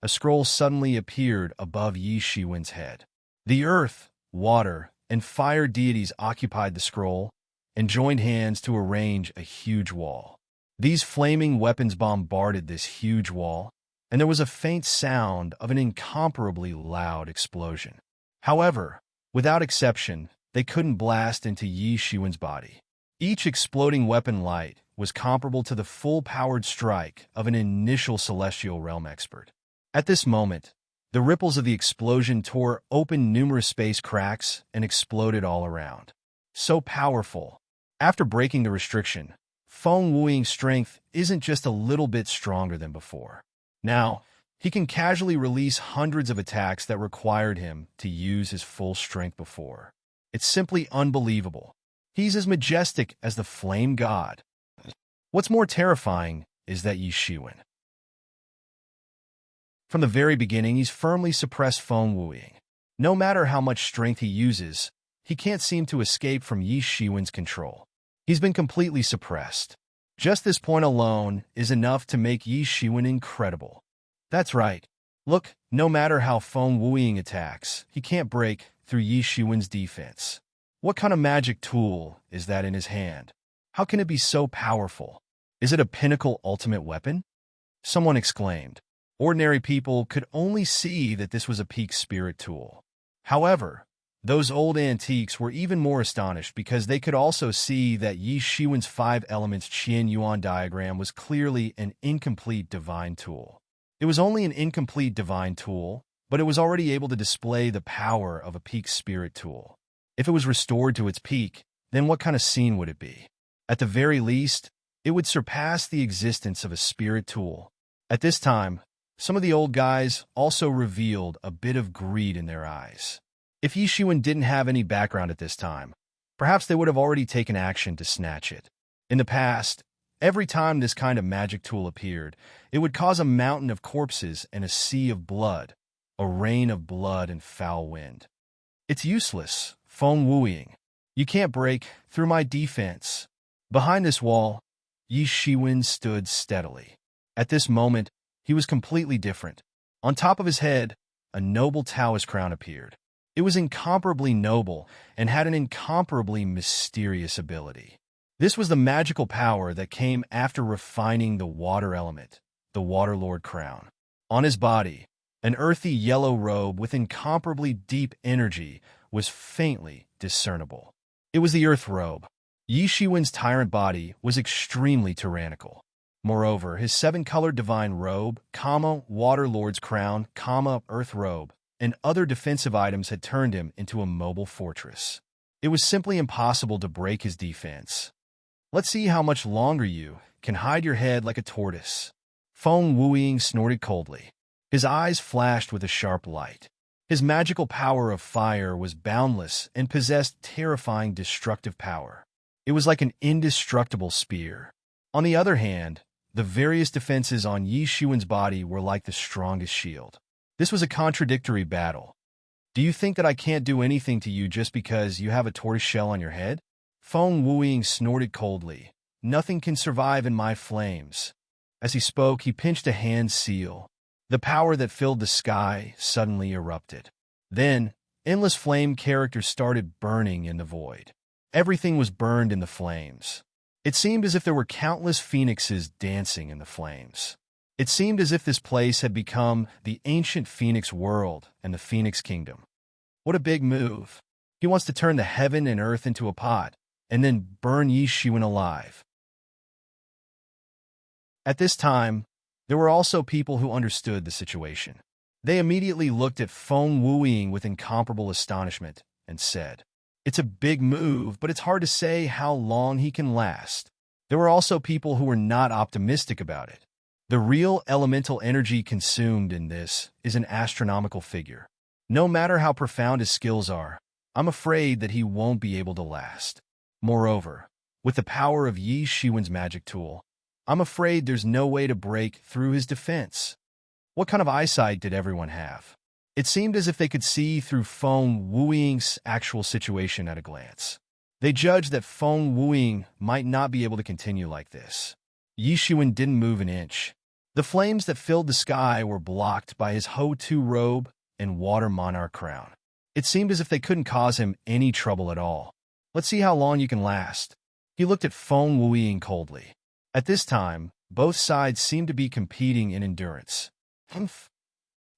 a scroll suddenly appeared above Yi Shiwen's head. The earth, water, and fire deities occupied the scroll and joined hands to arrange a huge wall. These flaming weapons bombarded this huge wall, and there was a faint sound of an incomparably loud explosion. However, without exception, they couldn't blast into Yi Shiwen's body. Each exploding weapon light was comparable to the full-powered strike of an initial celestial realm expert. At this moment, the ripples of the explosion tore open numerous space cracks and exploded all around. So powerful. After breaking the restriction, Feng Wuying's strength isn't just a little bit stronger than before. Now, he can casually release hundreds of attacks that required him to use his full strength before. It's simply unbelievable. He's as majestic as the flame god. What's more terrifying is that Yi Shiwen. From the very beginning, he's firmly suppressed Feng Wuying. No matter how much strength he uses, he can't seem to escape from Yi Shiwen's control. He's been completely suppressed. Just this point alone is enough to make Yi Shiwen incredible. That's right. Look, no matter how Feng Wuying attacks, he can't break through Yi Shiwen's defense. What kind of magic tool is that in his hand? How can it be so powerful? Is it a pinnacle ultimate weapon? Someone exclaimed. Ordinary people could only see that this was a peak spirit tool. However, those old antiques were even more astonished because they could also see that Yi Shiwen's 5 elements Qian Yuan diagram was clearly an incomplete divine tool. It was only an incomplete divine tool, but it was already able to display the power of a peak spirit tool. If it was restored to its peak, then what kind of scene would it be? At the very least, it would surpass the existence of a spirit tool. At this time, some of the old guys also revealed a bit of greed in their eyes. If Yi Shiwen didn't have any background at this time, perhaps they would have already taken action to snatch it. In the past, every time this kind of magic tool appeared, it would cause a mountain of corpses and a sea of blood, a rain of blood and foul wind. It's useless, Feng Wuying. You can't break through my defense. Behind this wall, Yi Shiwen stood steadily. At this moment, he was completely different. On top of his head, a noble Taoist crown appeared. It was incomparably noble and had an incomparably mysterious ability. This was the magical power that came after refining the water element, the Water Lord crown. On his body, an earthy yellow robe with incomparably deep energy was faintly discernible. It was the earth robe. Yi Shiwen's tyrant body was extremely tyrannical. Moreover, his seven-colored divine robe, water lord's crown, earth robe, and other defensive items had turned him into a mobile fortress. It was simply impossible to break his defense. Let's see how much longer you can hide your head like a tortoise. Feng Wuying snorted coldly. His eyes flashed with a sharp light. His magical power of fire was boundless and possessed terrifying destructive power. It was like an indestructible spear. On the other hand, the various defenses on Yi Shiwen's body were like the strongest shield. This was a contradictory battle. Do you think that I can't do anything to you just because you have a tortoise shell on your head? Feng Wuying snorted coldly. Nothing can survive in my flames. As he spoke, he pinched a hand seal. The power that filled the sky suddenly erupted. Then, endless flame characters started burning in the void. Everything was burned in the flames. It seemed as if there were countless phoenixes dancing in the flames. It seemed as if this place had become the ancient phoenix world and the phoenix kingdom. What a big move. He wants to turn the heaven and earth into a pot, and then burn Yi Shiwen alive. At this time, there were also people who understood the situation. They immediately looked at Feng Wuying with incomparable astonishment and said, "It's a big move, but it's hard to say how long he can last." There were also people who were not optimistic about it. The real elemental energy consumed in this is an astronomical figure. No matter how profound his skills are, I'm afraid that he won't be able to last. Moreover, with the power of Yi Shiwen's magic tool, I'm afraid there's no way to break through his defense. What kind of eyesight did everyone have? It seemed as if they could see through Feng Wuying's actual situation at a glance. They judged that Feng Wuying might not be able to continue like this. Yi Shiwen didn't move an inch. The flames that filled the sky were blocked by his Ho-Tu robe and water monarch crown. It seemed as if they couldn't cause him any trouble at all. Let's see how long you can last. He looked at Feng Wuying coldly. At this time, both sides seemed to be competing in endurance.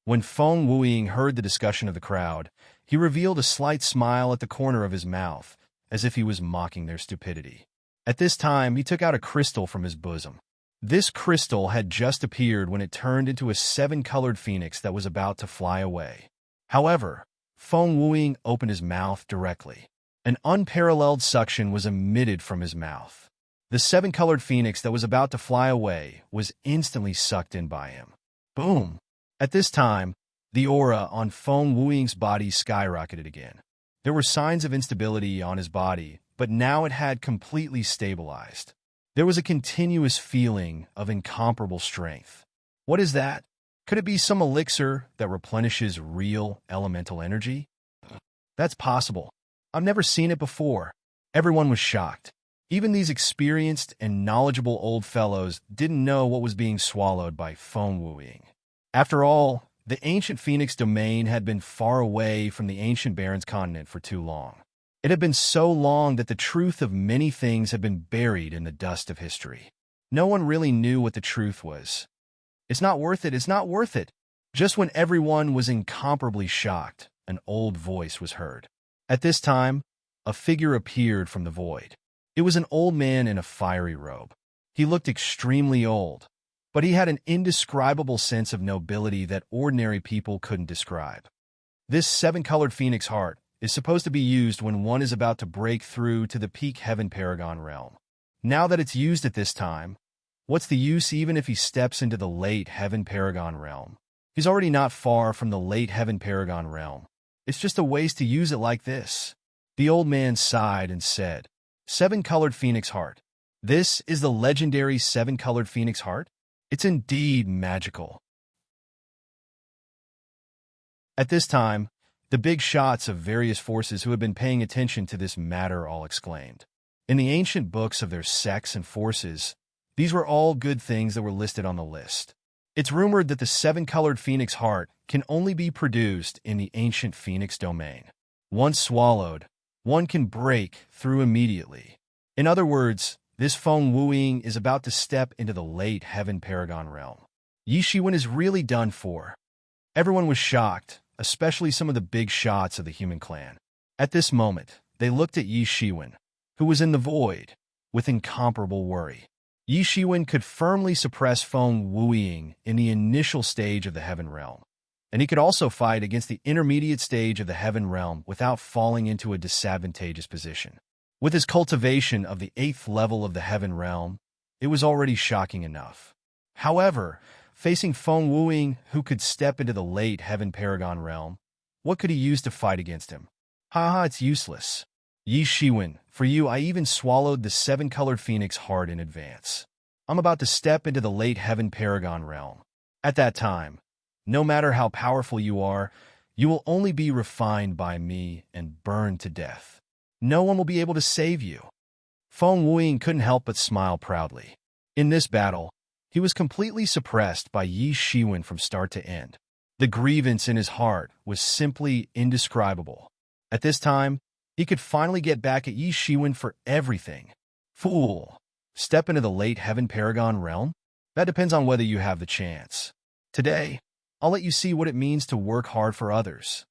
When Feng Wuying heard the discussion of the crowd, he revealed a slight smile at the corner of his mouth, as if he was mocking their stupidity. At this time, he took out a crystal from his bosom. This crystal had just appeared when it turned into a seven-colored phoenix that was about to fly away. However, Feng Wuying opened his mouth directly. An unparalleled suction was emitted from his mouth. The seven-colored phoenix that was about to fly away was instantly sucked in by him. Boom! At this time, the aura on Feng Wuying's body skyrocketed again. There were signs of instability on his body, but now it had completely stabilized. There was a continuous feeling of incomparable strength. What is that? Could it be some elixir that replenishes real elemental energy? That's possible. I've never seen it before. Everyone was shocked. Even these experienced and knowledgeable old fellows didn't know what was being swallowed by Feng Wuying. After all, the ancient Phoenix domain had been far away from the ancient Baron's continent for too long. It had been so long that the truth of many things had been buried in the dust of history. No one really knew what the truth was. It's not worth it, it's not worth it. Just when everyone was incomparably shocked, an old voice was heard. At this time, a figure appeared from the void. It was an old man in a fiery robe. He looked extremely old, but he had an indescribable sense of nobility that ordinary people couldn't describe. This seven-colored phoenix heart is supposed to be used when one is about to break through to the peak heaven paragon realm. Now that it's used at this time, what's the use even if he steps into the late heaven paragon realm? He's already not far from the late heaven paragon realm. It's just a waste to use it like this. The old man sighed and said, "Seven-colored phoenix heart. This is the legendary seven-colored phoenix heart? It's indeed magical." At this time, the big shots of various forces who had been paying attention to this matter all exclaimed. In the ancient books of their sects and forces, these were all good things that were listed on the list. It's rumored that the seven-colored phoenix heart can only be produced in the ancient phoenix domain. Once swallowed, one can break through immediately. In other words, this Feng Wuying is about to step into the late heaven paragon realm. Yi Shiwen is really done for. Everyone was shocked, especially some of the big shots of the human clan. At this moment, they looked at Yi Shiwen, who was in the void, with incomparable worry. Yi Shiwen could firmly suppress Feng Wuying in the initial stage of the Heaven Realm, and he could also fight against the intermediate stage of the Heaven Realm without falling into a disadvantageous position. With his cultivation of the 8th level of the Heaven Realm, it was already shocking enough. However, facing Feng Wuying, who could step into the late Heaven Paragon Realm, what could he use to fight against him? Haha, it's useless. Yi Shiwen, for you I even swallowed the 7-colored phoenix heart in advance. I'm about to step into the late Heaven Paragon Realm. At that time, no matter how powerful you are, you will only be refined by me and burned to death. No one will be able to save you. Feng Wuying couldn't help but smile proudly. In this battle, he was completely suppressed by Yi Shiwen from start to end. The grievance in his heart was simply indescribable. At this time, he could finally get back at Yi Shiwen for everything. Fool! Step into the late Heaven Paragon Realm? That depends on whether you have the chance. Today, I'll let you see what it means to work hard for others.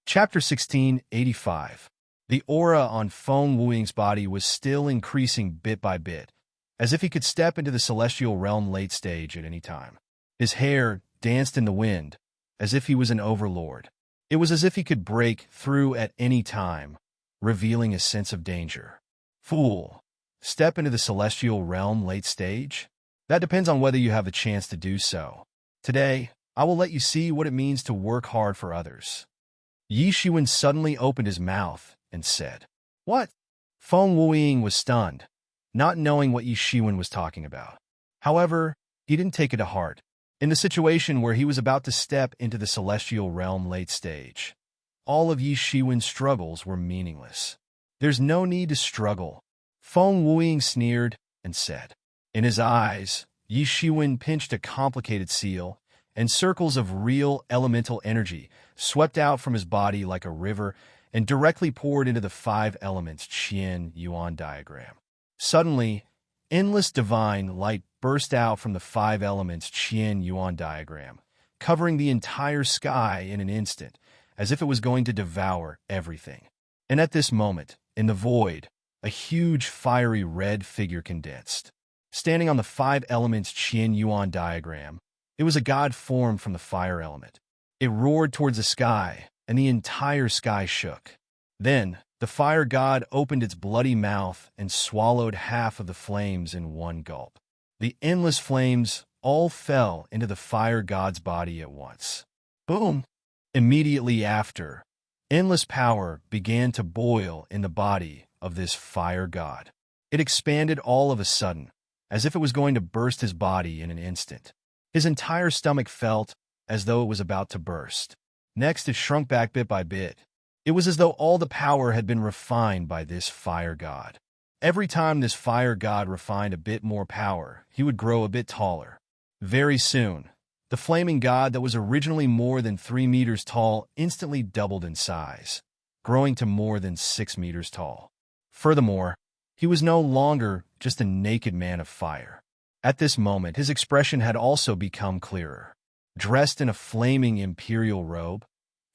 Chapter 1685. The aura on Feng Wuying's body was still increasing bit by bit, as if he could step into the celestial realm late stage at any time. His hair danced in the wind, as if he was an overlord. It was as if he could break through at any time, revealing a sense of danger. Fool! Step into the celestial realm late stage? That depends on whether you have the chance to do so. Today, I will let you see what it means to work hard for others. Yi Shiwen suddenly opened his mouth and said, "What?" Feng Wuying was stunned, not knowing what Yi Shiwen was talking about. However, he didn't take it to heart. In the situation where he was about to step into the celestial realm late stage, all of Yi Shiwen's struggles were meaningless. There's no need to struggle, Feng Wuying sneered and said. In his eyes, Yi Shiwen pinched a complicated seal, and circles of real elemental energy swept out from his body like a river and directly poured into the 5 elements Qian Yuan diagram. Suddenly, endless divine light burst out from the 5 elements Qian Yuan diagram, covering the entire sky in an instant, as if it was going to devour everything. And at this moment, in the void, a huge fiery red figure condensed. Standing on the 5 elements Qian Yuan diagram, it was a god formed from the fire element. It roared towards the sky, and the entire sky shook. Then, the fire god opened its bloody mouth and swallowed half of the flames in one gulp. The endless flames all fell into the fire god's body at once. Boom! Immediately after, endless power began to boil in the body of this fire god. It expanded all of a sudden, as if it was going to burst his body in an instant. His entire stomach felt as though it was about to burst. Next, it shrunk back bit by bit. It was as though all the power had been refined by this fire god. Every time this fire god refined a bit more power, he would grow a bit taller. Very soon, the flaming god that was originally more than 3 meters tall instantly doubled in size, growing to more than 6 meters tall. Furthermore, he was no longer just a naked man of fire. At this moment, his expression had also become clearer. Dressed in a flaming imperial robe,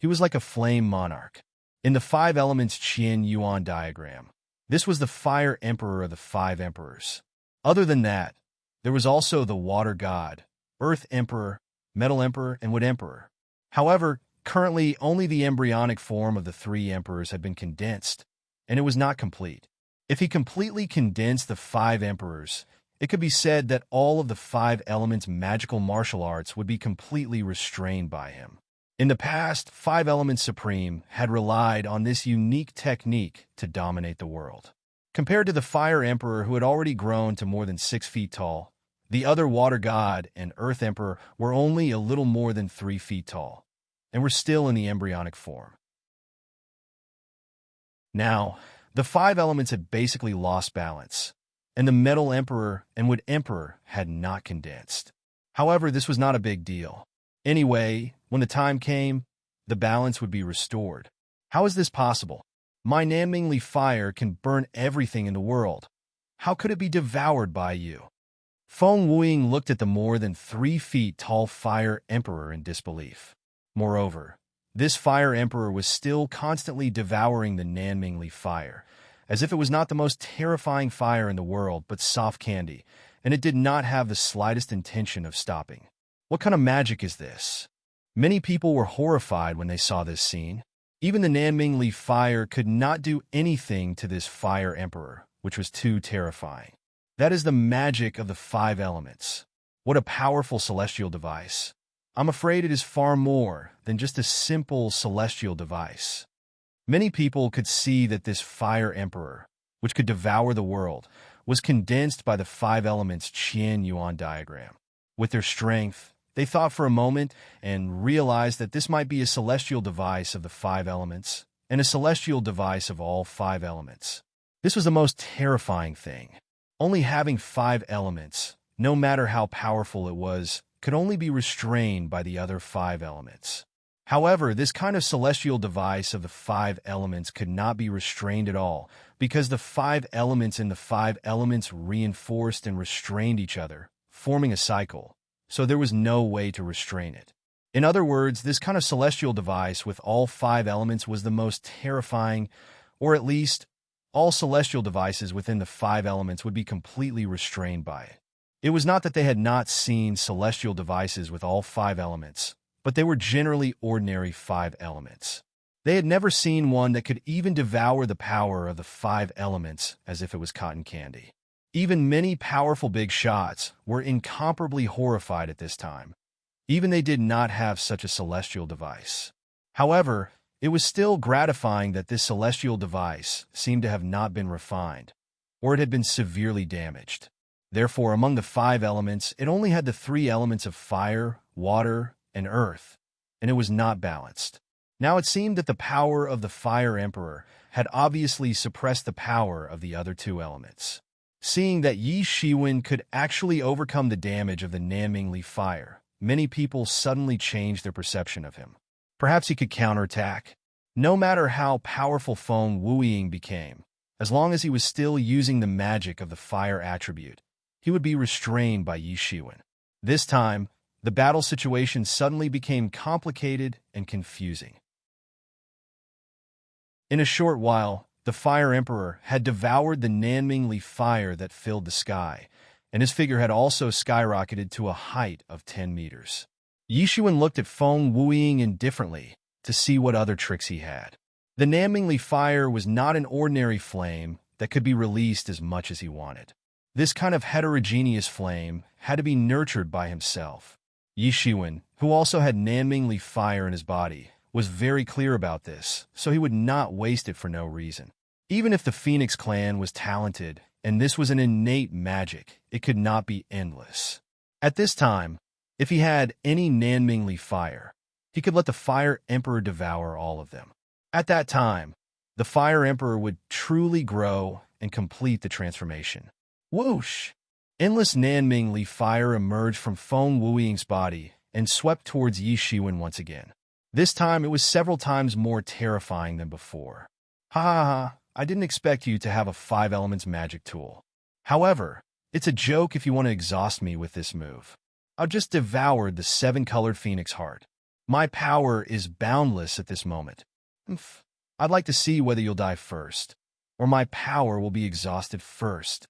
he was like a flame monarch. In the 5 elements Qian Yuan diagram, this was the fire emperor of the 5 emperors. Other than that, there was also the water god, earth emperor, metal emperor, and wood emperor. However, currently only the embryonic form of the 3 emperors had been condensed, and it was not complete. If he completely condensed the 5 emperors, it could be said that all of the 5 elements magical martial arts would be completely restrained by him. In the past, 5 Elements Supreme had relied on this unique technique to dominate the world. Compared to the Fire Emperor, who had already grown to more than 6 feet tall, the other Water God and Earth Emperor were only a little more than 3 feet tall, and were still in the embryonic form. Now, the 5 elements had basically lost balance, and the Metal Emperor and Wood Emperor had not condensed. However, this was not a big deal. Anyway, when the time came, the balance would be restored. How is this possible? My namingly fire can burn everything in the world. How could it be devoured by you? Feng Wuying looked at the more than 3 feet tall Fire Emperor in disbelief. Moreover, this Fire Emperor was still constantly devouring the Nanmingli fire, as if it was not the most terrifying fire in the world but soft candy, and it did not have the slightest intention of stopping. What kind of magic is this? Many people were horrified when they saw this scene. Even the Nanmingli fire could not do anything to this Fire Emperor, which was too terrifying. That is the magic of the 5 elements. What a powerful celestial device. I'm afraid it is far more than just a simple celestial device. Many people could see that this Fire Emperor, which could devour the world, was condensed by the 5 elements Qian Yuan diagram. With their strength, they thought for a moment and realized that this might be a celestial device of the 5 elements and a celestial device of all 5 elements. This was the most terrifying thing. Only having 5 elements, no matter how powerful it was, could only be restrained by the other 5 elements. However, this kind of celestial device of the 5 elements could not be restrained at all, because the 5 elements in the 5 elements reinforced and restrained each other, forming a cycle, so there was no way to restrain it. In other words, this kind of celestial device with all 5 elements was the most terrifying, or at least, all celestial devices within the 5 elements would be completely restrained by it. It was not that they had not seen celestial devices with all 5 elements, but they were generally ordinary 5 elements. They had never seen one that could even devour the power of the 5 elements as if it was cotton candy. Even many powerful big shots were incomparably horrified at this time. Even they did not have such a celestial device. However, it was still gratifying that this celestial device seemed to have not been refined, or it had been severely damaged. Therefore, among the 5 elements, it only had the 3 elements of fire, water, and earth, and it was not balanced. Now it seemed that the power of the Fire Emperor had obviously suppressed the power of the other 2 elements. Seeing that Yi Shiwen could actually overcome the damage of the Nanmingli fire, many people suddenly changed their perception of him. Perhaps he could counterattack. No matter how powerful Feng Wuying became, as long as he was still using the magic of the fire attribute, he would be restrained by Yi Shiwen. This time, the battle situation suddenly became complicated and confusing. In a short while, the Fire Emperor had devoured the Nanmingli fire that filled the sky, and his figure had also skyrocketed to a height of 10 meters. Yi Shiwen looked at Feng Wuying indifferently to see what other tricks he had. The Nanmingli fire was not an ordinary flame that could be released as much as he wanted. This kind of heterogeneous flame had to be nurtured by himself. Yi Shiwen, who also had Nanmingli fire in his body, was very clear about this, so he would not waste it for no reason. Even if the Phoenix clan was talented, and this was an innate magic, it could not be endless. At this time, if he had any Nanmingli fire, he could let the Fire Emperor devour all of them. At that time, the Fire Emperor would truly grow and complete the transformation. Whoosh! Endless Nanmingli fire emerged from Feng Wuying's body and swept towards Yi Shiwen once again. This time, it was several times more terrifying than before. Ha ha ha, I didn't expect you to have a 5 elements magic tool. However, it's a joke if you want to exhaust me with this move. I've just devoured the 7-colored Phoenix heart. My power is boundless at this moment. I'd like to see whether you'll die first, or my power will be exhausted first.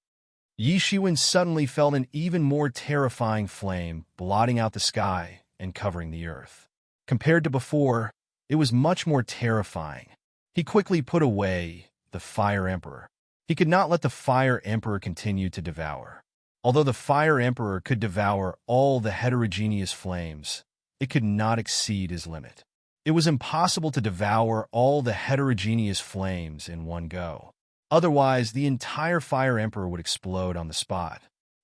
Yi Shiwen suddenly felt an even more terrifying flame blotting out the sky and covering the earth. Compared to before, it was much more terrifying. He quickly put away the Fire Emperor. He could not let the Fire Emperor continue to devour. Although the Fire Emperor could devour all the heterogeneous flames, it could not exceed his limit. It was impossible to devour all the heterogeneous flames in one go. Otherwise, the entire Fire Emperor would explode on the spot.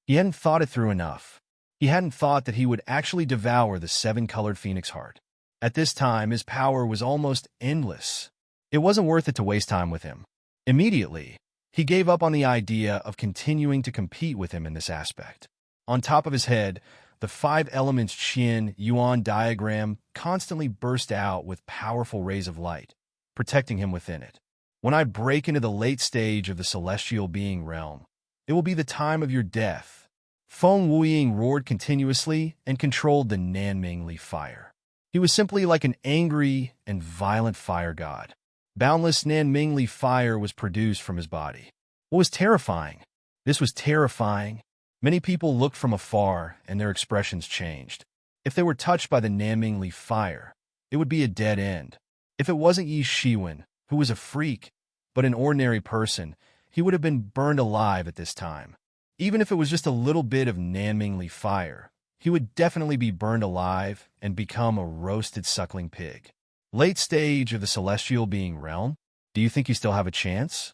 He hadn't thought it through enough. He hadn't thought that he would actually devour the 7-colored Phoenix heart. At this time, his power was almost endless. It wasn't worth it to waste time with him. Immediately, he gave up on the idea of continuing to compete with him in this aspect. On top of his head, the 5 elements Qian Yuan diagram constantly burst out with powerful rays of light, protecting him within it. When I break into the late stage of the celestial being realm, it will be the time of your death. Feng Wuying roared continuously and controlled the Nanming Li fire. He was simply like an angry and violent fire god. Boundless Nanming Li fire was produced from his body. What was terrifying? This was terrifying. Many people looked from afar and their expressions changed. If they were touched by the Nanming Li fire, it would be a dead end. If it wasn't Yi Shiwen, who was a freak, but an ordinary person, he would have been burned alive at this time. Even if it was just a little bit of Nanming Li fire, he would definitely be burned alive and become a roasted suckling pig. Late stage of the celestial being realm, do you think you still have a chance?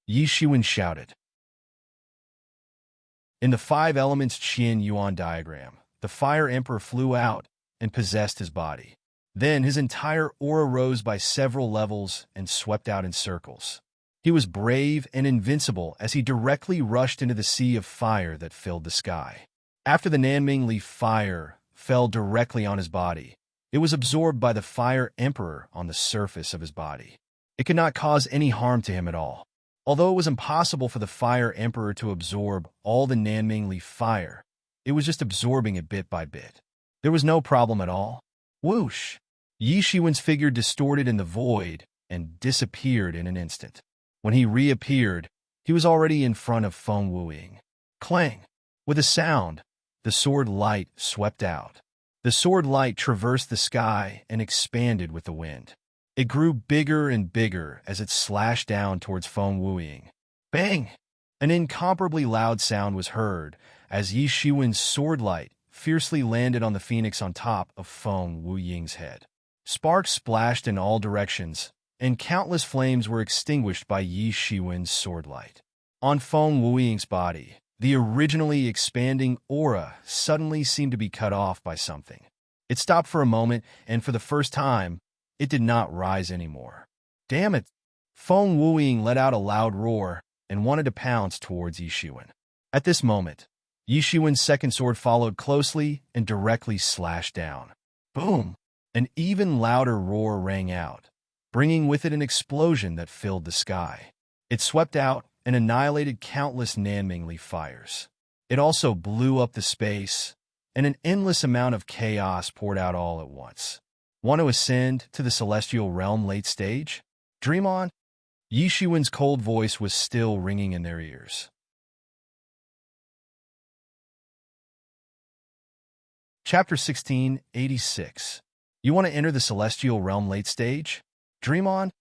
Yi Shiwen shouted. In the five elements Qian Yuan diagram, the fire emperor flew out and possessed his body. Then his entire aura rose by several levels and swept out in circles. He was brave and invincible as he directly rushed into the sea of fire that filled the sky. After the Nanming Li fire fell directly on his body, it was absorbed by the fire emperor on the surface of his body. It could not cause any harm to him at all. Although it was impossible for the fire emperor to absorb all the Nanming Li fire, it was just absorbing it bit by bit. There was no problem at all. Whoosh! Yi Shiwen's figure distorted in the void and disappeared in an instant. When he reappeared, he was already in front of Feng Wuying. Clang! With a sound, the sword light swept out. The sword light traversed the sky and expanded with the wind. It grew bigger and bigger as it slashed down towards Feng Wuying. Bang! An incomparably loud sound was heard as Yi Shiwen's sword light fiercely landed on the phoenix on top of Feng Wuying's head. Sparks splashed in all directions, and countless flames were extinguished by Yi Shiwen's sword light. On Feng Wuying's body, the originally expanding aura suddenly seemed to be cut off by something. It stopped for a moment, and for the first time, it did not rise anymore. Damn it! Feng Wuying let out a loud roar and wanted to pounce towards Yi Shiwen. At this moment, Yi Shiwen's second sword followed closely and directly slashed down. Boom! An even louder roar rang out, bringing with it an explosion that filled the sky. It swept out and annihilated countless Nanming Li fires. It also blew up the space, and an endless amount of chaos poured out all at once. Want to ascend to the celestial realm late stage? Dream on? Yi Shiwen's cold voice was still ringing in their ears. Chapter 1686. You want to enter the celestial realm late stage? Dream on?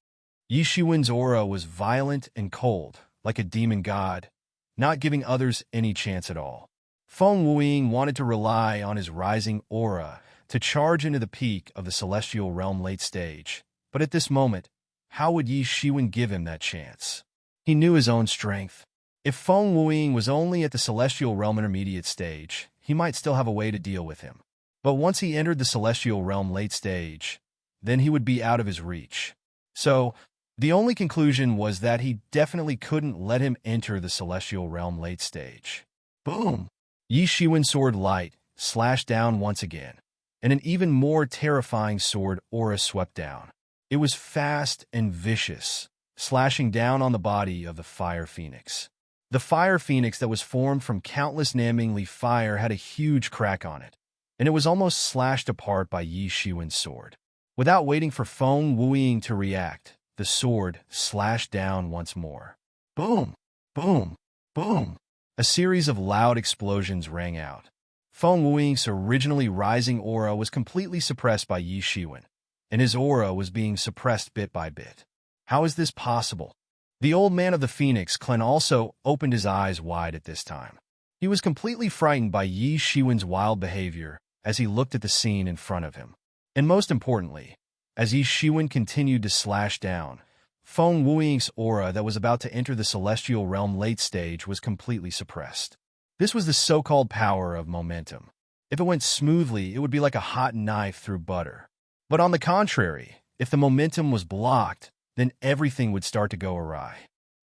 Yi Shiwen's aura was violent and cold, like a demon god, not giving others any chance at all. Feng Wuying wanted to rely on his rising aura to charge into the peak of the celestial realm late stage, but at this moment, how would Yi Shiwen give him that chance? He knew his own strength. If Feng Wuying was only at the celestial realm intermediate stage, he might still have a way to deal with him. But once he entered the celestial realm late stage, then he would be out of his reach. So, the only conclusion was that he definitely couldn't let him enter the celestial realm late stage. Boom! Yi Shiwen's sword light slashed down once again, and an even more terrifying sword aura swept down. It was fast and vicious, slashing down on the body of the fire phoenix. The fire phoenix that was formed from countless Nanming Li fire had a huge crack on it, and it was almost slashed apart by Yi Shiwen's sword. Without waiting for Feng Wuying to react, the sword slashed down once more. Boom! Boom! Boom! A series of loud explosions rang out. Feng Wuying's originally rising aura was completely suppressed by Yi Shiwen, and his aura was being suppressed bit by bit. How is this possible? The old man of the phoenix clan also opened his eyes wide at this time. He was completely frightened by Yi Shiwen's wild behavior as he looked at the scene in front of him. And most importantly, as Yi Shiwen continued to slash down, Feng Wuying's aura that was about to enter the celestial realm late stage was completely suppressed. This was the so-called power of momentum. If it went smoothly, it would be like a hot knife through butter. But on the contrary, if the momentum was blocked, then everything would start to go awry.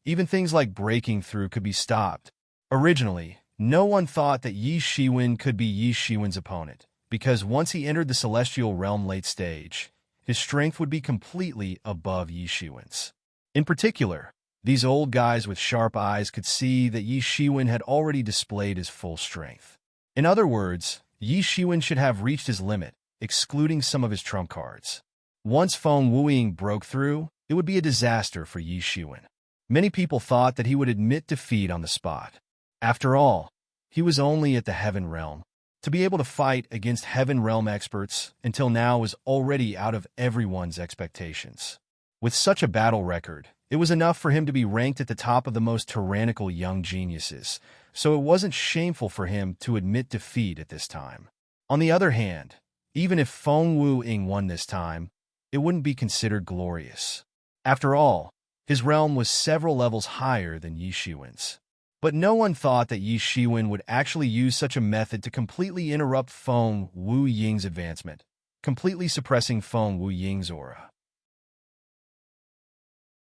Even things like breaking through could be stopped. Originally, no one thought that Yi Shiwen could be Yi Shiwen's opponent, because once he entered the celestial realm late stage, his strength would be completely above Yi Shiwen's. In particular, These old guys with sharp eyes could see that Yi Shiwen had already displayed his full strength. In other words, Yi Shiwen should have reached his limit, excluding some of his trump cards. Once Feng Wuying broke through, it would be a disaster for Yi Shiwen. Many people thought that he would admit defeat on the spot. After all, he was only at the Heaven Realm. To be able to fight against Heaven Realm experts until now was already out of everyone's expectations. With such a battle record, it was enough for him to be ranked at the top of the most tyrannical young geniuses, so it wasn't shameful for him to admit defeat at this time. On the other hand, even if Feng Wuying won this time, it wouldn't be considered glorious. After all, his realm was several levels higher than Yi Shiwen's. But no one thought that Yi Shiwen would actually use such a method to completely interrupt Feng Wuying's advancement, completely suppressing Feng Wuying's aura.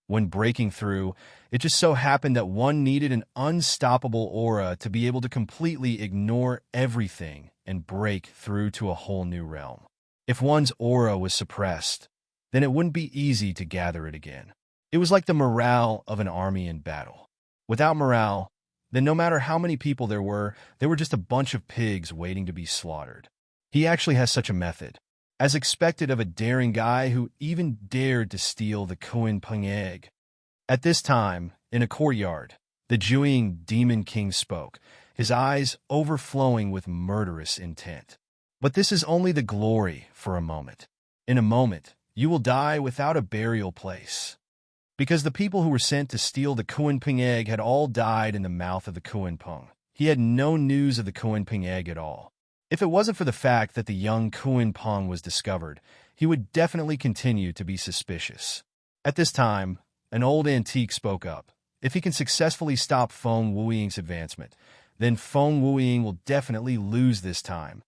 When breaking through, it just so happened that one needed an unstoppable aura to be able to completely ignore everything and break through to a whole new realm. If one's aura was suppressed, then it wouldn't be easy to gather it again. It was like the morale of an army in battle. Without morale, then no matter how many people there were just a bunch of pigs waiting to be slaughtered. He actually has such a method, as expected of a daring guy who even dared to steal the Kuan Peng egg. At this time, in a courtyard, the Jueying Demon King spoke, his eyes overflowing with murderous intent. But this is only the glory for a moment. In a moment, you will die without a burial place. Because the people who were sent to steal the Kuan Peng egg had all died in the mouth of the Kuan Peng. He had no news of the Kuan Peng egg at all. If it wasn't for the fact that the young Kuan Peng was discovered, he would definitely continue to be suspicious. At this time, an old antique spoke up. If he can successfully stop Feng Wuying's advancement, then Feng Wuying will definitely lose this time.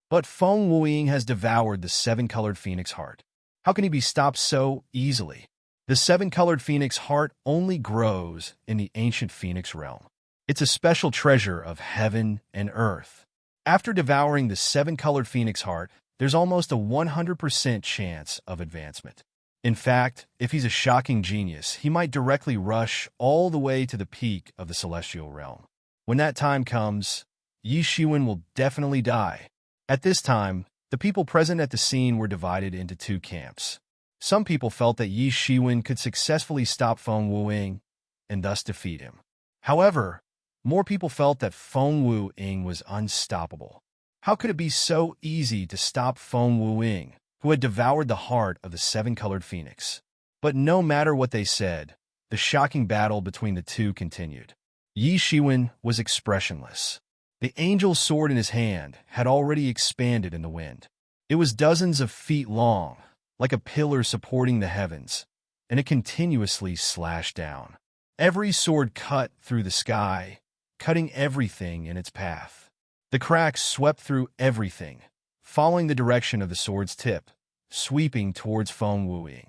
But Feng Wuying has devoured the seven-colored phoenix heart. How can he be stopped so easily? The seven-colored phoenix heart only grows in the ancient phoenix realm. It's a special treasure of heaven and earth. After devouring the seven-colored phoenix heart, there's almost a 100% chance of advancement. In fact, if he's a shocking genius, he might directly rush all the way to the peak of the celestial realm. When that time comes, Yi Shiwen will definitely die. At this time, the people present at the scene were divided into two camps. Some people felt that Yi Shiwen could successfully stop Feng Wuying and thus defeat him. However, more people felt that Feng Wuying was unstoppable. How could it be so easy to stop Feng Wuying, who had devoured the heart of the seven-colored phoenix? But no matter what they said, the shocking battle between the two continued. Yi Shiwen was expressionless. The angel's sword in his hand had already expanded in the wind. It was dozens of feet long, like a pillar supporting the heavens, and it continuously slashed down. Every sword cut through the sky, cutting everything in its path. The cracks swept through everything, following the direction of the sword's tip, sweeping towards Feng Wuying.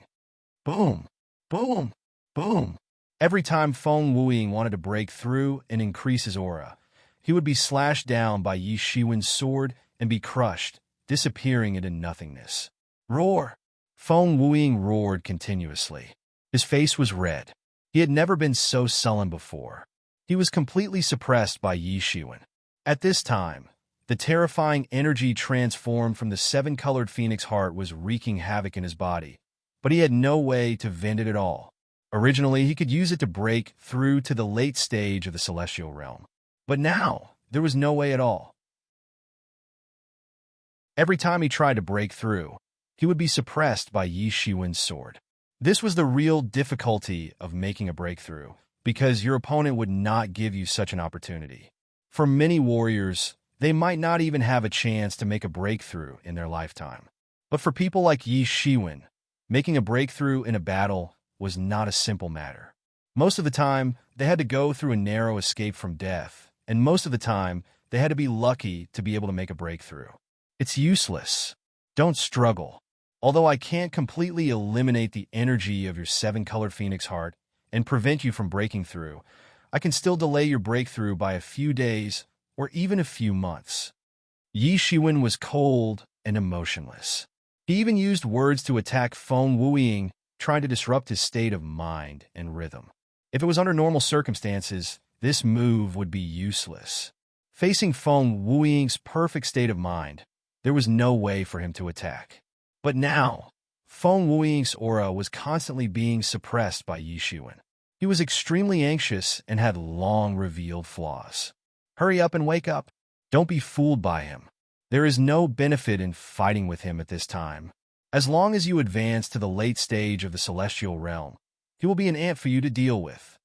Boom! Boom! Boom! Every time Feng Wuying wanted to break through and increase his aura, he would be slashed down by Yi Shiwen's sword and be crushed, disappearing into nothingness. Roar! Feng Wuying roared continuously. His face was red. He had never been so sullen before. He was completely suppressed by Yi Shiwen. At this time, the terrifying energy transformed from the seven-colored phoenix heart was wreaking havoc in his body, but he had no way to vent it at all. Originally, he could use it to break through to the late stage of the celestial realm. But now, there was no way at all. Every time he tried to break through, he would be suppressed by Yi Shiwen's sword. This was the real difficulty of making a breakthrough, because your opponent would not give you such an opportunity. For many warriors, they might not even have a chance to make a breakthrough in their lifetime. But for people like Yi Shiwen, making a breakthrough in a battle was not a simple matter. Most of the time, they had to go through a narrow escape from death, and most of the time, they had to be lucky to be able to make a breakthrough. It's useless. Don't struggle. Although I can't completely eliminate the energy of your seven-colored phoenix heart and prevent you from breaking through, I can still delay your breakthrough by a few days or even a few months. Yi Shiwen was cold and emotionless. He even used words to attack Feng Wuying, trying to disrupt his state of mind and rhythm. If it was under normal circumstances, this move would be useless. Facing Feng Wuying's perfect state of mind, there was no way for him to attack. But now, Feng Wuying's aura was constantly being suppressed by Yi Shiwen. He was extremely anxious and had long revealed flaws. Hurry up and wake up. Don't be fooled by him. There is no benefit in fighting with him at this time. As long as you advance to the late stage of the celestial realm, he will be an ant for you to deal with.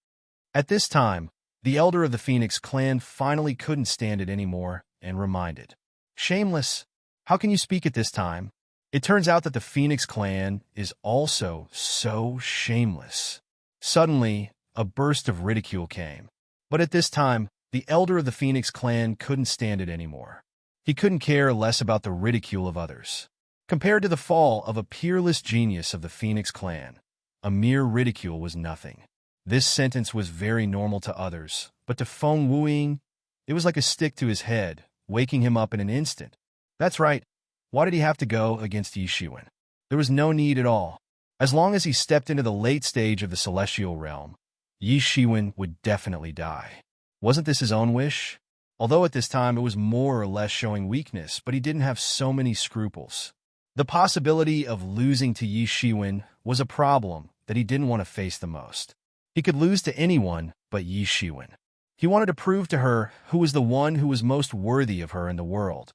At this time, the elder of the Phoenix clan finally couldn't stand it anymore and reminded, "Shameless, how can you speak at this time? It turns out that the Phoenix clan is also so shameless." Suddenly, a burst of ridicule came. But at this time, the elder of the Phoenix clan couldn't stand it anymore. He couldn't care less about the ridicule of others. Compared to the fall of a peerless genius of the Phoenix clan, a mere ridicule was nothing. This sentence was very normal to others, but to Feng Wuying, it was like a stick to his head, waking him up in an instant. That's right. Why did he have to go against Yi Shiwen? There was no need at all. As long as he stepped into the late stage of the celestial realm, Yi Shiwen would definitely die. Wasn't this his own wish? Although at this time it was more or less showing weakness, but he didn't have so many scruples. The possibility of losing to Yi Shiwen was a problem that he didn't want to face the most. He could lose to anyone but Yi Shiwen. He wanted to prove to her who was the one who was most worthy of her in the world,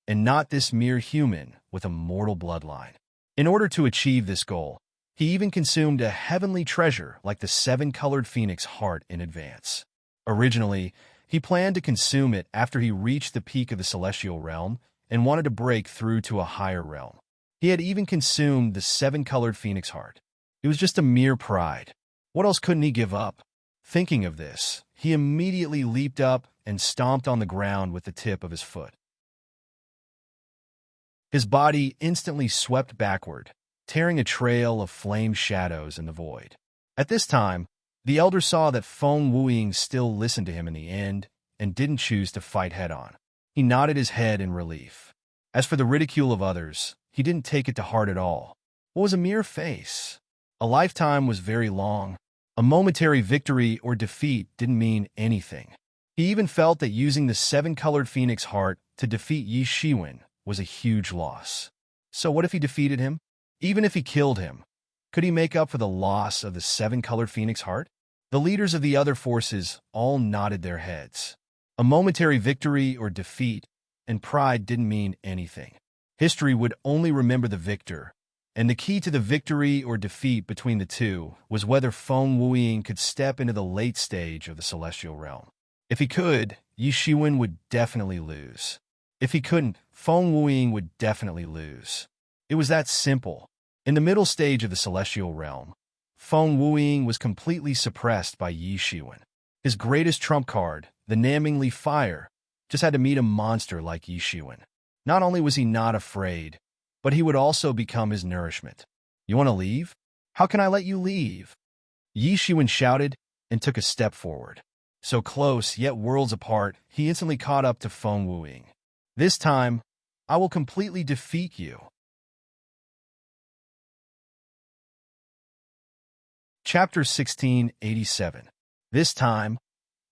and not this mere human with a mortal bloodline. In order to achieve this goal, he even consumed a heavenly treasure like the seven-colored phoenix heart in advance. Originally, he planned to consume it after he reached the peak of the celestial realm and wanted to break through to a higher realm. He had even consumed the seven-colored phoenix heart. It was just a mere pride. What else couldn't he give up? Thinking of this, he immediately leaped up and stomped on the ground with the tip of his foot. His body instantly swept backward, tearing a trail of flame shadows in the void. At this time, the elder saw that Feng Wuying still listened to him in the end and didn't choose to fight head-on. He nodded his head in relief. As for the ridicule of others, he didn't take it to heart at all. What was a mere face? A lifetime was very long. A momentary victory or defeat didn't mean anything. He even felt that using the seven-colored phoenix heart to defeat Yi Shiwen was a huge loss. So what if he defeated him? Even if he killed him, could he make up for the loss of the seven-colored phoenix heart? The leaders of the other forces all nodded their heads. A momentary victory or defeat and pride didn't mean anything. History would only remember the victor, and the key to the victory or defeat between the two was whether Feng Wuying could step into the late stage of the celestial realm. If he could, Yi Shiwen would definitely lose. If he couldn't, Feng Wuying would definitely lose. It was that simple. In the middle stage of the celestial realm, Feng Wuying was completely suppressed by Yi Shiwen. His greatest trump card, the Namingly Fire, just had to meet a monster like Yi Shiwen. Not only was he not afraid, but he would also become his nourishment. "You want to leave? How can I let you leave?" Yi Shiwen shouted and took a step forward. So close, yet worlds apart, he instantly caught up to Feng Wuying. "This time, I will completely defeat you." Chapter 1687. This time,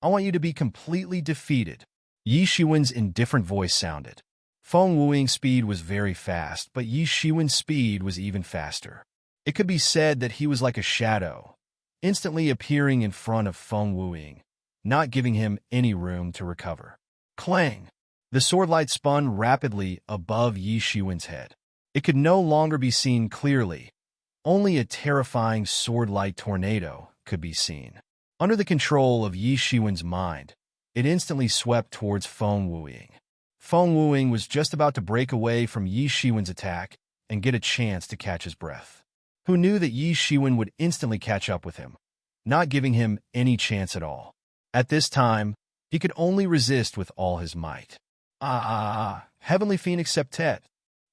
I want you to be completely defeated. Yi Shiwen's indifferent voice sounded. Feng Wuying's speed was very fast, but Yi Shiwen's speed was even faster. It could be said that he was like a shadow, instantly appearing in front of Feng Wuying, not giving him any room to recover. Clang! The sword light spun rapidly above Yi Shiwen's head. It could no longer be seen clearly. Only a terrifying sword light tornado could be seen. Under the control of Yi Shiwen's mind, it instantly swept towards Feng Wuying. Feng Wuying was just about to break away from Yi Shiwen's attack and get a chance to catch his breath. Who knew that Yi Shiwen would instantly catch up with him, not giving him any chance at all? At this time, he could only resist with all his might. Heavenly Phoenix Septet!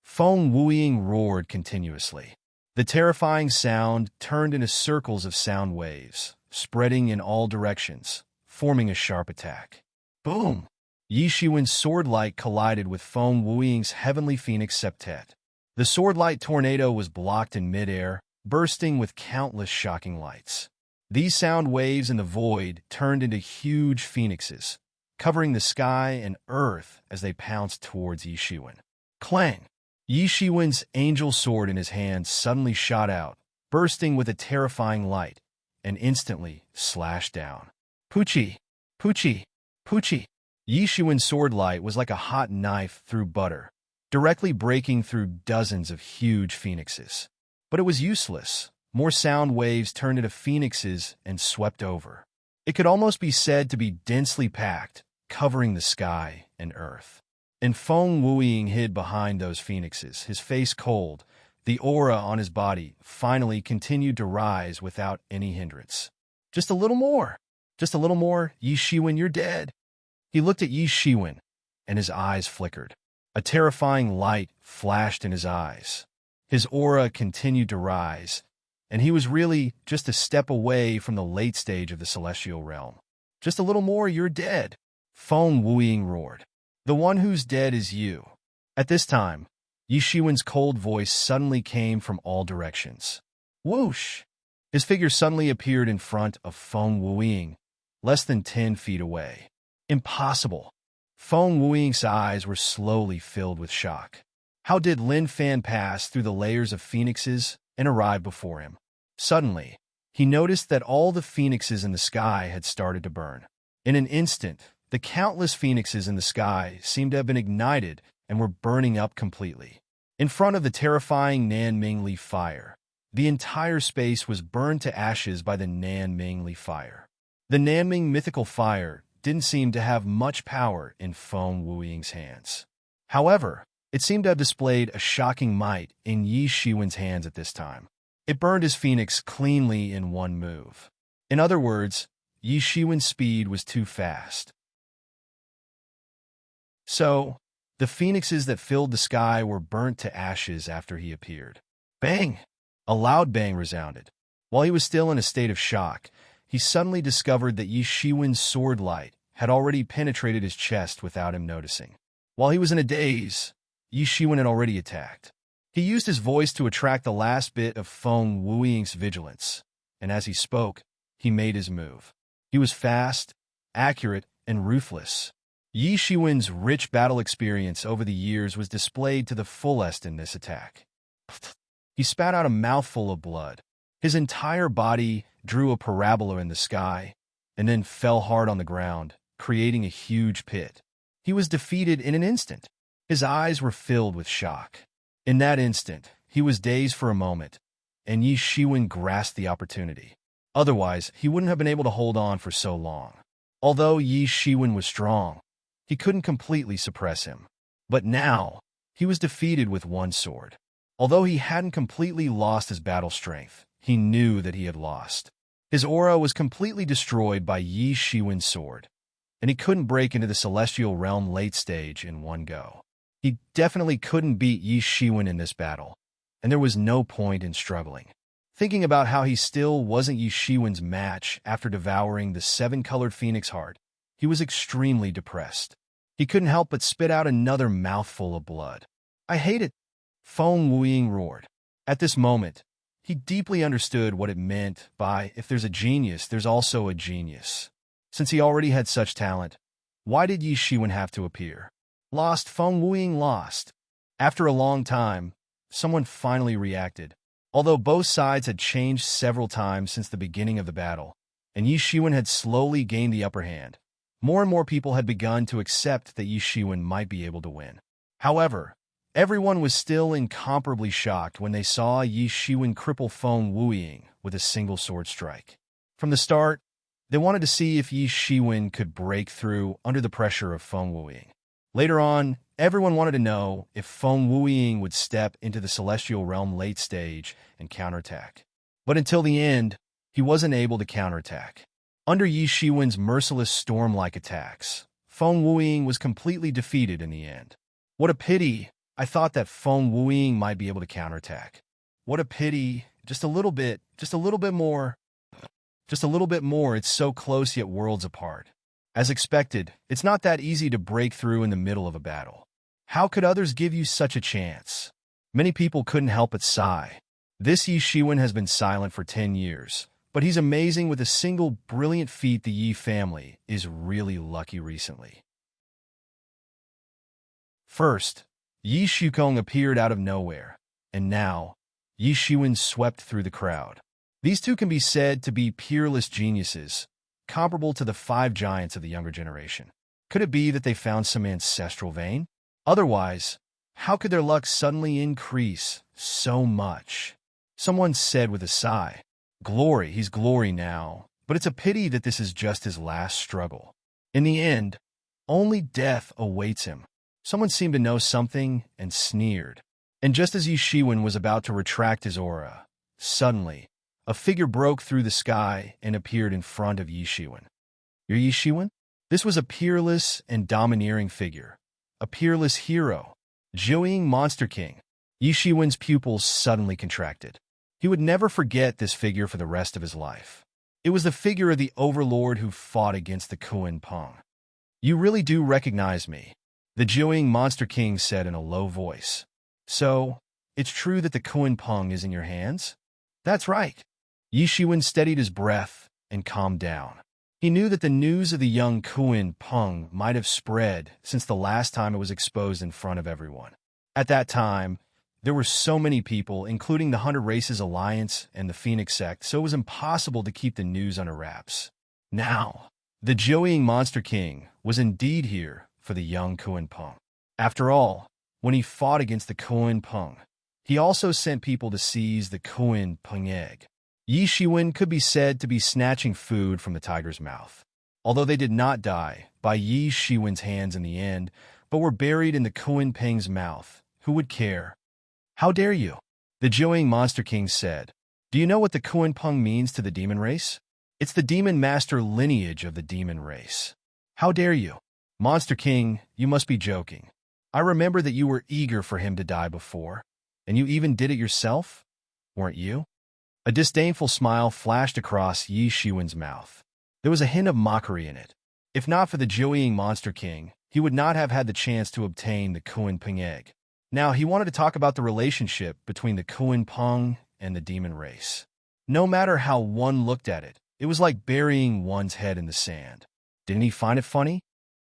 Feng Wuying roared continuously. The terrifying sound turned into circles of sound waves, spreading in all directions, forming a sharp attack. Boom! Yi Shiwen's sword light collided with Feng Wuying's Heavenly Phoenix Septet. The sword light tornado was blocked in midair, bursting with countless shocking lights. These sound waves in the void turned into huge phoenixes, covering the sky and earth as they pounced towards Yi Shiwen. Clang! Yi Shiwen's angel sword in his hand suddenly shot out, bursting with a terrifying light, and instantly slashed down. Poochie! Poochie! Poochie! Yi Shiwen's sword light was like a hot knife through butter, directly breaking through dozens of huge phoenixes. But it was useless. More sound waves turned into phoenixes and swept over. It could almost be said to be densely packed, covering the sky and earth. And Feng Wuying hid behind those phoenixes, his face cold. The aura on his body finally continued to rise without any hindrance. Just a little more. Just a little more, Yi Shiwen, you're dead. He looked at Yi Shiwen, and his eyes flickered. A terrifying light flashed in his eyes. His aura continued to rise, and he was really just a step away from the late stage of the celestial realm. Just a little more, you're dead, Feng Wuying roared. The one who's dead is you. At this time, Yi Shiwen's cold voice suddenly came from all directions. Whoosh! His figure suddenly appeared in front of Feng Wuying, less than 10 feet away. Impossible! Feng Wuying's eyes were slowly filled with shock. How did Lin Fan pass through the layers of phoenixes and arrive before him? Suddenly, he noticed that all the phoenixes in the sky had started to burn. In an instant, the countless phoenixes in the sky seemed to have been ignited and were burning up completely. In front of the terrifying Nanming Li fire, the entire space was burned to ashes by the Nanming Li fire. The Nanming mythical fire didn't seem to have much power in Feng Wuying's hands. However, it seemed to have displayed a shocking might in Yi Shiwen's hands at this time. It burned his phoenix cleanly in one move. In other words, Yi Shiwen's speed was too fast. So, the phoenixes that filled the sky were burnt to ashes after he appeared. Bang! A loud bang resounded. While he was still in a state of shock, he suddenly discovered that Yi Shiwen's sword light had already penetrated his chest without him noticing. While he was in a daze, Yi Shiwen had already attacked. He used his voice to attract the last bit of Feng Wuying's vigilance, and as he spoke, he made his move. He was fast, accurate, and ruthless. Yi Shiwen's rich battle experience over the years was displayed to the fullest in this attack. He spat out a mouthful of blood. His entire body drew a parabola in the sky, and then fell hard on the ground, creating a huge pit. He was defeated in an instant. His eyes were filled with shock. In that instant, he was dazed for a moment, and Yi Shiwen grasped the opportunity. Otherwise, he wouldn't have been able to hold on for so long. Although Yi Shiwen was strong, he couldn't completely suppress him. But now, he was defeated with one sword. Although he hadn't completely lost his battle strength, he knew that he had lost. His aura was completely destroyed by Yi Shiwen's sword, and he couldn't break into the celestial realm late stage in one go. He definitely couldn't beat Yi Shiwen in this battle, and there was no point in struggling. Thinking about how he still wasn't Yi Shiwen's match after devouring the 7-colored phoenix heart, he was extremely depressed. He couldn't help but spit out another mouthful of blood. I hate it, Feng Wuying roared. At this moment, he deeply understood what it meant by, if there's a genius, there's also a genius. Since he already had such talent, why did Yi Shiwen have to appear? Lost, Feng Wuying lost. After a long time, someone finally reacted. Although both sides had changed several times since the beginning of the battle, and Yi Shiwen had slowly gained the upper hand, more and more people had begun to accept that Yi Shiwen might be able to win. However, everyone was still incomparably shocked when they saw Yi Shiwen cripple Feng Wuying with a single sword strike. From the start, they wanted to see if Yi Shiwen could break through under the pressure of Feng Wuying. Later on, everyone wanted to know if Feng Wuying would step into the celestial realm late stage and counterattack. But until the end, he wasn't able to counterattack. Under Yi Shiwen's merciless storm-like attacks, Feng Wuying was completely defeated in the end. What a pity! I thought that Feng Wuying might be able to counterattack. What a pity! Just a little bit more. Just a little bit more, it's so close yet worlds apart. As expected, it's not that easy to break through in the middle of a battle. How could others give you such a chance? Many people couldn't help but sigh. This Yi Shiwen has been silent for 10 years, but he's amazing with a single brilliant feat. The Yi family is really lucky recently. First, Yi Shukong appeared out of nowhere, and now, Yi Shiwen swept through the crowd. These two can be said to be peerless geniuses, comparable to the five giants of the younger generation. Could it be that they found some ancestral vein? Otherwise, how could their luck suddenly increase so much? Someone said with a sigh, "Glory, he's glory now, but it's a pity that this is just his last struggle. In the end, only death awaits him." Someone seemed to know something and sneered. And just as Yi Shiwen was about to retract his aura, suddenly, a figure broke through the sky and appeared in front of Yi Shiwen. "You're Yi Shiwen?" This was a peerless and domineering figure, a peerless hero, Zhuoying Monster King. Yi Shiwen's pupils suddenly contracted. He would never forget this figure for the rest of his life. It was the figure of the overlord who fought against the Kuan Peng. "You really do recognize me," the Zhuoying Monster King said in a low voice. "So, it's true that the Kuan Peng is in your hands?" "That's right." Yi Shiwen steadied his breath and calmed down. He knew that the news of the young Kuan Peng might have spread since the last time it was exposed in front of everyone. At that time, there were so many people, including the Hunter Races Alliance and the Phoenix Sect, so it was impossible to keep the news under wraps. Now, the Zhuoying Monster King was indeed here for the young Kuan Peng. After all, when he fought against the Kuan Peng, he also sent people to seize the Kuan Peng egg. Yi Shiwen could be said to be snatching food from the tiger's mouth. Although they did not die by Yi Shiwen's hands in the end, but were buried in the Kuan Peng's mouth, who would care? "How dare you?" the Zhuoying Monster King said. "Do you know what the Kuan Peng means to the demon race? It's the demon master lineage of the demon race. How dare you?" "Monster King, you must be joking. I remember that you were eager for him to die before, and you even did it yourself, weren't you?" A disdainful smile flashed across Yi Shiwen's mouth. There was a hint of mockery in it. If not for the Zhuoying Monster King, he would not have had the chance to obtain the Kuan Peng egg. Now he wanted to talk about the relationship between the Kuan Peng and the demon race. No matter how one looked at it, it was like burying one's head in the sand. Didn't he find it funny?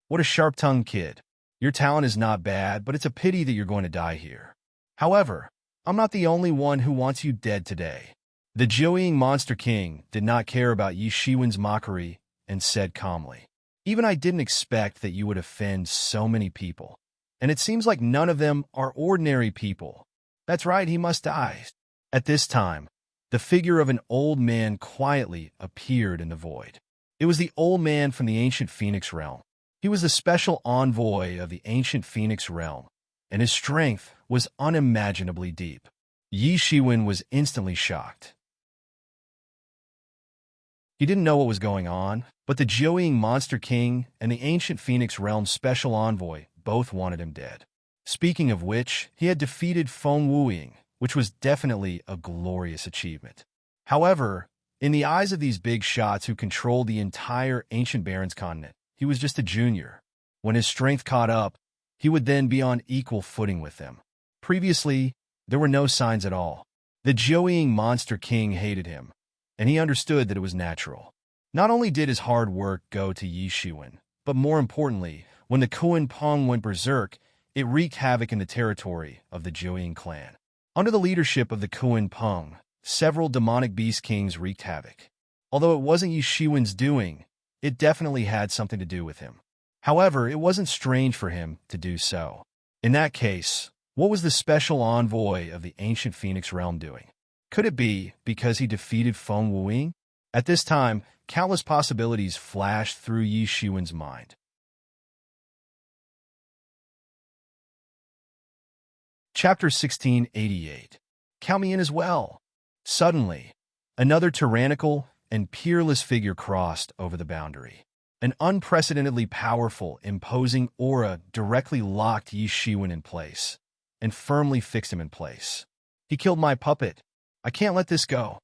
"What a sharp-tongued kid. Your talent is not bad, but it's a pity that you're going to die here. However, I'm not the only one who wants you dead today." The Zhuoying Monster King did not care about Yi Shiwen's mockery and said calmly, "Even I didn't expect that you would offend so many people. And it seems like none of them are ordinary people. That's right, he must die." At this time, the figure of an old man quietly appeared in the void. It was the old man from the ancient Phoenix realm. He was the special envoy of the ancient Phoenix realm, and his strength was unimaginably deep. Yi Shiwen was instantly shocked. He didn't know what was going on, but the Zhuoying Monster King and the ancient Phoenix realm's special envoy both wanted him dead. Speaking of which, he had defeated Feng Wuying, which was definitely a glorious achievement. However, in the eyes of these big shots who controlled the entire ancient Barrens continent, he was just a junior. When his strength caught up, he would then be on equal footing with them. Previously, there were no signs at all. The Zhuoying Monster King hated him, and he understood that it was natural. Not only did his hard work go to Yi Shiwen, but more importantly, when the Kuan Peng went berserk, it wreaked havoc in the territory of the Zhuoying clan. Under the leadership of the Kuan Peng, several demonic beast kings wreaked havoc. Although it wasn't Yi Shiwen's doing, it definitely had something to do with him. However, it wasn't strange for him to do so. In that case, what was the special envoy of the ancient Phoenix realm doing? Could it be because he defeated Feng Wuying? At this time, countless possibilities flashed through Yi Shiwen's mind. Chapter 1688. Count me in as well. Suddenly, another tyrannical and peerless figure crossed over the boundary. An unprecedentedly powerful, imposing aura directly locked Yi Shiwen in place and firmly fixed him in place. "He killed my puppet. I can't let this go."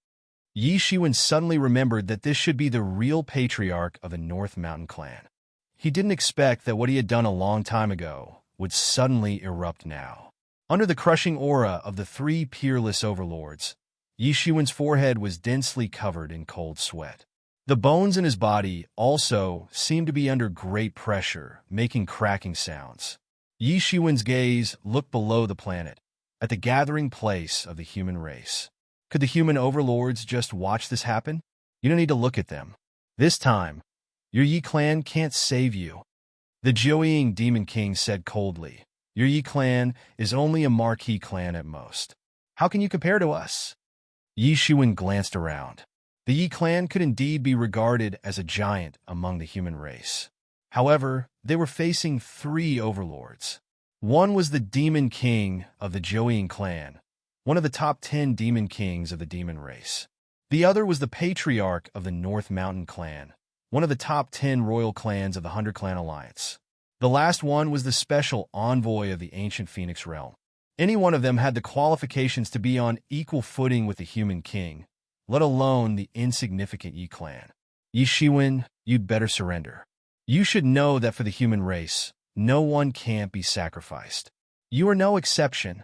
Yi Shiwen suddenly remembered that this should be the real patriarch of the North Mountain clan. He didn't expect that what he had done a long time ago would suddenly erupt now. Under the crushing aura of the three peerless overlords, Yi Shiwen's forehead was densely covered in cold sweat. The bones in his body also seemed to be under great pressure, making cracking sounds. Yi Shiwen's gaze looked below the planet, at the gathering place of the human race. Could the human overlords just watch this happen? You don't need to look at them. This time, your Yi clan can't save you. The Jiuying Demon King said coldly. Your Yi clan is only a marquee clan at most. How can you compare to us? Yi Shiwen glanced around. The Yi clan could indeed be regarded as a giant among the human race. However, they were facing 3 overlords. One was the Demon King of the Jiuying clan, one of the top 10 demon kings of the demon race. The other was the patriarch of the North Mountain clan, one of the top 10 royal clans of the 100 Clan Alliance. The last one was the special envoy of the ancient Phoenix realm. Any one of them had the qualifications to be on equal footing with the human king, let alone the insignificant Yi clan. Yi Shiwen, you'd better surrender. You should know that for the human race, no one can't be sacrificed. You are no exception.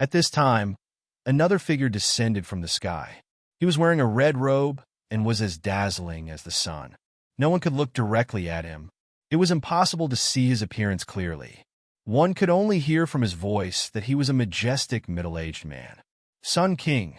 At this time, another figure descended from the sky. He was wearing a red robe and was as dazzling as the sun. No one could look directly at him. It was impossible to see his appearance clearly. One could only hear from his voice that he was a majestic middle-aged man. Sun King,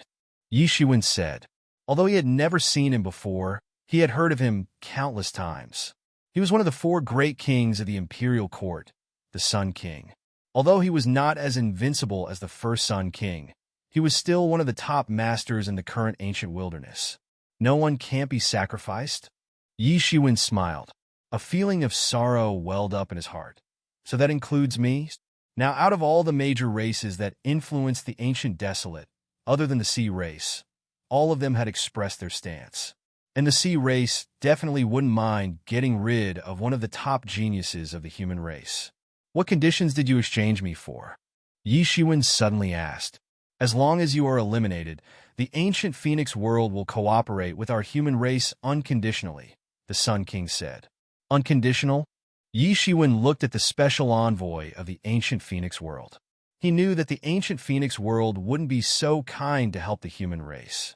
Yi Shiwen said. Although he had never seen him before, he had heard of him countless times. He was one of the 4 great kings of the imperial court, the Sun King. Although he was not as invincible as the first Sun King, he was still one of the top masters in the current ancient wilderness. No one can't be sacrificed? Yi Shiwen smiled. A feeling of sorrow welled up in his heart. So that includes me? Now, out of all the major races that influenced the ancient desolate, other than the sea race, all of them had expressed their stance. And the sea race definitely wouldn't mind getting rid of one of the top geniuses of the human race. What conditions did you exchange me for? Yi Shiwen suddenly asked. As long as you are eliminated, the ancient Phoenix world will cooperate with our human race unconditionally, the Sun King said. Unconditional? Yi Shiwen looked at the special envoy of the ancient Phoenix world. He knew that the ancient Phoenix world wouldn't be so kind to help the human race.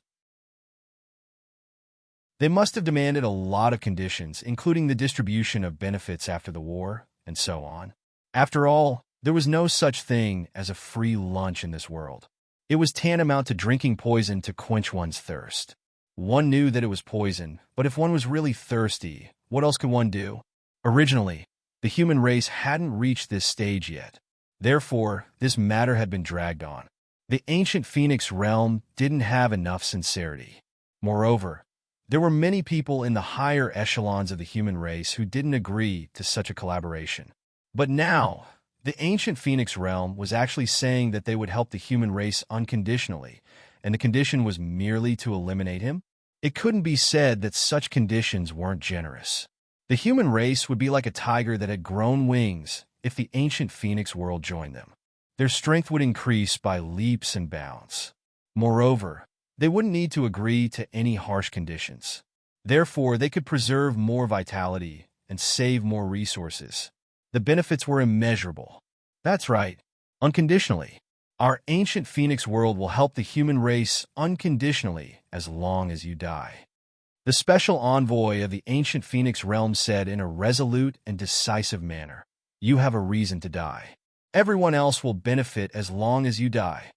They must have demanded a lot of conditions, including the distribution of benefits after the war, and so on. After all, there was no such thing as a free lunch in this world. It was tantamount to drinking poison to quench one's thirst. One knew that it was poison, but if one was really thirsty, what else could one do? Originally, the human race hadn't reached this stage yet. Therefore, this matter had been dragged on. The ancient Phoenix realm didn't have enough sincerity. Moreover, there were many people in the higher echelons of the human race who didn't agree to such a collaboration. But now, the ancient Phoenix realm was actually saying that they would help the human race unconditionally, and the condition was merely to eliminate him? It couldn't be said that such conditions weren't generous. The human race would be like a tiger that had grown wings if the ancient Phoenix world joined them. Their strength would increase by leaps and bounds. Moreover, they wouldn't need to agree to any harsh conditions. Therefore, they could preserve more vitality and save more resources. The benefits were immeasurable. That's right, unconditionally. Our ancient Phoenix world will help the human race unconditionally as long as you die. The special envoy of the ancient Phoenix realm said in a resolute and decisive manner, "You have a reason to die. Everyone else will benefit as long as you die."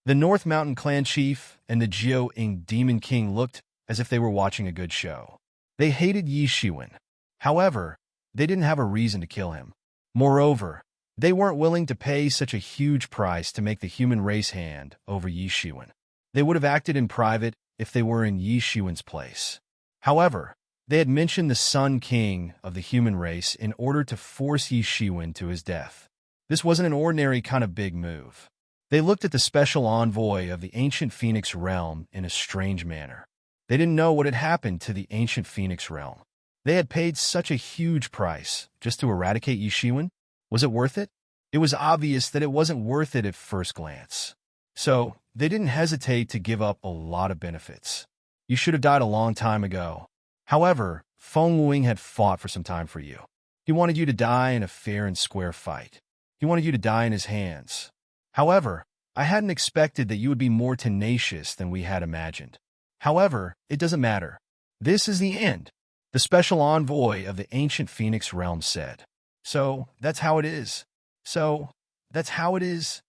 The North Mountain clan chief and the Jiuying Demon King looked as if they were watching a good show. They hated Yi Shiwen. However, they didn't have a reason to kill him. Moreover, they weren't willing to pay such a huge price to make the human race hand over Yi Shiwen. They would have acted in private if they were in Yi Shiwen's place. However, they had mentioned the Sun King of the human race in order to force Yi Shiwen to his death. This wasn't an ordinary kind of big move. They looked at the special envoy of the ancient Phoenix realm in a strange manner. They didn't know what had happened to the ancient Phoenix realm. They had paid such a huge price just to eradicate Yi Shiwen. Was it worth it? It was obvious that it wasn't worth it at first glance. So, they didn't hesitate to give up a lot of benefits. You should have died a long time ago. However, Feng Wuing had fought for some time for you. He wanted you to die in a fair and square fight. He wanted you to die in his hands. However, I hadn't expected that you would be more tenacious than we had imagined. However, it doesn't matter. This is the end, the special envoy of the ancient Phoenix realm said. So, that's how it is. So, that's how it is.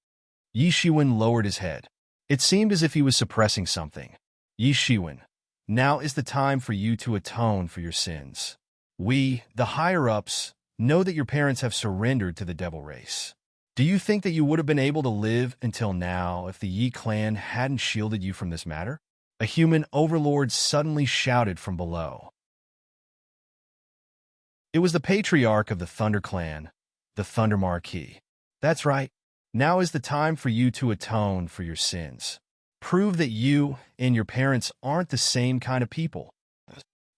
Yi Shiwen lowered his head. It seemed as if he was suppressing something. Yi Shiwen, now is the time for you to atone for your sins. We, the higher-ups, know that your parents have surrendered to the devil race. Do you think that you would have been able to live until now if the Yi clan hadn't shielded you from this matter? A human overlord suddenly shouted from below. It was the patriarch of the Thunder Clan, the Thunder Marquis. That's right. Now is the time for you to atone for your sins. Prove that you and your parents aren't the same kind of people.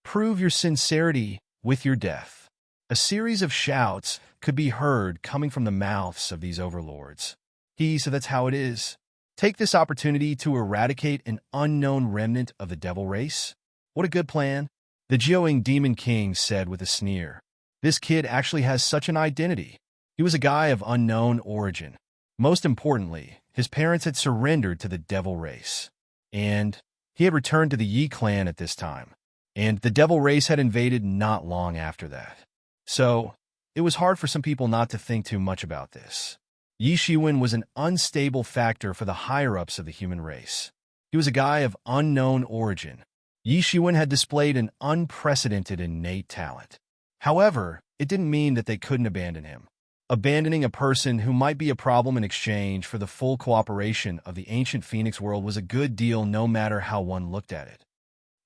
Prove your sincerity with your death. A series of shouts could be heard coming from the mouths of these overlords. So that's how it is. Take this opportunity to eradicate an unknown remnant of the devil race. What a good plan. The Jiaoying Demon King said with a sneer. This kid actually has such an identity. He was a guy of unknown origin. Most importantly, his parents had surrendered to the devil race. And he had returned to the Yi clan at this time. And the devil race had invaded not long after that. So, it was hard for some people not to think too much about this. Yi Shiwen was an unstable factor for the higher-ups of the human race. He was a guy of unknown origin. Yi Shiwen had displayed an unprecedented innate talent. However, it didn't mean that they couldn't abandon him. Abandoning a person who might be a problem in exchange for the full cooperation of the ancient Phoenix world was a good deal no matter how one looked at it.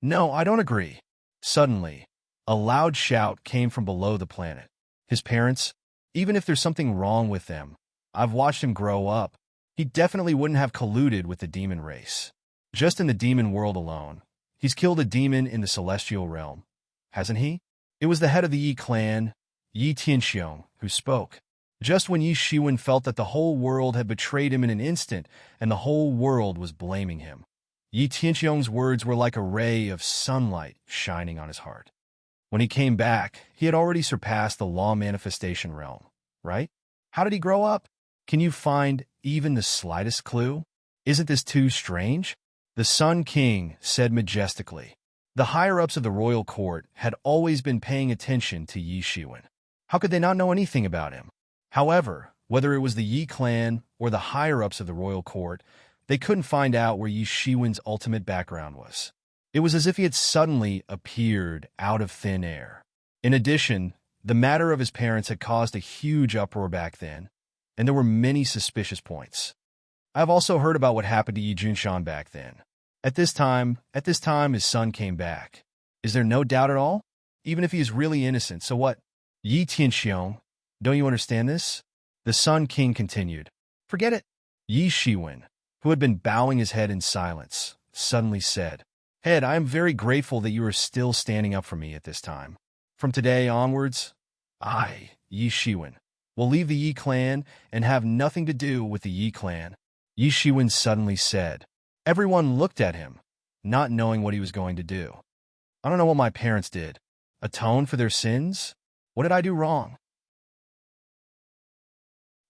No, I don't agree. Suddenly, a loud shout came from below the planet. His parents, even if there's something wrong with them, I've watched him grow up. He definitely wouldn't have colluded with the demon race. Just in the demon world alone, he's killed a demon in the celestial realm, hasn't he? It was the head of the Yi clan, Yi Tianxiong, who spoke. Just when Yi Shiwen felt that the whole world had betrayed him in an instant and the whole world was blaming him. Yi Tianxiong's words were like a ray of sunlight shining on his heart. When he came back, he had already surpassed the law manifestation realm, right? How did he grow up? Can you find even the slightest clue? Isn't this too strange? The Sun King said majestically. The higher-ups of the royal court had always been paying attention to Yi Shiwen. How could they not know anything about him? However, whether it was the Yi clan or the higher-ups of the royal court, they couldn't find out where Yi Shiwen's ultimate background was. It was as if he had suddenly appeared out of thin air. In addition, the matter of his parents had caused a huge uproar back then, and there were many suspicious points. I've also heard about what happened to Yi Junshan back then. At this time, his son came back. Is there no doubt at all? Even if he is really innocent, so what? Yi Tianxiong, don't you understand this? The Sun King continued. Forget it. Yi Shiwen, who had been bowing his head in silence, suddenly said, Head, I am very grateful that you are still standing up for me at this time. From today onwards, I, Yi Shiwen, will leave the Yi clan and have nothing to do with the Yi clan. Yi Shiwen suddenly said. Everyone looked at him, not knowing what he was going to do. I don't know what my parents did. Atone for their sins? What did I do wrong?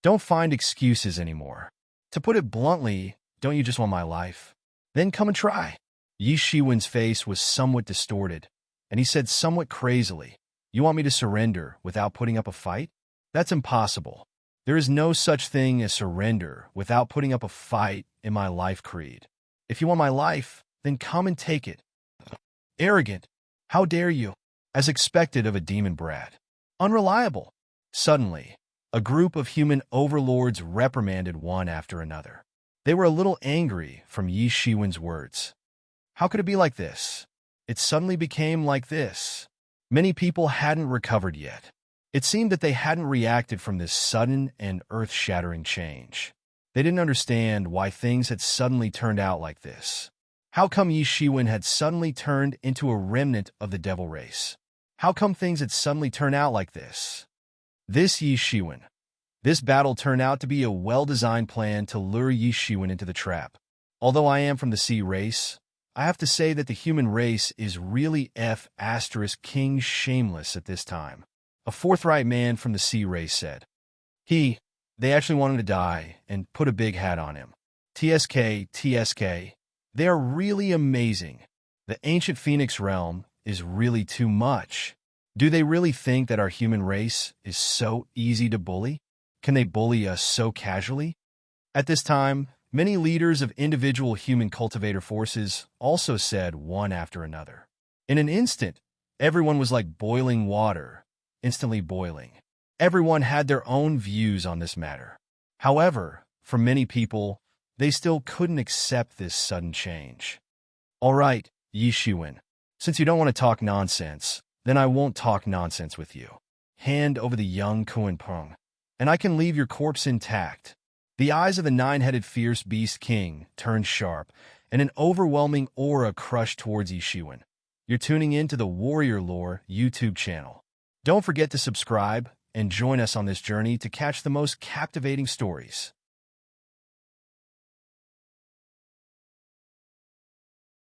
Don't find excuses anymore. To put it bluntly, don't you just want my life? Then come and try. Yi Shiwen's face was somewhat distorted, and he said somewhat crazily, You want me to surrender without putting up a fight? That's impossible. There is no such thing as surrender without putting up a fight in my life creed. If you want my life, then come and take it. Arrogant. How dare you? As expected of a demon brat. Unreliable. Suddenly, a group of human overlords reprimanded one after another. They were a little angry from Yi Shiwen's words. How could it be like this? It suddenly became like this. Many people hadn't recovered yet. It seemed that they hadn't reacted from this sudden and earth-shattering change. They didn't understand why things had suddenly turned out like this. How come Yi Shiwen had suddenly turned into a remnant of the devil race? How come things had suddenly turned out like this? This Yi Shiwen. This battle turned out to be a well-designed plan to lure Yi Shiwen into the trap. Although I am from the sea race, I have to say that the human race is really King shameless at this time. A forthright man from the sea race said. They actually wanted to die and put a big hat on him. TSK. They are really amazing. The ancient Phoenix realm is really too much. Do they really think that our human race is so easy to bully? Can they bully us so casually? At this time, many leaders of individual human cultivator forces also said one after another. In an instant, everyone was like boiling water, instantly boiling. Everyone had their own views on this matter. However, for many people, they still couldn't accept this sudden change. All right, Yi Shiwen, since you don't want to talk nonsense, then I won't talk nonsense with you. Hand over the young Kuan Peng, and I can leave your corpse intact. The eyes of the nine-headed fierce beast king turned sharp, and an overwhelming aura crushed towards Yi Shiwen. You're tuning in to the Warrior Lore YouTube channel. Don't forget to subscribe and join us on this journey to catch the most captivating stories.